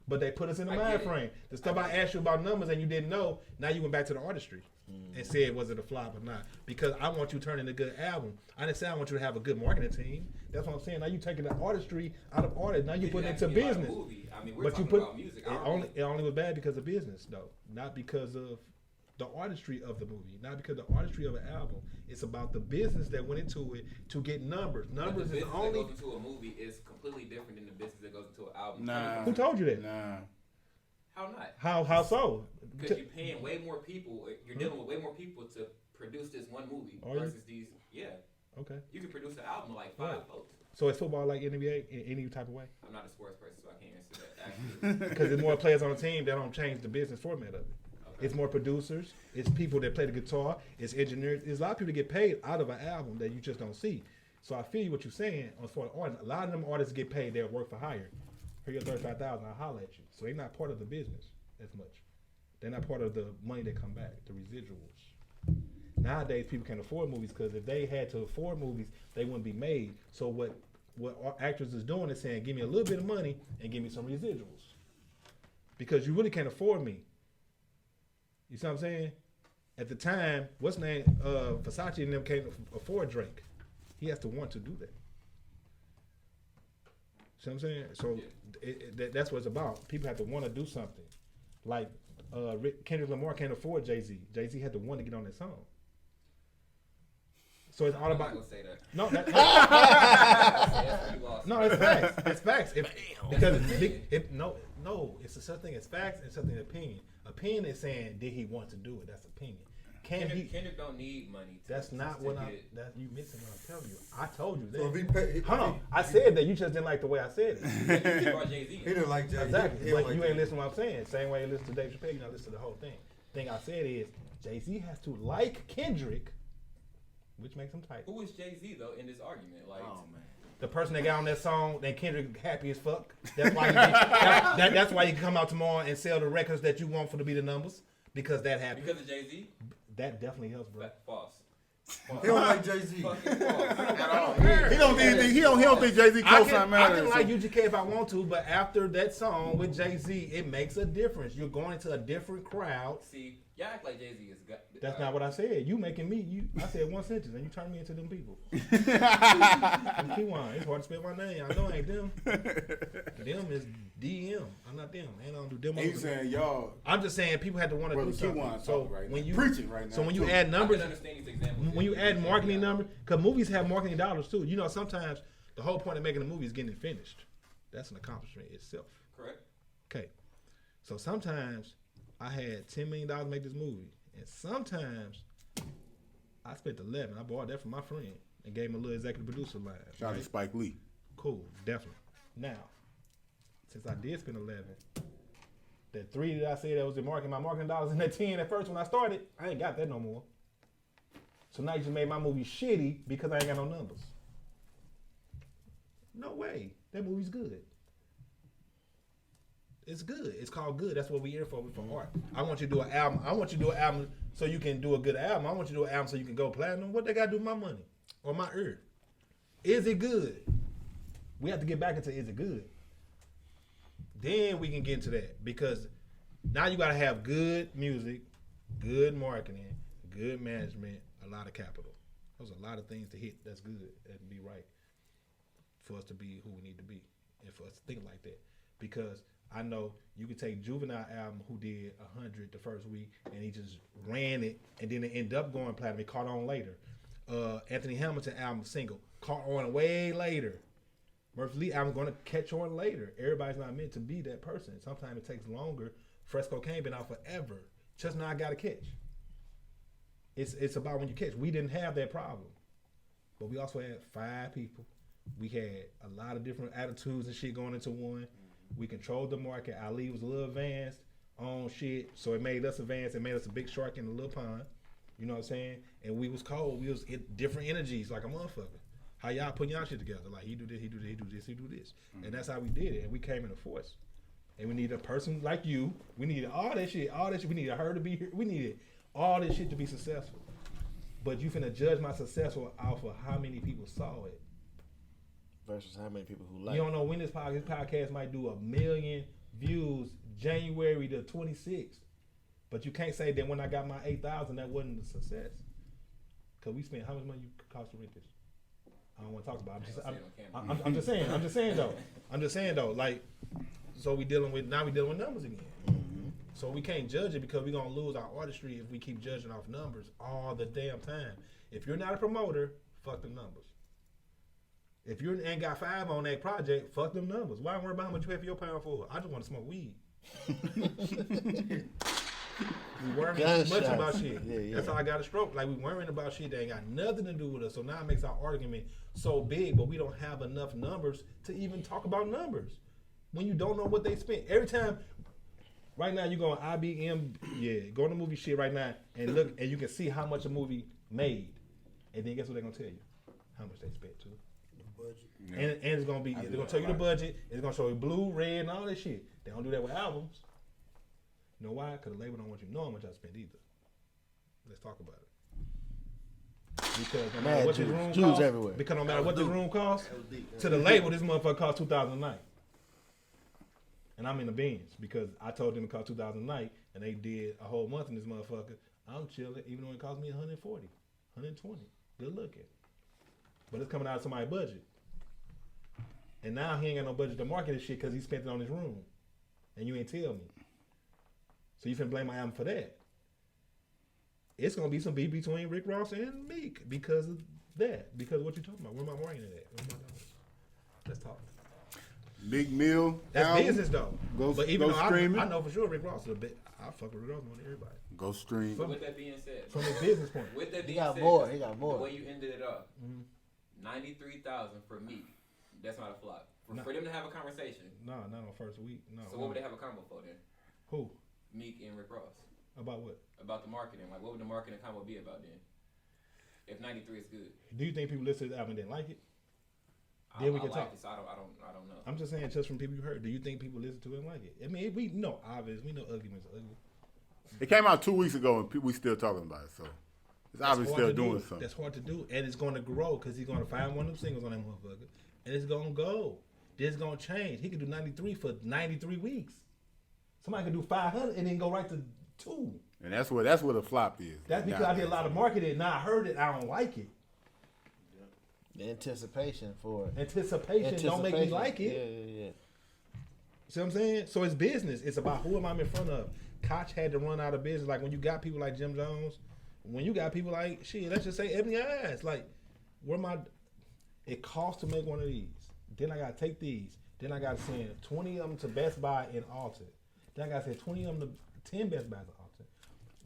But they put us in the I mind get it. frame. The stuff I asked you about numbers and you didn't know, now you went back to the artistry and said, was it a flop or not? Because I want you turning a good album. I didn't say I want you to have a good marketing team. That's what I'm saying. Now you taking the artistry out of artists. Now you putting it to business. I mean, we're But you talking put about music. it only was bad because of business though, not because of the artistry of the movie, not because of the artistry of an album. It's about the business that went into it to get numbers. But Numbers the is business only. that goes into a movie is completely different than the business that goes into an album. Nah. Who told you that? Nah. How not? How so? Because you're paying way more people. You're dealing with way more people to produce this one movie Are you? versus these. Yeah. Okay. You can produce an album with like 5 Right. folks. So is football like NBA in any type of way? I'm not a sports person, so I can't answer that. Actually. Because there's more players on the team that don't change the business format of it. Okay. It's more producers. It's people that play the guitar. It's engineers. There's a lot of people that get paid out of an album that you just don't see. So I feel what you're saying as far as artists. A lot of them artists get paid. They'll work for hire. Here your $35,000. I'll holler at you. So they're not part of the business as much. They're not part of the money that come back, the residuals. Nowadays, people can't afford movies because if they had to afford movies, they wouldn't be made. So what actors is doing is saying, give me a little bit of money and give me some residuals. Because you really can't afford me. You see what I'm saying? At the time, what's name? Versace and them can't afford Drake. He has to want to do that. See what I'm saying? So that's what it's about. People have to want to do something. Like Kendrick Lamar can't afford Jay-Z. Jay-Z had to want to get on that song. So it's all about. I'm not gonna say that. No, You lost. no, it's facts. It's facts. Because it's a such thing as facts and something opinion. Opinion is saying did he want to do it? That's opinion. Kendrick don't need money. That's not what you missing what I'm telling you. I told you that. So if he pay, Hold on. I said that. You just didn't like the way I said it. He brought Jay-Z. he didn't like Jay. Exactly. He But don't you like ain't Jay. listening to what I'm saying. Same way you listen to Dave Chappelle, you not listen to the whole thing. Thing I said is Jay-Z has to like Kendrick, which makes him tight. Who is Jay-Z though in this argument? Like, Oh man. The person that got on that song, then Kendrick happy as fuck. That's why that's why you can come out tomorrow and sell the records that you want for to be the numbers because that happened. because of Jay-Z? That definitely helps, bro. False. He don't like Jay-Z. Fucking false. He don't think Jay-Z I cosign can matters. like UGK if I want to, but after that song with Jay-Z, it makes a difference. You're going into a different crowd. See, y'all act like Jay-Z is. That's not what I said. You making me. I said one sentence and you turned me into them people. I'm Kyjuan. It's hard to spell my name. I know I ain't them. Them is DM. I'm not them. And I don't do them. He's saying y'all. I'm just saying people had to want to Brother do something. Kyjuan So talking right when now. you Preaching right now, so when you too. add I numbers, can understand these examples. when you add marketing numbers, because movies have marketing dollars too. You know, sometimes the whole point of making a movie is getting it finished. That's an accomplishment itself. Correct. Okay, so sometimes I had $10 million to make this movie, and sometimes I spent 11. I bought that from my friend and gave him a little executive producer line. Shout out to Spike Lee. Cool, definitely. Now, since I did spend 11, that 3 that I said that was my marketing dollars, and that 10 at first when I started, I ain't got that no more. So now you just made my movie shitty because I ain't got no numbers. No way. That movie's good. It's good. It's called good. That's what we here for. We for art. I want you to do an album. I want you to do an album so you can do a good album. I want you to do an album so you can go platinum. What they got to do with my money or my earth? Is it good? We have to get back into is it good? Then we can get into that because now you got to have good music, good marketing, good management, a lot of capital. Those are a lot of things to hit that's good and be right for us to be who we need to be and for us to think like that. Because I know you could take Juvenile album who did 100 the first week and he just ran it and then it ended up going platinum. It caught on later. Anthony Hamilton album single caught on way later. Murphy Lee album going to catch on later. Everybody's not meant to be that person. Sometimes it takes longer. Fresco Kane been out forever. Just now I got to catch. It's about when you catch. We didn't have that problem. But we also had 5 people. We had a lot of different attitudes and shit going into one. We controlled the market. Ali was a little advanced on shit, so it made us advanced. It made us a big shark in a little pond. You know what I'm saying? And we was cold. We was in different energies like a motherfucker. How y'all putting y'all shit together? Like he do this, he do this, he do this, he do this. Mm-hmm. And that's how we did it. And we came in a force. And we needed a person like you. We needed all that shit. We needed her to be here. We needed all this shit to be successful. But you finna judge my successful off of how many people saw it. Versus how many people who like You don't know when this podcast might do 1 million views January the 26th. But you can't say that when I got my 8,000 that wasn't a success. Cause we spent how much money you cost to rent this? I don't want to talk about it. I'm just saying though. Like, so we dealing with numbers again. Mm-hmm. So we can't judge it because we're gonna lose our artistry if we keep judging off numbers all the damn time. If you're not a promoter, fuck the numbers. If you ain't got 5 on that project, fuck them numbers. Why worry about how much you pay for your pound for? I just want to smoke weed. We worrying too much about shit. Yeah. That's how I got a stroke. Like we worrying about shit that ain't got nothing to do with us. So now it makes our argument so big, but we don't have enough numbers to even talk about numbers. When you don't know what they spent. Every time, right now you go on IBM, go on the movie shit right now and look, and you can see how much a movie made. And then guess what they're going to tell you? How much they spent too. Budget. Yeah. And it's gonna be they're gonna tell you the budget. It's gonna show you blue, red, and all that shit. They don't do that with albums. You know why? Because the label don't want you to know how much I spent either. Let's talk about it. Because no matter what this room costs, everywhere. Because no matter what this room costs, to the label, this motherfucker cost $2,000 a night. And I'm in the bins because I told them it cost $2,000 a night, and they did a whole month in this motherfucker. I'm chilling, even though it cost me $140, $120. Good looking. But it's coming out of somebody's budget. And now he ain't got no budget to market this shit because he spent it on his room. And you ain't tell me. So you finna blame my album for that. It's gonna be some beef between Rick Ross and Meek because of that. Because of what you talking about. Where am I marketing at? Where's my dollars? Let's talk. Big Mill. That's album. business though. Go, but even go though streaming. I know for sure Rick Ross is a bit. I fuck with Rick Ross more than everybody. Go stream. With that being said, From a business point. with that He being got said, more. He got the more. way you ended it up, 93,000 for Meek. That's not a flop. No. For them to have a conversation. No, not on first week. No. So what would they have a combo for then? Who? Meek and Rick Ross. About what? About the marketing. Like, what would the marketing combo be about then? If 93 is good. Do you think people listened to the album and didn't like it? I Then we can like talk. it, so I don't know. I'm just saying, just from people you heard. Do you think people listen to it and like it? I mean, we know obvious. We know arguments are ugly. It came out 2 weeks ago, and we still talking about it. So it's That's obviously hard still to doing do. something. That's hard to do, and it's going to grow because he's going to find one of them singles on that motherfucker, and it's going to go. This is going to change. He could do 93 for 93 weeks. Somebody could do 500 and then go right to 2. And that's what a flop is. That's because I did a lot of marketing. Now I heard it. I don't like it. The anticipation for it. Anticipation don't make me like it. Yeah. See what I'm saying? So it's business. It's about who am I in front of. Koch had to run out of business. Like when you got people like Jim Jones, when you got people like, shit, let's just say Ebony Eyes. Like, where my, it costs to make one of these. Then I got to take these. Then I got to send 20 of them to Best Buy in Alton. Then I got to send 20 of them to 10 Best Buys in Alton.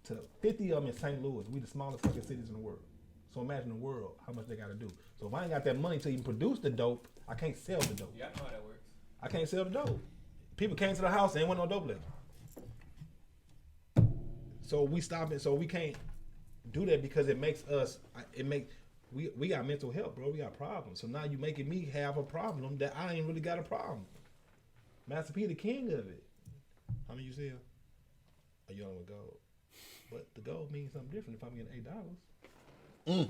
To 50 of them in St. Louis. We the smallest fucking cities in the world. So imagine the world, how much they got to do. So if I ain't got that money to even produce the dope, I can't sell the dope. Yeah, I know how that works. I can't sell the dope. People came to the house and ain't want no dope left. So we stop it. So we can't do that because it makes us. We got mental health, bro. We got problems. So now you making me have a problem that I ain't really got a problem. Master P the king of it. How many you sell? A young with gold. But the gold means something different if I'm getting $8.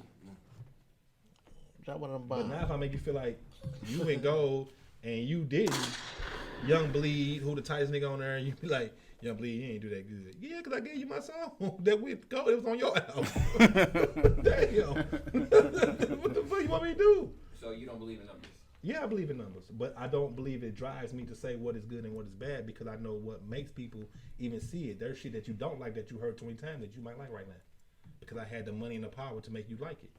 Drop one of them But bombs. now if I make you feel like you in gold and you didn't, Young Bleed, who the tightest nigga on there, and you be like, Young Bleed, you ain't do that good. Yeah, because I gave you my song that we go. It was on your album. Damn. What the fuck you want me to do? So you don't believe in numbers? Yeah, I believe in numbers, but I don't believe it drives me to say what is good and what is bad because I know what makes people even see it. There's shit that you don't like that you heard 20 times that you might like right now because I had the money and the power to make you like it.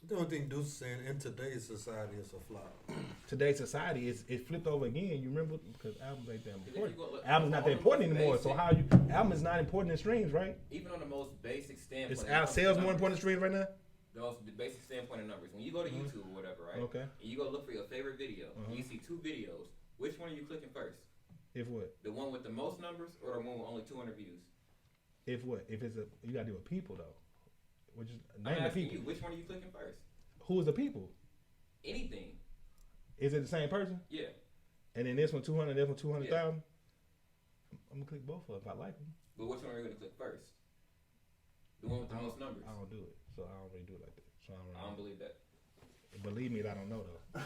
The only thing Deuce is saying in today's society is a flop. Today's society it flipped over again. You remember because albums ain't that important. Look, Albums not that important anymore. So how you album is not important in streams, right? Even on the most basic standpoint. Is our sales more important than streams right now? The basic standpoint of numbers. When you go to YouTube or whatever, right? Okay. And you go look for your favorite video, and you see 2 videos. Which one are you clicking first? If what? The one with the most numbers, or the one with only 200 views? If what? If it's you gotta deal with people though. Which is I'm name the asking people. you, which one are you clicking first? Who is the people? Anything. Is it the same person? Yeah. And then this one 200, this one 200,000. I'm gonna click both of them if I like them. But which one are you gonna click first? The one with the most numbers. I don't do it, so I don't really do it like that. So I don't believe that. Believe me, I don't know though.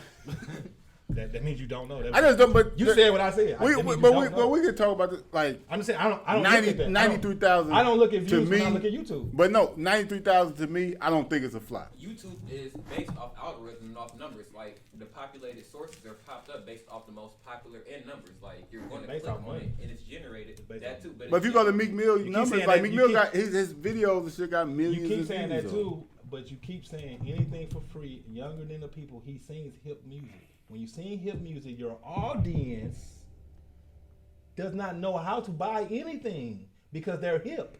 that means you don't know. That I just don't. But you said what I said. We can talk about this. Like I'm just saying I don't 90, look at that. 93,000. I don't look at to views me, when I look at YouTube. But no, 93,000 to me, I don't think it's a flop. YouTube is based off algorithms and off numbers. Like the populated sources are popped up based off the most popular in numbers. Like you're going to Based click off on money. it and it's generated. That too. But if you go to Meek Mill keep numbers, saying like that- Meek you Mill keep- got his videos and shit got millions. You keep of saying views that on. too, but you keep saying anything for free. Younger than the people, he sings hip music. When you sing hip music, your audience does not know how to buy anything because they're hip.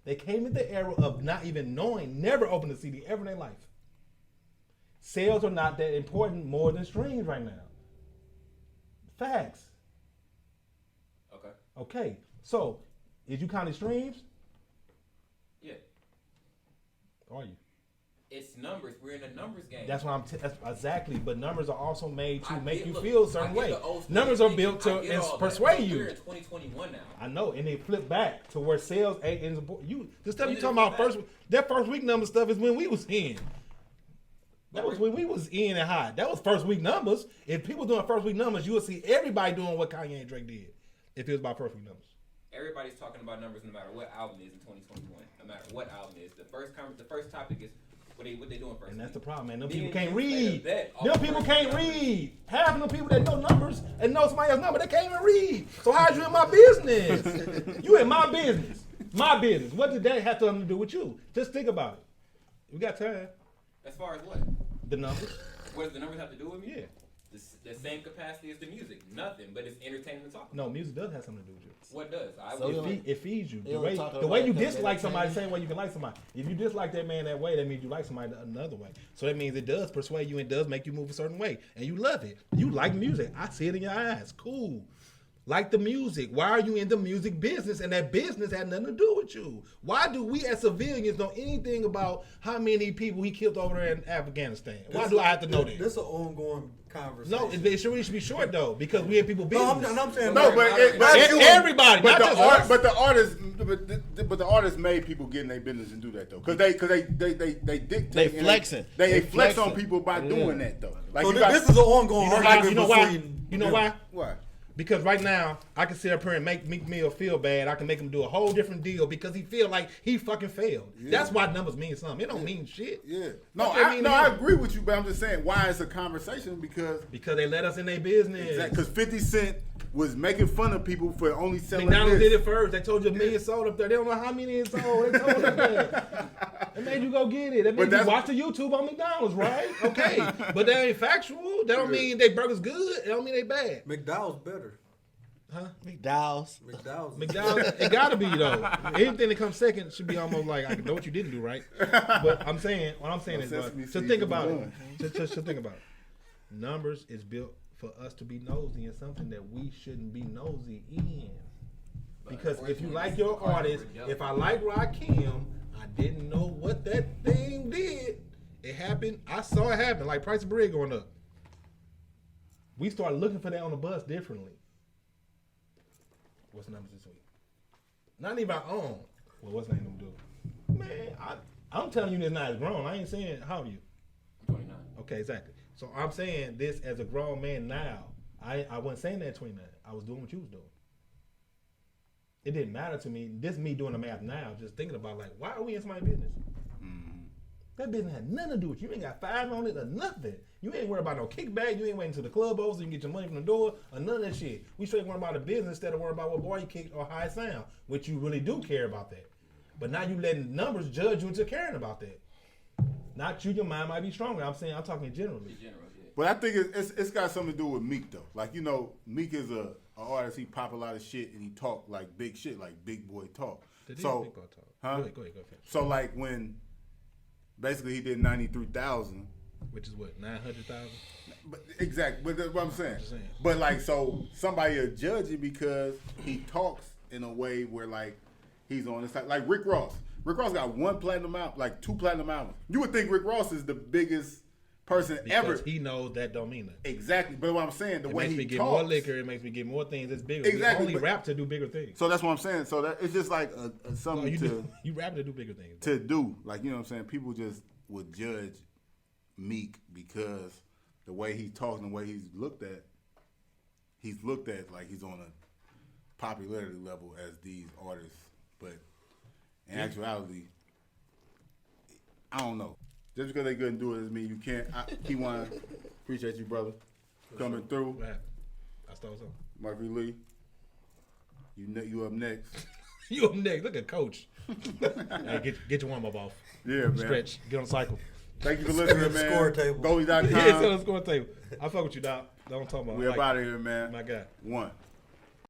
They came in the era of not even knowing, never opened a CD ever in their life. Sales are not that important more than streams right now. Facts. Okay. Okay, so is you counting streams? Yeah. Are you? It's numbers. We're in a numbers game. That's what that's exactly. But numbers are also made to I make get- you look, feel a I certain get way. the old school Numbers are thinking. built to I get all that. persuade But you. We're in 2021 now. I know, and they flip back to where sales ain't is important. You the stuff When you did it talking about flip first that first week number stuff is when we was in. That But was when we was in and high. That was first week numbers. If people doing first week numbers, you would see everybody doing what Kanye and Drake did. If it was about first week numbers. Everybody's talking about numbers no matter what album is in 2021. No matter what album is. The first topic is What they doing first? And that's the problem, man. Them Me people and can't you made a read. bet off Them the people first can't numbers. read. Half of them people that know numbers and know somebody else's number, they can't even read. So how's you in my business? You in my business. My business. What did that have to do with you? Just think about it. We got time. As far as what? The numbers. What does the numbers have to do with me? Yeah. The same capacity as the music. Nothing, but it's entertaining to talk about. No, music does have something to do with you. What does? It feeds you. You The don't way, talk the about way you that 'cause dislike they somebody, entertain same way you can like somebody. If you dislike that man that way, that means you like somebody another way. So that means it does persuade you and does make you move a certain way. And you love it. You like music. I see it in your eyes. Cool. Like the music. Why are you in the music business? And that business had nothing to do with you. Why do we as civilians know anything about how many people he killed over there in Afghanistan? Why do I have to know that? This is an ongoing conversation. No, it should be short though, because we have people business. No, I'm saying No, but everybody, But not the just art, us. but the artists, but the artists made people get in their business and do that though, because they dictate. They and flexing. They They flex on flexing. people by doing that though. Like So you got, this is an ongoing argument You know why? between. You know why? why? Because right now, I can sit up here and make Meek Mill feel bad. I can make him do a whole different deal because he feel like he fucking failed. Yeah. That's why numbers mean something. It don't mean shit. Yeah. No, What that mean to I you? agree with you, but I'm just saying why it's a conversation because they let us in their business. because 50 Cent was making fun of people for only selling McDonald's this. did it first. They told you a million sold up there. They don't know how many it sold. They told us that. They made you go get it. They made you that's- watch the YouTube on McDonald's, right? Okay. But that ain't factual. That don't mean they burgers good. It don't mean they bad. McDowell's better. Huh? McDowell's. McDonald's, it gotta be though. Anything that comes second should be almost like I know what you didn't do right. But what I'm saying is, Sesame just seeds think is about it. done. Just think about it. Numbers is built for us to be nosy in something that we shouldn't be nosy in. Because if you like your artist, if I like Rakim, I didn't know what that thing did. It happened. I saw it happen. Like price of bread going up. We started looking for that on the bus differently. What's the numbers this week? Not even our own. Well, what's name them do? Man, I'm telling you this now as grown. I ain't saying how old are you? 29. Okay, exactly. So I'm saying this as a grown man now. I wasn't saying that at 29. I was doing what you was doing. It didn't matter to me. This is me doing the math now, just thinking about like, why are we in somebody's business? That business had nothing to do with you. You ain't got five on it or nothing. You ain't worried about no kickback. You ain't waiting till the club opens so you can get your money from the door or none of that shit. We straight worried about the business instead of worrying about what boy you kicked or how it sound, which you really do care about that. But now you letting numbers judge you into caring about that. Not you, your mind might be stronger. I'm talking generally. But I think it's got something to do with Meek though. Like Meek is a artist. He pop a lot of shit and he talk like big shit, like big boy talk. Big So, boy talk. huh? Go ahead. So like when basically he did 93,000, which is what 900,000. But exactly, but that's what I'm saying. Just saying. But like, so somebody will judge it because he talks in a way where like he's on the side. Like Rick Ross. Rick Ross got 1 platinum album, like 2 platinum albums. You would think Rick Ross is the biggest person ever. Because he knows that don't mean nothing. Exactly, but what I'm saying, the It way makes he me get talks, more liquor. It makes me get more things that's bigger. Exactly, We only but- rap to do bigger things. So that's what I'm saying. So that it's just like something You rap to do bigger things. to do. Like, you know what I'm saying? People just would judge Meek because the way he talks and the way he's looked at like he's on a popularity level as these artists. But in actuality, I don't know. Just because they couldn't do it doesn't mean you can't. Kyjuan, appreciate you, brother, coming through. What happened? I stole something. Murphy Lee, you up next. You up next. Look at Coach. Hey, get your warm up off. Yeah, man. Stretch. Get on the cycle. Thank you for listening, man. Score table. Goalie.com. Yeah, it's on the score table. I fuck with you, Doc. Don't talk about We up out of here, man. My guy. 1.